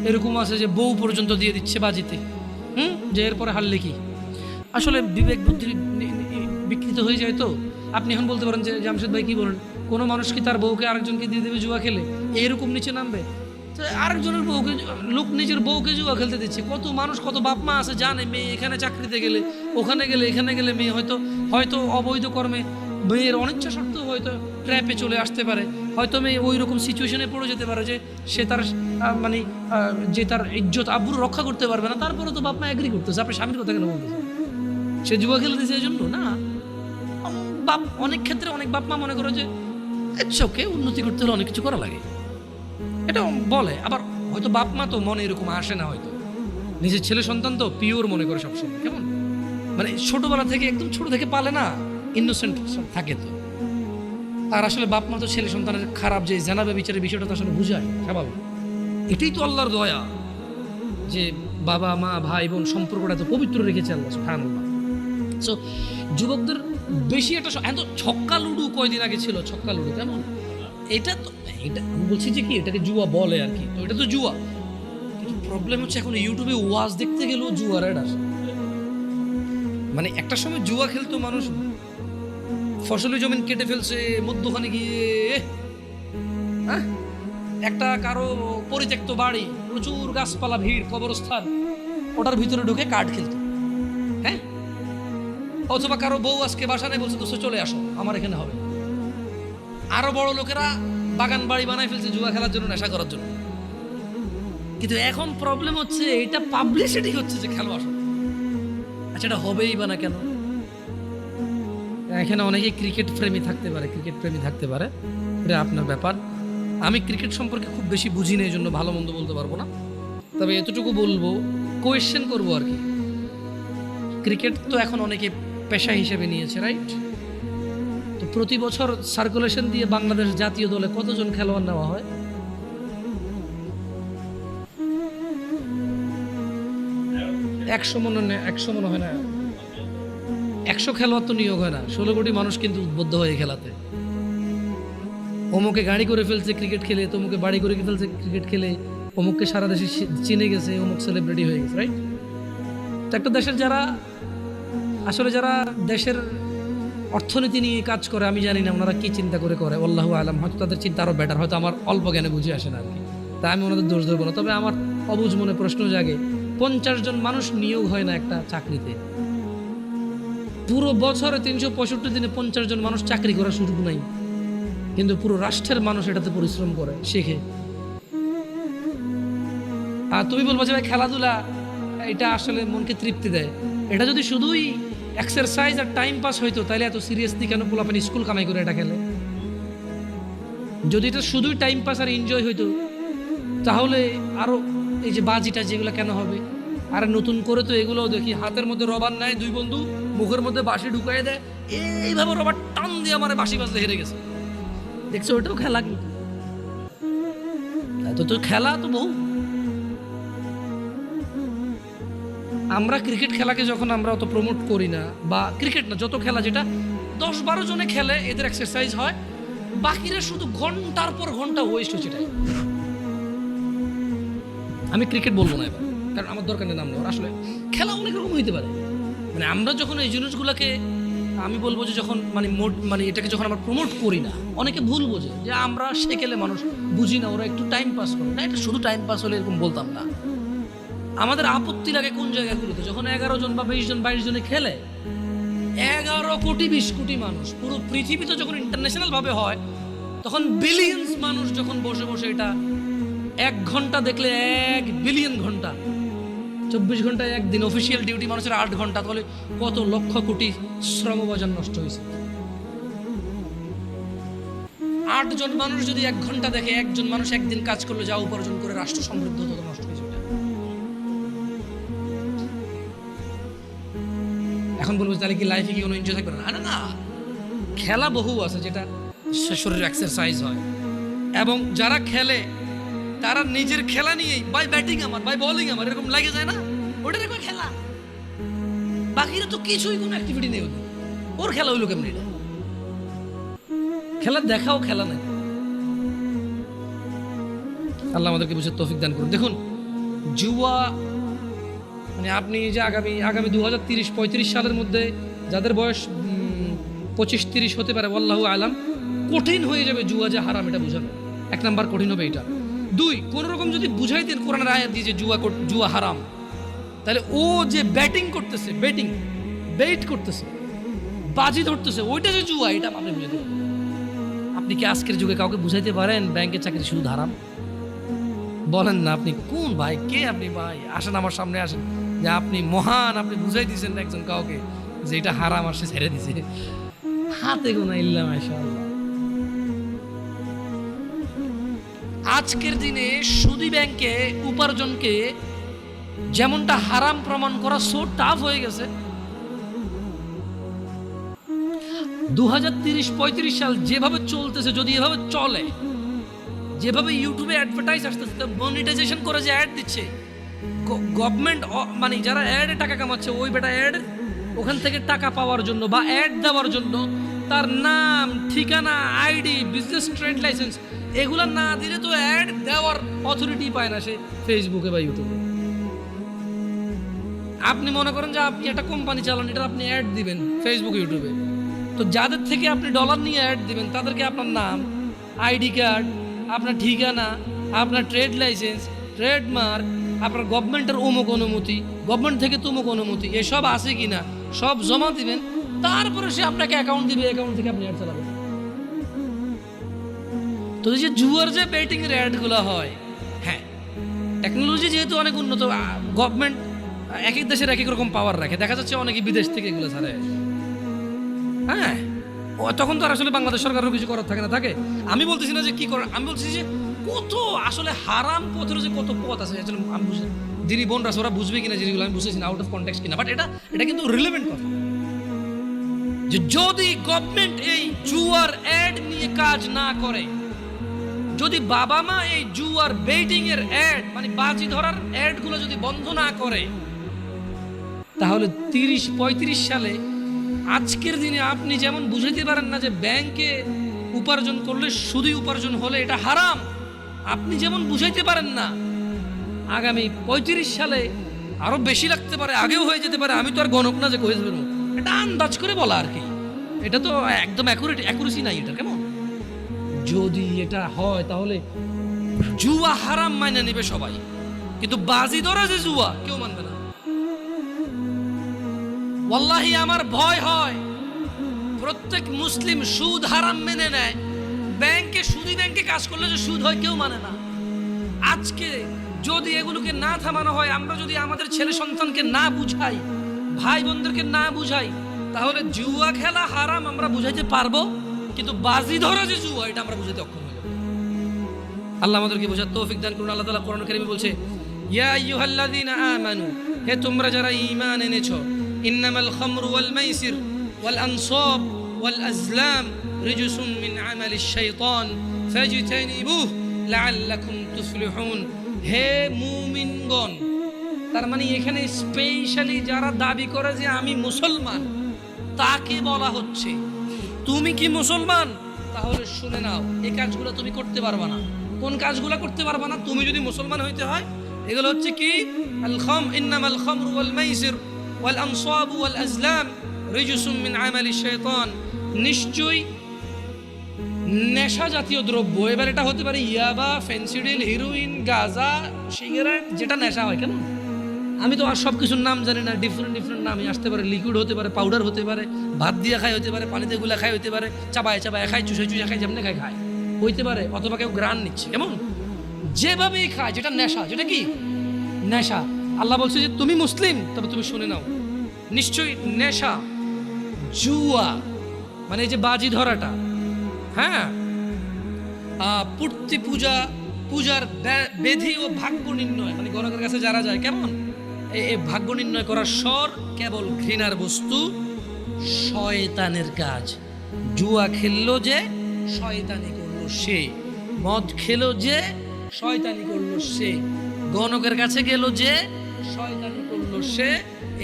Speaker 1: এরকম আছে যে বউ পর্যন্ত দিয়ে দিচ্ছে বাজিতে, যে এরপরে হারলে কি। আসলে বিবেক বুদ্ধি বিকৃত হয়ে যায়। তো আপনি এখন বলতে পারেন যে জামশেদ ভাই কি বলেন, কোনো মানুষ কি তার বউকে আরেকজনকে দিয়ে দেবে জুয়া খেলে, এরকম নিচে নামবে? আরেকজনের বউকে, লোক নিজের বউকে জুয়া খেলতে দিচ্ছে। কত মানুষ, কত বাপ মা আছে জানে মেয়ে এখানে চাকরিতে গেলে, ওখানে গেলে, এখানে গেলে মেয়ে হয়তো অবৈধ কর্মে, মেয়ের অনিচ্ছা সত্ত্বেও হয়তো ট্র্যাপে চলে আসতে পারে, হয়তো মেয়ে ওই রকম সিচুয়েশনে পড়ে যেতে পারে যে সে তার মানে যে তার ইজ্জত আব্রু রক্ষা করতে পারবে না। তারপরে তো বাপ মা এগ্রি করতেছে। আপনি স্বামীর কথা কেন বলতেছেন? সে জুয়া খেলে দিচ্ছে এই জন্য না। অনেক ক্ষেত্রে অনেক বাপ মা মনে করে যে চোখে উন্নতি করতে হলে অনেক কিছু করা লাগে, এটা বলে। আবার হয়তো বাপ মা তো মনে এরকম আসে না, হয়তো নিজের ছেলে সন্তান তো পিওর মনে করে সবসময়। কেমন মানে ছোটবেলা থেকে, একদম ছোট থেকে পালে না, ইনোসেন্ট থাকে তো। আর আসলে বাপ মা তো ছেলে সন্তানের খারাপ যে জানাবে বিচারের বিষয়টা তো আসলে বুঝায় স্বাভাবিক। এটাই তো আল্লাহর দয়া যে বাবা মা ভাই বোন সম্পর্কটা তো পবিত্র রেখেছে আল্লাহ সুবহানাল্লাহ। সো যুবকদের বেশি একটা ছক্কা লুডু কয়দিন আগে ছিল, ছক্কা লুডু কেমন, এটা আমি বলছি যে কি এটাকে জুয়া বলে আর কি। তো এটা তো জুয়া, কিন্তু প্রবলেম হচ্ছে এখন ইউটিউবে ওয়াজ দেখতে গেলেও জুয়ার অ্যাড আসে। মানে একটা সময় জুয়া খেলতো মানুষ, ফসলি জমিন কেটে ফেলছে মধ্যখানে গিয়ে, একটা কারো পরিত্যক্ত বাড়ি, প্রচুর গাছপালা, ভিড়, কবরস্থান, ওটার ভিতরে ঢুকে কার্ড খেলতো। হ্যাঁ, অথবা কারো বউ আজকে বাসা নেই, বলছে দোস্ত চলে আসো আমার এখানে হবে। আরো বড় লোকেরা বাগান বাড়ি বানাই ফেলছে জুয়া খেলার জন্য, নেশা করার জন্য। কিন্তু এখন প্রবলেম হচ্ছে এটা পাবলিসিটি হচ্ছে যে খেলো আসলে। আচ্ছা, এটা হবেই বা না কেন? এখানে অনেকে ক্রিকেট প্রেমী থাকতে পারে, এটা আপনার ব্যাপার। আমি ক্রিকেট সম্পর্কে খুব বেশি বুঝি না, এই জন্য ভালো মন্দ বলতে পারবো না। তবে এতটুকু বলবো, কোয়েশ্চেন করবো আর কি। ক্রিকেট তো এখন অনেকে পেশা হিসেবে নিয়েছে, রাইট? তো প্রতি বছর সার্কুলেশন দিয়ে বাংলাদেশ জাতীয় দলে কতজন খেলোয়াড় নেওয়া হয়? 100 মনে হয় না। 100 খেলোয়াড় তো নিয়োগ হয় না, 16 কোটি মানুষ কিন্তু উদ্বুদ্ধ হয়ে খেলাতে। অমুকে গাড়ি করে ফেলছে ক্রিকেট খেলে, তমুকে বাড়ি করে ফেলছে ক্রিকেট খেলে, অমুককে সারা দেশে চিনে গেছে, অমুক সেলিব্রিটি হয়ে গেছে, রাইট? তো একটা দেশের যারা দেশের অর্থনীতি নিয়ে কাজ করে, আমি জানি না ওনারা কি চিন্তা করে আল্লাহু আলাম, হয়তো তাদের চিন্তা আরও বেটার, হয়তো আমার অল্প জ্ঞানে বুঝে আসে না আর কি, তাই আমি ওনাদের দোষ দেবো না। তবে আমার অবুঝ মনে প্রশ্ন জাগে, 50 জন মানুষ নিয়োগ হয় না একটা চাকরিতে। পুরো বছরে 365 দিনে 50 জন মানুষ চাকরি করার সুযোগ নাই, কিন্তু পুরো রাষ্ট্রের মানুষ এটাতে পরিশ্রম করে, শেখে। আর তুমি বলবো যে ভাই খেলাধুলা এটা আসলে মনকে তৃপ্তি দেয়, এটা যদি শুধুই এক্সারসাইজ আর টাইম পাস হইতো তাহলে এত সিরিয়াসলি কেন পোলাপানি স্কুল কামাই করে এটা খেলে? যদি এটা শুধুই টাইম পাস আর এনজয় হইতো তাহলে আরো এই যে বাজিটা যেগুলো কেন হবে? আর নতুন করে তো এগুলোও দেখি হাতের মধ্যে রবার নেয়, দুই বন্ধু মুখের মধ্যে বাঁশি ঢুকাই দেয়, এইভাবে রবার টান দিয়ে আমার বাঁশি বাজতে হেরে গেছে, দেখছো? ওটাও খেলা, কিন্তু তো খেলা তো বহু। আমরা ক্রিকেট খেলাকে যখন আমরা অত প্রমোট করি না, বা ক্রিকেট না যত খেলা যেটা 10-12 জনে খেলে, এদের এক্সারসাইজ হয়, বাকিরা শুধু ঘন্টার পর ঘন্টা ওয়েস্ট হচ্ছে। এটাই আমি ক্রিকেট বলবো না এবার, কারণ আমার দরকার নেই নাম নেওয়ার। আসলে খেলা অনেক রকম হইতে পারে, মানে আমরা যখন এই জিনিসগুলোকে, আমি বলবো যে যখন মানে এটাকে যখন আমরা প্রমোট করি না, অনেকে ভুল বোঝে যে আমরা সেকেলে মানুষ বুঝি না, ওরা একটু টাইম পাস করে না। এটা শুধু টাইম পাস হলে এরকম বলতাম না। আমাদের আপত্তি লাগে কোন জায়গাগুলোতে, যখন 11 জন বা 20 জন 22 জনে খেলে, 11 কোটি 20 কোটি মানুষ পুরো পৃথিবীতে যখন ইন্টারন্যাশনাল ভাবে হয়, তখন বিলিয়ন্স মানুষ যখন বসে বসে এটা 1 ঘন্টা দেখলে 1 বিলিয়ন ঘন্টা, 24 ঘন্টায় একদিন অফিসিয়াল ডিউটি মানুষের 8 ঘন্টা, তাহলে কত লক্ষ কোটি শ্রমবাজার নষ্ট হয়েছে। 8 জন মানুষ যদি 1 ঘন্টা দেখে, একজন মানুষ একদিন কাজ করলে যা উপার্জন করে রাষ্ট্র সমৃদ্ধ হতো, নষ্ট হয়েছে। এখন বলবো তাহলে কি লাইফে কি কোনো এনজয় থাকবে না? না, খেলা বহু আছে যেটা শরীরের এক্সারসাইজ হয়, এবং যারা খেলে তারা নিজের খেলা নিয়েই, বাই ব্যাটিং আমার, বাই বোলিং আমার, এরকম লাগে যায় না, ওটা দেখো খেলা। বাকিরা তো কিছুই কোনো অ্যাক্টিভিটি নেই, ওর খেলা হইলো কেমনি? খেলা দেখাও খেলা নাই। আল্লাহ আমাদেরকে বুঝে তৌফিক দান করুন। দেখুন, জুয়া মানে আপনি যে আগামী 2030-35 সালের মধ্যে যাদের বয়স 25-30 হতে পারে, আল্লাহু আলাম, কঠিন হয়ে যাবে জুয়া যে হারাম এটা বোঝানো। 1 নাম্বার কঠিন হবে এটা। 2, কোন রকম যদি বুঝাইতেন কোরআনের আয়াত দিয়ে যে জুয়া হারাম, তাহলে ও যে ব্যাটিং করতেছে, বেট করতেছে, বাজি ধরতেছে, ওইটা যে জুয়া, এটা আপনি বুঝে দেবেন। আপনি কি আজকের যুগে কাউকে বুঝাইতে পারেন ব্যাংকের চাকরি শুধু হারাম? বলেন না, আপনি কোন ভাই, কে আপনি? ভাই আসেন আমার সামনে, আসেন, যে আপনি মহান, আপনি বুঝাই দিয়েছেন একজন কাউকে যে এটা হারাম, আর সে ছেড়ে দিছে। হাতে গোনা ইল্লা মাশাআল্লাহ। আজকের দিনে সুদী ব্যাংকে উপার্জনকে যেমনটা হারাম প্রমাণ করা সো টাফ হয়ে গেছে, 2030-35 সাল যেভাবে চলতেছে, যদি এভাবে চলে, যেভাবে ইউটিউবে অ্যাডভার্টাইজ আসতেছে, মনিটাইজেশন করে যে অ্যাড দিচ্ছে গভর্নমেন্ট, মানে যারা অ্যাডে টাকা কামাচ্ছে, ওই বেটা অ্যাড ওখান থেকে টাকা পাওয়ার জন্য বা অ্যাড দেওয়ার জন্য তার নাম, ঠিকানা, আইডি, বিজনেস ট্রেড লাইসেন্স এগুলা না দিলে তো অ্যাড দেওয়ার অথরিটি পায় না সে ফেসবুকে বা ইউটিউবে। আপনি মনে করেন যে আপনি একটা কোম্পানি চালান, এটা আপনি অ্যাড দিবেন ফেসবুক, ইউটিউবে, তো যাদের থেকে আপনি ডলার নিয়ে অ্যাড দিবেন তাদেরকে আপনার নাম, আইডি কার্ড, আপনার ঠিকানা, আপনার ট্রেড লাইসেন্স, ট্রেডমার্ক, আপনার গভর্নমেন্টের অমুক অনুমতি, গভর্নমেন্ট থেকে তমুক অনুমতি, এসব আছে কিনা সব জমা দিবেন, তারপরে সে আপনাকে অ্যাকাউন্ট দিবে, অ্যাকাউন্ট থেকে আপনি অ্যাড চালাবেন। তো এই যে জুয়ার যে বেটিং এর অ্যাড গুলো হয়, হ্যাঁ টেকনোলজি যেহেতু অনেক উন্নত, গভর্নমেন্ট এক এক দেশের এক এক রকম পাওয়ার রাখে, দেখা যাচ্ছে অনেকে বিদেশ থেকে এগুলো ছাড়ে। হ্যাঁ তখন তো আর আসলে বাংলাদেশ সরকারের কিছু করার থাকে না, থাকে। আমি বলতেছি না যে কি করার, আমি বলতেছি যে কত আসলে হারাম পথের যে কত পথ আছে, আসলে আমি বুঝি যিনি বোনরা ওরা বুঝবে কিনা জিনিসগুলো আমি বুঝতেছি না, আউট অফ কনটেক্সট কিনা, বাট এটা কিন্তু রিলেভেন্ট কথা যে যদি গভর্নমেন্ট এই জুয়ার অ্যাড নিয়ে কাজ না করে, যদি বাবা মা এই জুয়ার বেটিং এর অ্যাড মানে বাজি ধরার অ্যাড গুলো যদি বন্ধ না করে, তাহলে 30-35 সালে আজকের দিনে আপনি যেমন বুঝাইতে পারেন না যে ব্যাংকে উপার্জন করলে শুধুই উপার্জন হলে এটা হারাম, আপনি যেমন বুঝাইতে পারেন না আগামী 35 সালে আরো বেশি লাগতে পারে, আগেও হয়ে যেতে পারে, আমি তো আর গণক না যে কয়ে দেবেন, এটা আন্দাজ করে বলা আর কি, এটা তো একদম অ্যাকুরেসি নাই এটা। কেমন যদি এটা হয় তাহলে জুয়া হারাম মাইনে নেবে সবাই, কিন্তু বাজি ধরা যে জুয়া কেউ মানবে না। ওয়াল্লাহি আমার ভয় হয় প্রত্যেক মুসলিম সুদ হারাম মেনে নেয়, সুদী ব্যাংকে কাজ করলে যে সুদ হয় কেউ মানে না। আজকে যদি এগুলোকে না থামানো হয়, আমরা যদি আমাদের ছেলে সন্তানকে না বুঝাই, ভাই বোনদেরকে না বুঝাই, তাহলে জুয়া খেলা হারাম আমরা বুঝাইতে পারবো, কিন্তু বাজি ধরা যে জুয়া এটা আমরা বুঝাইতে অক্ষম হয়ে যাবো। আল্লাহ আমাদেরকে বোঝার তৌফিক দান করুন। আল্লাহ তাআলা কোরআন কারীমে বলছে, ইয়া আইয়ুহাল্লাযীনা আমানু, হে তোমরা যারা ঈমান এনেছো, ইন্নামাল খামরু ওয়াল মাইসির ওয়াল আনসাব ওয়াল আজলাম রিজসুম মিন আমালিশ শাইতান ফাজতানিবুহু লাআল্লাকুম তুফলিহুন। হে মুমিনগণ, তার মানে এখানে স্পেশালি যারা দাবি করে যে আমি মুসলমান তাকে বলা হচ্ছে, তুমি কি মুসলমান? তাহলে শুনে নাও, এই কাজগুলো তুমি করতে পারবা না। কোন কাজগুলো করতে পারবা না? তুমি যদি মুসলমান হইতে হয়, এগুলো হচ্ছে কি, ইন্নামাল খামরু ওয়াল মাইসির ওয়াল আনসাব ওয়াল আজলাম রিজসুম মিন আমালিশ শাইতান, নিশ্চয়ই নেশা জাতীয় দ্রব্য, এবার এটা হতে পারে ইয়াবা, ফেন্সিডিল, হিরোইন, গাঁজা, সিগারেট, যেটা নেশা হয়। কেন আমি তো আর সব কিছুর নাম জানি না, ডিফারেন্ট নামই আসতে পারে, লিকুইড হতে পারে, পাউডার হতে পারে, ভাত দিয়ে খাই হতে পারে, পানিতে গুলা খাই হতে পারে, চাবায় খাই, চুষে খাই, যেমন খায় হইতে পারে, অথবা কেউ গ্রান নিচ্ছে, কেমন যেভাবেই খায়, যেটা নেশা, যেটা কি নেশা। আল্লাহ বলছে যে তুমি মুসলিম, তবে তুমি শুনে নাও, নিশ্চয়ই নেশা, জুয়া মানে এই যে বাজি ধরাটা, হ্যাঁ, পূর্তি পূজার বেধি ও ভাগ্য নির্ণয়, মানে গণকের কাছে যারা যায়, কেমন এই ভাগ্য নির্ণয় করার স্বর কেবল ঘৃণার বস্তু, শয়তানের কাজ। জুয়া খেললো যে শয়তানি করলো সে, মদ খেলো যে শয়তানি করলো সে, গণকের কাছে গেল যে শয়তানি করলো সে,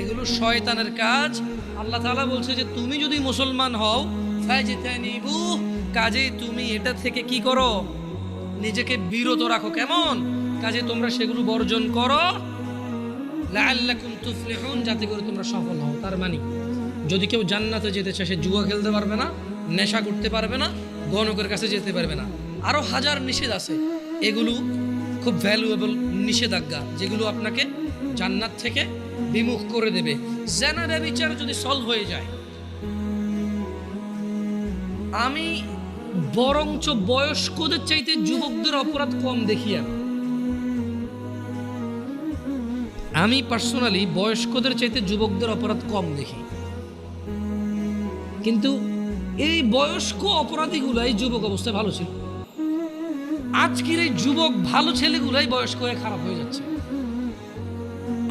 Speaker 1: এগুলো শয়তানের কাজ। আল্লাহ তাআলা বলছে যে তুমি যদি মুসলমান হও, ফাজতানিবুহু, কাজে তুমি এটা থেকে কি করো, নিজেকে বিরত রাখো। কেমন কাজে তোমরা সেগুলো বর্জন করো, লাআল্লাকুম তুফলিহুন, যাতে করে তোমরা সফল হও। তার মানে যদি কেউ জান্নাতে যেতে চায়, সে জুয়া খেলতে পারবে না, নেশা করতে পারবে না, গণকের কাছে যেতে পারবে না, আরো হাজার নিষেধ আছে। এগুলো খুব ভ্যালুয়েবল নিষেধাজ্ঞা, যেগুলো আপনাকে জান্নাত থেকে বিমুখ করে দেবে। জিনা ব্যভিচার যদি সলভ হয়ে যায়, আমি বরঞ্চ বয়স্কদের চাইতে যুবকদের অপরাধ কম দেখি। আমি পার্সোনালি বয়স্কদের চাইতে যুবকদের অপরাধ কম দেখি, কিন্তু এই বয়স্ক অপরাধীগুলাই যুবক অবস্থায় ভালো ছিল। আজকের এই যুবক ভালো ছেলেগুলাই বয়স্ক হয়ে খারাপ হয়ে যাচ্ছে।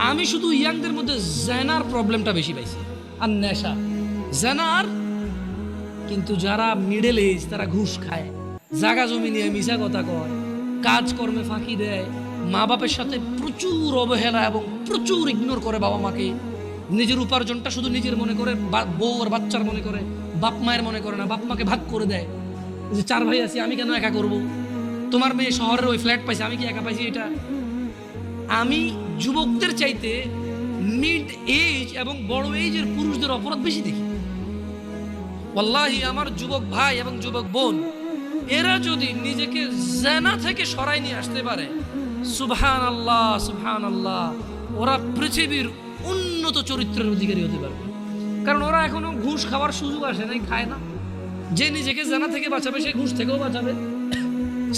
Speaker 1: আমি শুধু ইয়াংদের মধ্যে জেনার প্রবলেমটা বেশি পাইছি, আর নেশা জেনার। কিন্তু যারা মিডল এজ, তারা ঘুষ খায়, জাগা জমি নিয়ে মিশা কথা কয়, কাজকর্মে ফাঁকি দেয়, মা বাপের সাথে প্রচুর অবহেলা এবং প্রচুর ইগনোর করে বাবা মাকে, নিজের উপার্জনটা শুধু নিজের মনে করে, বউ আর বাচ্চার মনে করে, বাপ মায়ের মনে করে না, বাপ মাকে ভাগ করে দেয় যে 4 ভাই আছি, আমি কেন একা করব, তোমার মেয়ে শহরের ওই ফ্ল্যাট পাইছে, আমি কি একা পাইছি। এটা আমি যুবকদের চাইতে মিড এজ এবং বড় এজের পুরুষদের অপরাধ বেশি দেখি। ওয়াল্লাহি আমার যুবক ভাই এবং যুবক বোন, এরা যদি নিজেকে জিনা থেকে সরাই নিয়ে আসতে পারে, সুবহানাল্লাহ সুবহানাল্লাহ, ওরা পৃথিবীর উন্নত চরিত্রের অধিকারী হতে পারবে। কারণ ওরা এখনো ঘুষ খাওয়ার সুযোগ আসে নাই, খায় না। যে নিজেকে জিনা থেকে বাঁচাবে, সে ঘুষ থেকেও বাঁচাবে।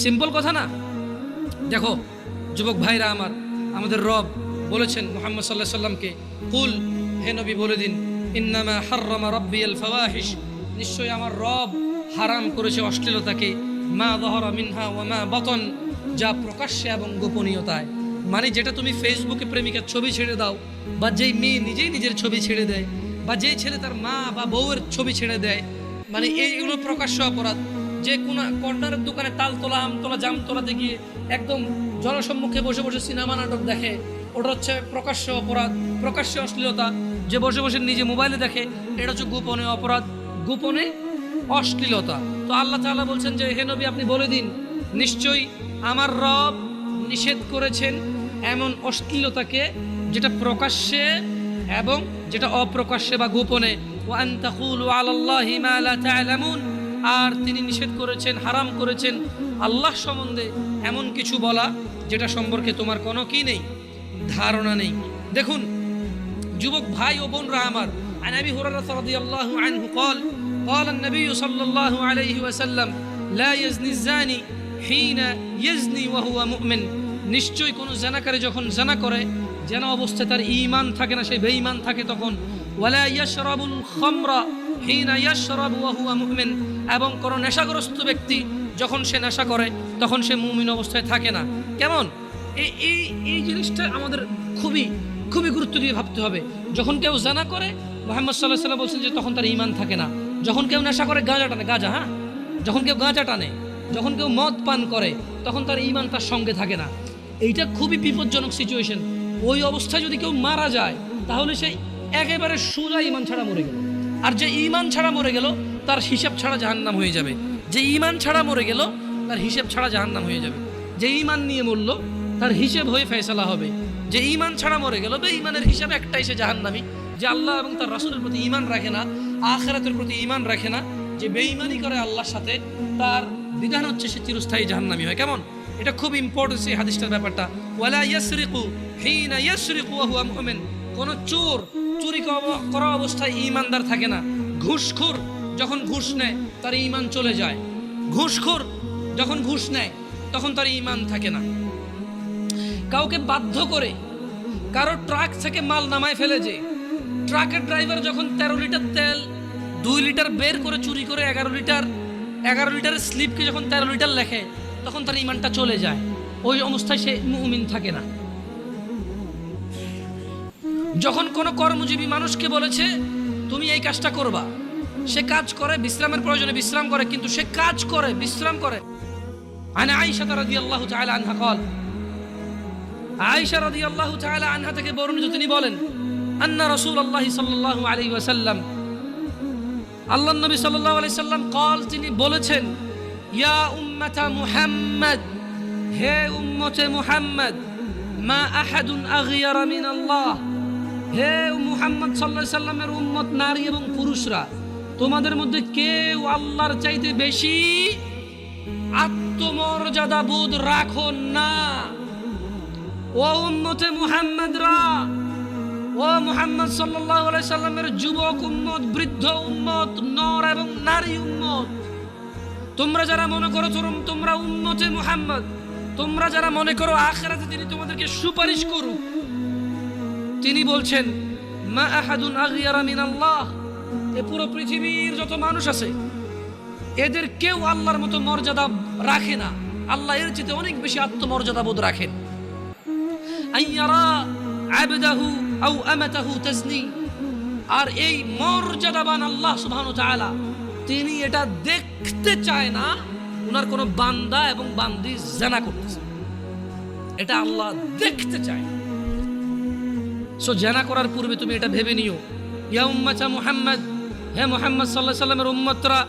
Speaker 1: সিম্পল কথা না? দেখো যুবক ভাইরা আমার, আমাদের রব বলেছেন মুহাম্মদ সাল্লাল্লাহু আলাইহি সাল্লামকে, কুল, হে নবী বলে দিন, ইন্নামা হাররামা রাব্বিয়াল ফাওয়াহিশ, নিশ্চয়ই আমার রব হারাম করেছে অশ্লীলতাকে, মা যাহারা মিনহা ওয়া মা বাতন, যা প্রকাশ্যে এবং গোপনীয়তায়। মানে যেটা তুমি ফেসবুকে প্রেমিকার ছবি ছেড়ে দাও, বা যেই মেয়ে নিজেই নিজের ছবি ছেড়ে দেয়, বা যেই ছেলে তার মা বা বউয়ের ছবি ছেড়ে দেয়, মানে এইগুলো প্রকাশ্য অপরাধ। যে কোনো কর্নারের দোকানে তালতলা, আমতলা, জামতলাতে গিয়ে একদম জনসম্মুখে বসে বসে সিনেমা নাটক দেখে, ওটা হচ্ছে প্রকাশ্য অপরাধ, প্রকাশ্য অশ্লীলতা। যে বসে বসে নিজে মোবাইলে দেখে, এটা হচ্ছে গোপনে অপরাধ, গোপনে অশ্লীলতা। তো আল্লাহ তাআলা বলছেন যে হে নবী আপনি বলে দিন, নিশ্চয়ই আমার রব নিষেধ করেছেন এমন অশ্লীলতাকে যেটা প্রকাশ্যে এবং যেটা অপ্রকাশ্যে বা গোপনে। ওয়া আন তাকুলু আলাল্লাহি মা লা তা'লামুন, আর তিনি নিষেধ করেছেন, হারাম করেছেন আল্লাহ সম্বন্ধে এমন কিছু বলা যেটা সম্পর্কে তোমার কোনো কি নেই, ধারণা নেই। দেখুন যুবক ভাই ও বোনরা আমার, আন আবি হুরায়রা রাদিয়াল্লাহু আনহু قال قال النبي صلى الله عليه وسلم لا يزني الزاني حين يزني وهو مؤمن, নিশ্চয়ই কোন জানাকারী যখন জানা করে, জানা অবস্থায় তার ঈমান থাকে না, সে বেঈমান থাকে তখন। ওয়ালা ইয়াশরাবুল খামরা হিনা ইয়াশরাবু ওয়া হুয়া মুমিন, এবং কোন নেশাগ্রস্ত ব্যক্তি যখন সে নেশা করে তখন সে মুমিন অবস্থায় থাকে না। কেমন? এই জিনিসটা আমাদের খুবই খুবই গুরুত্ব দিয়ে ভাবতে হবে। যখন কেউ জানা করে, মুহাম্মদ সাল্লাল্লাহু আলাইহি ওয়াসাল্লাম বলছেন যে তখন তার ঈমান থাকে না। যখন কেউ নেশা করে, গাঁজা টানে, গাঁজা, হ্যাঁ, যখন কেউ গাঁজা টানে, যখন কেউ মদ পান করে, তখন তার ঈমান তার সঙ্গে থাকে না। এইটা খুবই বিপজ্জনক সিচুয়েশন। ওই অবস্থায় যদি কেউ মারা যায়, তাহলে সে একেবারে সোজা ঈমান ছাড়া মরে গেল। আর যে ঈমান ছাড়া মরে গেল, তার হিসাব ছাড়া জাহান্নাম হয়ে যাবে। যে ঈমান ছাড়া মরে গেল, তার হিসাব ছাড়া জাহান্নাম হয়ে যাবে। যে ঈমান নিয়ে মরল, তার হিসেব হয়ে ফয়সালা হবে। যে ঈমান ছাড়া মরে গেল, বেঈমানের হিসাব একটাই, সে জাহান্নামী। যে আল্লাহ এবং তার রাসূলের প্রতি ঈমান রাখে না, আখিরাতের প্রতি ঈমান রাখে না, যে বেঈমানি করে আল্লাহর সাথে, তার বিধান হচ্ছে সে চিরস্থায়ী জাহান্নামী হয়। কেমন? এটা খুব ইম্পর্টেন্ট এই হাদিসটার ব্যাপারটা। ওয়ালা ইয়াসরিকু হিনা ইয়াসরিকু ওয়া হুয়া মুমিন, কোন চোর চুরি করা অবস্থায় ঈমানদার থাকে না। ঘুষখোর যখন ঘুষ নেয়, তার ঈমান চলে যায়। ঘুষখোর যখন ঘুষ নেয়, তখন তার ঈমান থাকে না। কাউকে বাধ্য করে কারো ট্রাক থেকে মাল নামায় ফেলে, যে ট্রাকের ড্রাইভার যখন 13 লিটার তেল 2 লিটার বের করে চুরি করে 11 লিটারের স্লিপকে যখন 13 লিটার লেখে, তখন তার ঈমানটা চলে যায়। ওই অবস্থায় সে মুমিন থাকে না। যখন কোনো কর্মজীবী মানুষকে বলেছে তুমি এই কাজটা করবা, সে কাজ করে, বিশ্রামের প্রয়োজনে বিশ্রাম করে, কিন্তু সে কাজ করে, বিশ্রাম করে। আনা আয়েশা রাদিয়াল্লাহু তাআলা আনহা قال, আয়েশা রাদিয়াল্লাহু তাআলা আনহা থেকে বর্ণিত, তিনি বলেন, আন্না রাসূলুল্লাহ সাল্লাল্লাহু আলাইহি ওয়াসাল্লাম, আল্লাহর নবী সাল্লাল্লাহু আলাইহি সাল্লাম قال, তিনি বলেছেন, ইয়া উম্মাতা মুহাম্মদ, হে উম্মতে মুহাম্মদ, মা আহাদুন আগয়ারা মিন আল্লাহ, হে মুহাম্মদ সাল্লাল্লাহু আলাইহি সাল্লামের উম্মত নারী এবং পুরুষরা, তোমাদের মধ্যে কেউ আল্লাহর চাইতে বেশি আত্মমর্যাদা বোধ রাখো না। ও উম্মতে মুহাম্মদরা, ও মুহাম্মদ সাল্লাল্লাহু আলাইহি সাল্লামের যুবক উম্মত, বৃদ্ধ উম্মত, নর এবং নারী উম্মত, তোমরা যারা মনে করো তোমরা উম্মতে মুহাম্মদ, তোমরা যারা মনে করো আখিরাতে তিনি তোমাদেরকে সুপারিশ করুক, তিনি বলছেন, মা আহাদুন আগয়ারা মিন আল্লাহ, এই পুরো পৃথিবীর যত মানুষ আছে, এদের কেউ আল্লাহর মতো মর্যাদা রাখে না। আল্লাহ এর চেয়ে অনেক বেশি আত্মমর্যাদা বোধ রাখেন। আইয়ারা আবদাহু আও আমাতাহু তাজনি, আর এই মর্যাদাবান আল্লাহ সুবহানাহু ওয়া তাআলা, তিনি এটা দেখতে চায় না ওনার কোনো বান্দা এবং বান্দি জিনা করতেছে। এটা আল্লাহ দেখতে চায়। সো জিনা করার পূর্বে তুমি এটা ভেবে নিও, ইয়া উম্মাতা মুহাম্মদ, হে মুহাম্মদ সাল্লাল্লাহু আলাইহি সাল্লামের উম্মতরা,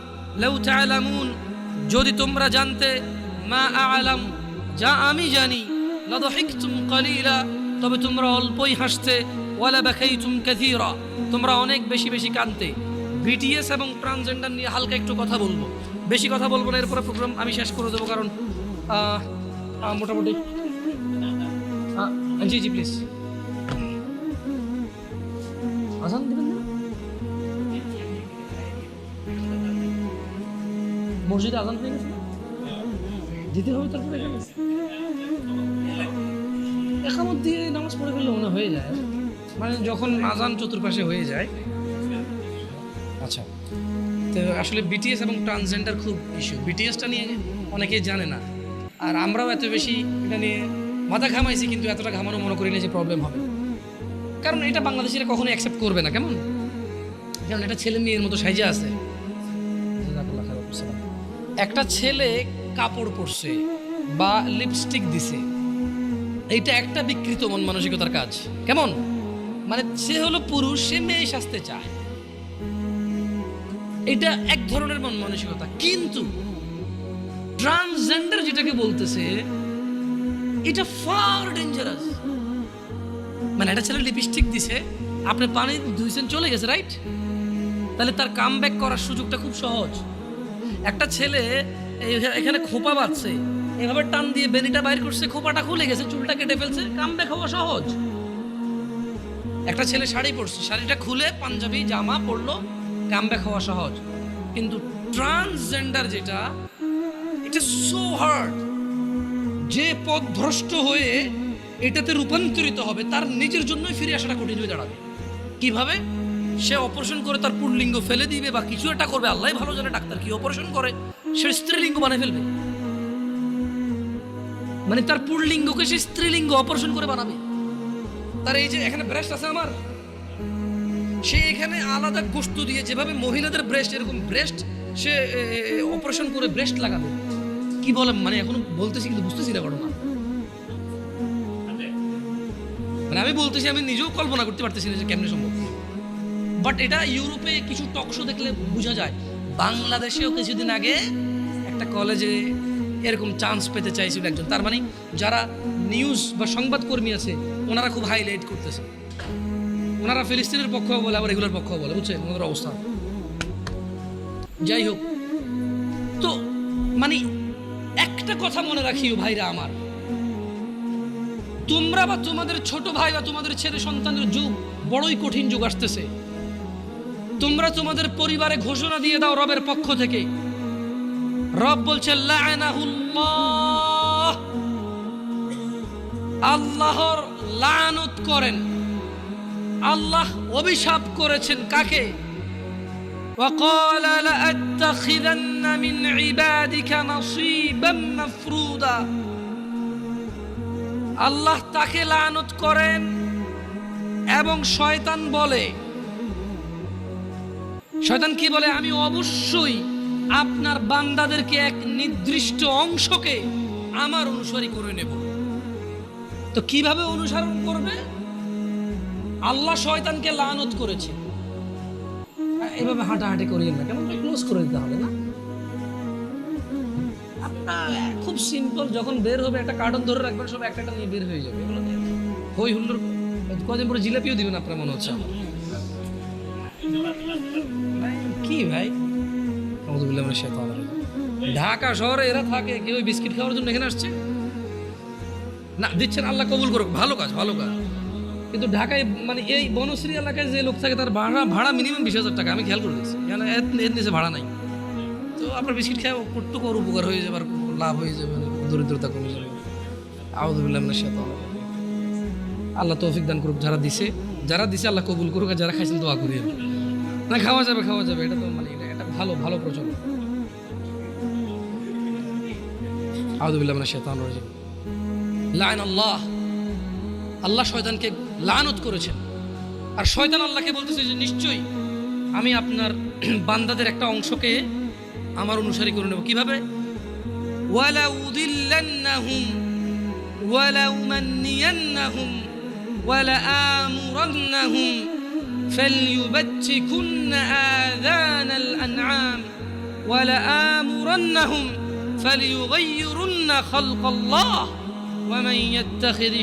Speaker 1: লাউ তা'লামুন, যদি তোমরা জানতে, মা আ'লাম, যা আমি জানি, লাদহিকতুম কালিলা, তবে তোমরা অল্পই হাসতে, ওয়ালা বাকাইতুম কাসীরা, তোমরা অনেক বেশি বেশি কাঁদতে। বিটিএস এবং ট্রান্সজেন্ডার নিয়ে হালকা একটু কথা বলবো, বেশি কথা বলবো না, এরপরে প্রোগ্রাম আমি শেষ করে দেবো, কারণ মোটামুটি জি জি প্লিজ আজান দিবেন না? মসজিদে আজান হয়ে গেছে। দিতে হবে তারপরে এখানে একামত দিয়ে নামাজ পড়ে ফেললে মনে হয়ে যায়, মানে যখন আজান চতুর্পাশে হয়ে যায়। আচ্ছা, তো আসলে বিটিএস এবং ট্রান্সজেন্ডার খুব ইস্যু। বিটিএসটা নিয়ে অনেকেই জানে না, আর আমরাও এত বেশি এটা নিয়ে মাথা ঘামাইছি, কিন্তু এতটা ঘামানো মনে করি না যে প্রবলেম হবে, কারণ এটা বাংলাদেশিরা কখনো অ্যাকসেপ্ট করবে না। কেমন, যেমন একটা ছেলে মেয়ের মতো সাইজা আছে, একটা ছেলে কাপড় পরছে বা লিপস্টিক দিছে, এইটা একটা বিকৃত মন মানসিকতার কাজ। কেমন, মানে সে হলো পুরুষ, সে মেয়ে সাজতে চায়, এটা এক ধরনের মন মানসিকতা। কিন্তু ট্রান্সজেন্ডার যেটাকে বলতেছে, এটা ফার ডেঞ্জারাস। মানে একটা ছেলে লিপস্টিক দিছে, আপনি পানি ধুইছেন, চলে গেছে, রাইট? তাহলে তার কাম ব্যাক করার সুযোগটা খুব সহজ। একটা ছেলে এখানে খোপা বাঁধছে, এভাবে টান দিয়ে বেনিটা বাইর করছে, খোপাটা খুলে গেছে, চুলটা কেটে ফেলছে, কাম ব্যাক হওয়া সহজ। একটা ছেলে শাড়ি পরছে, শাড়িটা খুলে পাঞ্জাবি জামা পরলো, কাম ব্যাক হওয়া সহজ। কিন্তু ট্রান্সজেন্ডার যেটা, এটা সো হার্ড। যে পথভ্রষ্ট হয়ে এটাতে রূপান্তরিত হবে, তার নিজের জন্যই ফিরে আসাটা কঠিন হয়ে দাঁড়াবে। কিভাবে? সে অপারেশন করে তার পুল্লিঙ্গ ফেলে দিবে বা কিছু একটা করবে, আল্লাহ ভালো জানে ডাক্তার কি অপারেশন করে, সে স্ত্রীলিঙ্গ বানিয়ে ফেলবে। মানে তার পুল্লিঙ্গকে সে স্ত্রীলিঙ্গ অপারেশন করে বানাবে। তার এই যে এখানে ব্রেস্ট আছে আমার, সে এখানে আলাদা গোস্ত দিয়ে, যেভাবে মহিলাদের ব্রেস্ট, এরকম ব্রেস্ট সে অপারেশন করে ব্রেস্ট লাগাবে। কি বলে, মানে এখনো বলতেছি কিন্তু বুঝতেছি না ঘটনা। মানে আমি বলতেছি, আমি নিজেও কল্পনা করতে পারতেছি না যে কেমনে সম্ভব। বাট এটা ইউরোপে কিছু টক শো দেখলে বোঝা যায়। বাংলাদেশেও কিছুদিন আগে একটা কলেজে এরকম চান্স পেতে চাইছিল একজন। তার মানে যারা নিউজ বা সংবাদকর্মী আছে, ওনারা খুব হাইলাইট করতেছে, ওনারা ফিলিস্তিনের পক্ষও বলে, আবার এগুলোর পক্ষও বলে, বুঝছেন ওনাদের অবস্থা। যাই হোক, তো মানে একটা কথা মনে রাখিও ভাইরা আমার, তোমরা বা তোমাদের ছোট ভাই বা তোমাদের ছেলে সন্তানের যুগ বড়ই কঠিন যুগ আসতেছে। তোমরা তোমাদের পরিবারে ঘোষণা দিয়ে দাও রবের পক্ষ থেকে। রব বলছে লাআনাহুল্লাহ, আল্লাহর লানত করেন। আল্লাহ অভিশাপ করেছেন কাকে? وقال لأتخذن من عبادك نصيبا مفروضا। আল্লাহ তাকে লানত করেন এবং শয়তান বলে, শয়তান কি বলে? আমি অবশ্যই আপনার বান্দাদেরকে এক নির্দিষ্ট অংশকে আমার অনুসারী করে নেব। তো কিভাবে অনুসরণ করবে? আল্লাহ শয়তানকে লানত করেছে। এভাবে হাঁটাহাঁটি করিয়েন না, কেমন ক্লোজ করে দিতে হবে না? আপনার খুব সিম্পল, যখন বের হবে একটা কার্টন ধরে রাখবেন, সব একটা একটা নিয়ে বের হয়ে যাবে। এগুলো হই হুল্লোর, কদিন পরে জিলাপিও দিবেন আপনার মনে হচ্ছে। কি ভাই, ঢাকা শহরে এরা থাকে, কেউ বিস্কিট খাওয়ার জন্য এখানে আসছে না, দিচ্ছেন, আল্লাহ কবুল করুক, ভালো কাজ, ভালো কাজ। কিন্তু ঢাকায় মানে এই বনশ্রী এলাকায় যে লোক থাকে, তার ভাড়া মিনিমাম 20,000 টাকা। আমি খেয়াল করে দিচ্ছি, এখানে এর নিচে ভাড়া নাই। তো আপনার বিস্কিট খেয়ে কতটুকু ওর উপকার হয়ে যাবে, আর লাভ হয়ে যাবে, দরিদ্রতা কমে যাবে। আউযুবিল্লাহি মিনাশ শাইতানির রাজিম। আল্লাহ তৌফিক দান করুক, যারা দিছে আল্লাহ কবুল করুক, আর যারা খাইছেন দোয়া করিয়েন। না, খাওয়া যাবে, এটা তো মানে এটা ভালো প্রচলন। আউযুবিল্লাহি মিনাশ শাইতানির রাজিম। লাআনাল্লাহ, আল্লাহ শয়তানকে লানত করেছেন। আর শয়তান আল্লাহকে বলতেছে যে নিশ্চয়ই আমি আপনার বান্দাদের একটা অংশকে আমার অনুসারী করে নেব। কিভাবে? ওয়ালা উদিল্লান্নাহুম ওয়ালা উমান্নিয়ান্নাহুম ওয়ালা আমুরান্নাহুম ফালইউবাত্তিকুন্না আযানাল আনআম ওয়ালা আমুরান্নাহুম ফালইয়ুগাইয়িরুন্না খালকাল্লাহ ومن يتخذ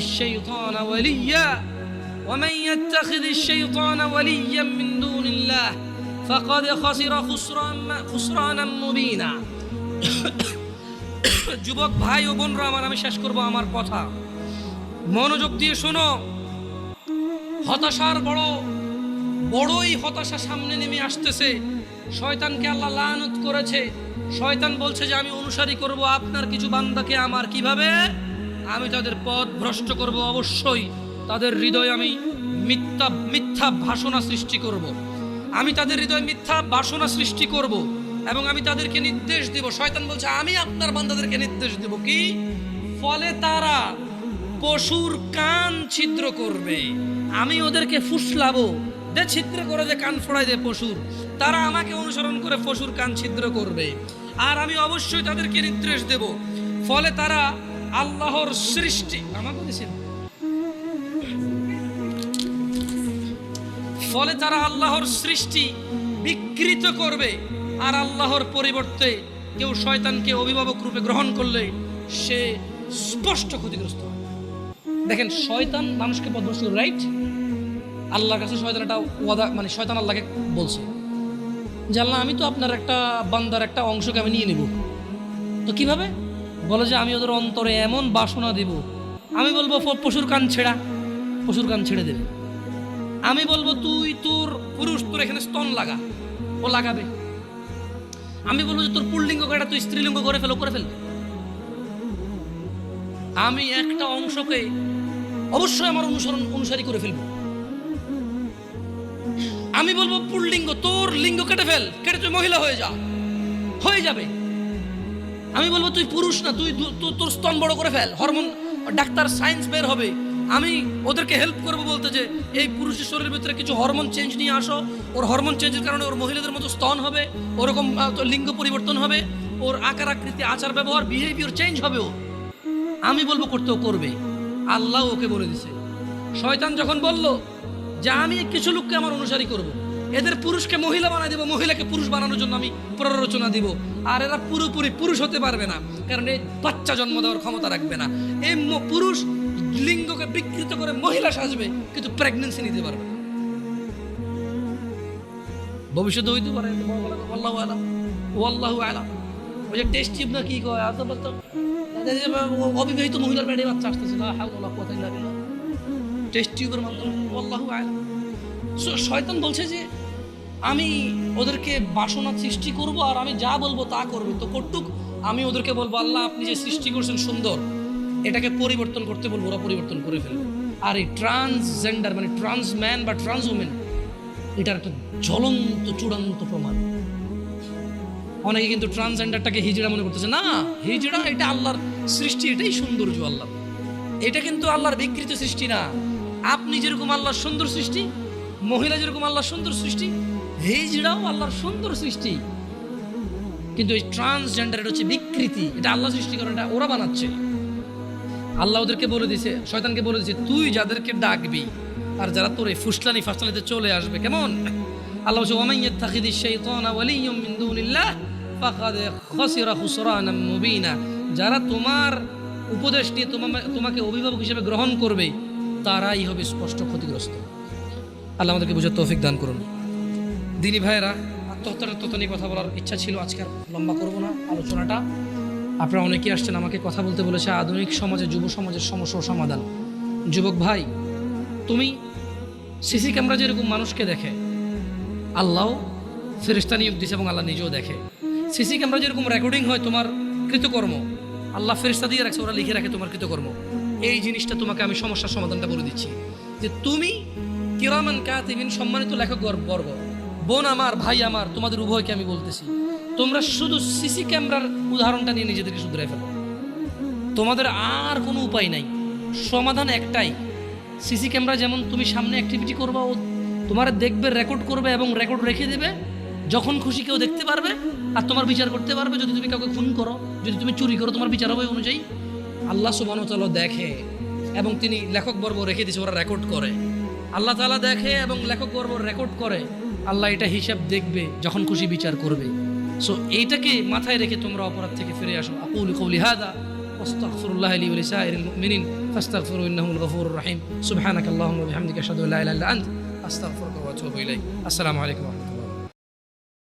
Speaker 1: الشيطان وليا من دون الله فقد خسر خسرانا مبينا। যুবক ভাই ও বোনরা আমার, আমি শেষ করব আমার কথা, মনোযোগ দিয়ে শোনো। হতাশার বড়ই হতাশা সামনে নেমে আসতেছে। শয়তানকে আল্লাহ লানত করেছে, শয়তান বলছে যে আমি অনুসারী করব আপনার কিছু বান্দাকে আমার, কিভাবে? আমি তাদের পথ ভ্রষ্ট করব, অবশ্যই তাদের হৃদয়ে আমি মিথ্যা ভাষণা সৃষ্টি করব। আমি তাদের হৃদয়ে মিথ্যা বাসনা সৃষ্টি করব এবং আমি তাদেরকে নির্দেশ দেব। শয়তান বলছে আমি আপনার বান্দাদেরকে নির্দেশ দেব কি? ফলে তারা পশুর কান ছিদ্র করবে, আমি ওদেরকে ফুসলাবো, যে ছিদ্র করে যে কান ফোড়াই দেয় পশুর, তারা আমাকে অনুসরণ করে পশুর কান ছিদ্র করবে। আর আমি অবশ্যই তাদেরকে নির্দেশ দেব, ফলে তারা আল্লাহর সৃষ্টি আমাকে দিয়েছেন, ফলে তারা আল্লাহর সৃষ্টি বিকৃত করবে। আর আল্লাহর পরিবর্তে কেউ শয়তানকে অভিভাবক রূপে গ্রহণ করলে সে স্পষ্ট ক্ষতিগ্রস্ত হয়। দেখেন, শয়তান মানুষকে পথভ্রষ্ট, রাইট? আল্লাহর কাছে শয়তান একটা ওয়াদা, মানে শয়তান আল্লাহকে বলছে যে আল্লাহ, আমি তো আপনার একটা বান্দার একটা অংশকে আমি নিয়ে নিব। তো কিভাবে? বলে যে আমি ওদের অন্তরে এমন বাসনা দিব, আমি বলবো পশুর কান ছেড়া, পশুর কান ছেড়ে দেবে। আমি বলবো তুই তোর পুরুষ, তোর এখানে স্তন লাগা, ও লাগাবে। আমি বলবো যে তোর পুল্লিঙ্গ কাটা, তুই স্ত্রীলিঙ্গ করে ফেল, করে ফেলবে। আমি একটা অংশকে অবশ্যই আমার অনুসারী করে ফেলবো। আমি বলবো পুল্লিঙ্গ, তোর লিঙ্গ কেটে ফেল, কেটে তুই মহিলা হয়ে যা, হয়ে যাবে। আমি বলবো তুই পুরুষ না, তুই তোর স্তন বড় করে ফেল, হরমোন ডাক্তার সায়েন্স বের হবে। আমি ওদেরকে হেল্প করবো বলতে যে এই পুরুষের শরীরের ভিতরে কিছু হরমোন চেঞ্জ নিয়ে আসো, ওর হরমোন চেঞ্জের কারণে ওর মহিলাদের মতো স্তন হবে, ওরকম লিঙ্গ পরিবর্তন হবে, ওর আকার আকৃতি আচার ব্যবহার বিহেভিয়ার চেঞ্জ হবে। ও আমি বলবো করতেও করবে, আল্লাহ ওকে বলে দিছে। শয়তান যখন বলল যে আমি কিছু লোককে আমার অনুসারী করব, এদের পুরুষকে মহিলা বানাই দেবো, মহিলাকে পুরুষ বানানোর জন্য আমি প্ররোচনা দিব, আর এরা পুরোপুরি পুরুষ হতে পারবে না, কারণ এই বাচ্চা জন্ম দেওয়ার ক্ষমতা রাখবে না। এই পুরুষ লিঙ্গকে বিকৃত করে মহিলা সাজবে, কিন্তু প্রেগন্যান্সি নিতে পারবে না। ভবিষ্যতে হইতে পারে, আল্লাহু আলাম, ওয়াল্লাহু আলাম। ওই যে টেস্ট টিউব না কি কয়, অবিবাহিত মহিলার পেটে বাচ্চা আসতেছে না, টেস্ট টিউবের মাধ্যমে, আল্লাহু আলাম। শয়তান বলছে যে আমি ওদেরকে বাসনা সৃষ্টি করব, আর আমি যা বলবো তা করবে। তো কটুক আমি ওদেরকে বলবো আল্লাহ আপনি যে সৃষ্টি করছেন সুন্দর, এটাকে পরিবর্তন করতে বলবো, ওরা পরিবর্তন করে ফেলবে। আর এই ট্রান্সজেন্ডার মানে ট্রান্স ম্যান বা ট্রান্স উমেন, এটার একটা জ্বলন্ত চূড়ান্ত প্রমাণ। অনেকে কিন্তু ট্রান্সজেন্ডারটাকে হিজড়া মনে করতেছে, না, হিজড়া এটা আল্লাহর সৃষ্টি, এটাই সৌন্দর্য আল্লাহ, এটা কিন্তু আল্লাহর বিকৃত সৃষ্টি না। আপনি যেরকম আল্লাহর সুন্দর সৃষ্টি, মহিলা যেরকম আল্লাহর সুন্দর সৃষ্টি, হিজড়াও আল্লাহর সুন্দর সৃষ্টি। কিন্তু এই ট্রান্সজেন্ডার এটা হচ্ছে বিকৃতি, এটা আল্লাহ সৃষ্টি করে, এটা ওরা বানাচ্ছে। আল্লাহ ওদেরকে বলে দিছে, শয়তানকে বলে দিছে, তুই যাদেরকে ডাকবি আর যারা তোর এই ফুসলানি ফাসলানিতে চলে আসবে, কেমন? আল্লাহ বলছে ওয়ামান ইয়াত্তাখিযিশ শাইতানা ওয়ালিয়্যাম মিন দুনিল্লাহ ফাকাদ খাসিরা খুসরানাম মুবিনা। যারা তোমার উপদেশ নিয়ে তোমাকে অভিভাবক হিসেবে গ্রহণ করবে, তারাই হবে স্পষ্ট ক্ষতিগ্রস্ত। আল্লাহ আমাদেরকে বুঝার তৌফিক দান করুন। দিনী ভাইয়েরা, আত্মহত্যার তত্ত্ব নিয়ে কথা বলার ইচ্ছা ছিল, আজকে আর লম্বা করবো না আলোচনাটা। আপনারা অনেকেই আসছেন, আমাকে কথা বলতে বলেছে আধুনিক সমাজে যুব সমাজের সমস্যা ও সমাধান। যুবক ভাই, তুমি সিসি ক্যামেরা যেরকম মানুষকে দেখে, আল্লাহ ফেরেশতা নিয়োগ দিয়েছে এবং আল্লাহ নিজেও দেখে। সিসি ক্যামেরা যেরকম রেকর্ডিং হয় তোমার কৃতকর্ম, আল্লাহ ফেরেশতা দিয়ে রাখছে, ওরা লিখে রাখে তোমার কৃতকর্ম। এই জিনিসটা তোমাকে আমি সমস্যার সমাধানটা বলে দিচ্ছি, যে তুমি কিরামান কাতিবিন, সম্মানিত লেখক বর্গ, বোন আমার, ভাই আমার, তোমাদের উভয়কে আমি বলতেছি, তোমরা শুধু সিসি ক্যামেরার উদাহরণটা নিয়ে নিজেদেরকে শুধরাই ফেলো। তোমাদের আর কোনো উপায় নাই, সমাধান একটাই। সিসি ক্যামেরা যেমন তুমি সামনে অ্যাক্টিভিটি করবা, ও তোমার দেখবে, রেকর্ড করবে এবং রেকর্ড রেখে দেবে, যখন খুশি কেউ দেখতে পারবে আর তোমার বিচার করতে পারবে। যদি তুমি কাউকে খুন করো, যদি তুমি চুরি করো, তোমার বিচার হবে অনুযায়ী। আল্লাহ সুবহানাহু ওয়া তাআলা দেখে এবং তিনি লেখক বর্গ রেখে দিয়েছে, ওরা রেকর্ড করে। আল্লাহ তাআলা দেখে এবং লেখক বর্গ রেকর্ড করে, আল্লাহ এটা হিসাব দেখবে, যখন খুশি বিচার করবে। সো এইটাকে মাথায় রেখে তোমরা অপরাধ থেকে ফিরে আসো। আকুলু কওলি হাযা ওয়াস্তাগফিরুল্লাহ লি ওয়া লিসাইরিল মুমিনিন ফাস্তাগফিরু ইন্নাহুল গফুরুর রহিম। সুবহানাকাল্লাহুম্মা ওয়া বিহামদিকা আশহাদু আল্লা ইলাহা ইল্লা আনতা আস্তাগফিরুকা ওয়া আতুবু ইলাইক। আসসালামু আলাইকুম।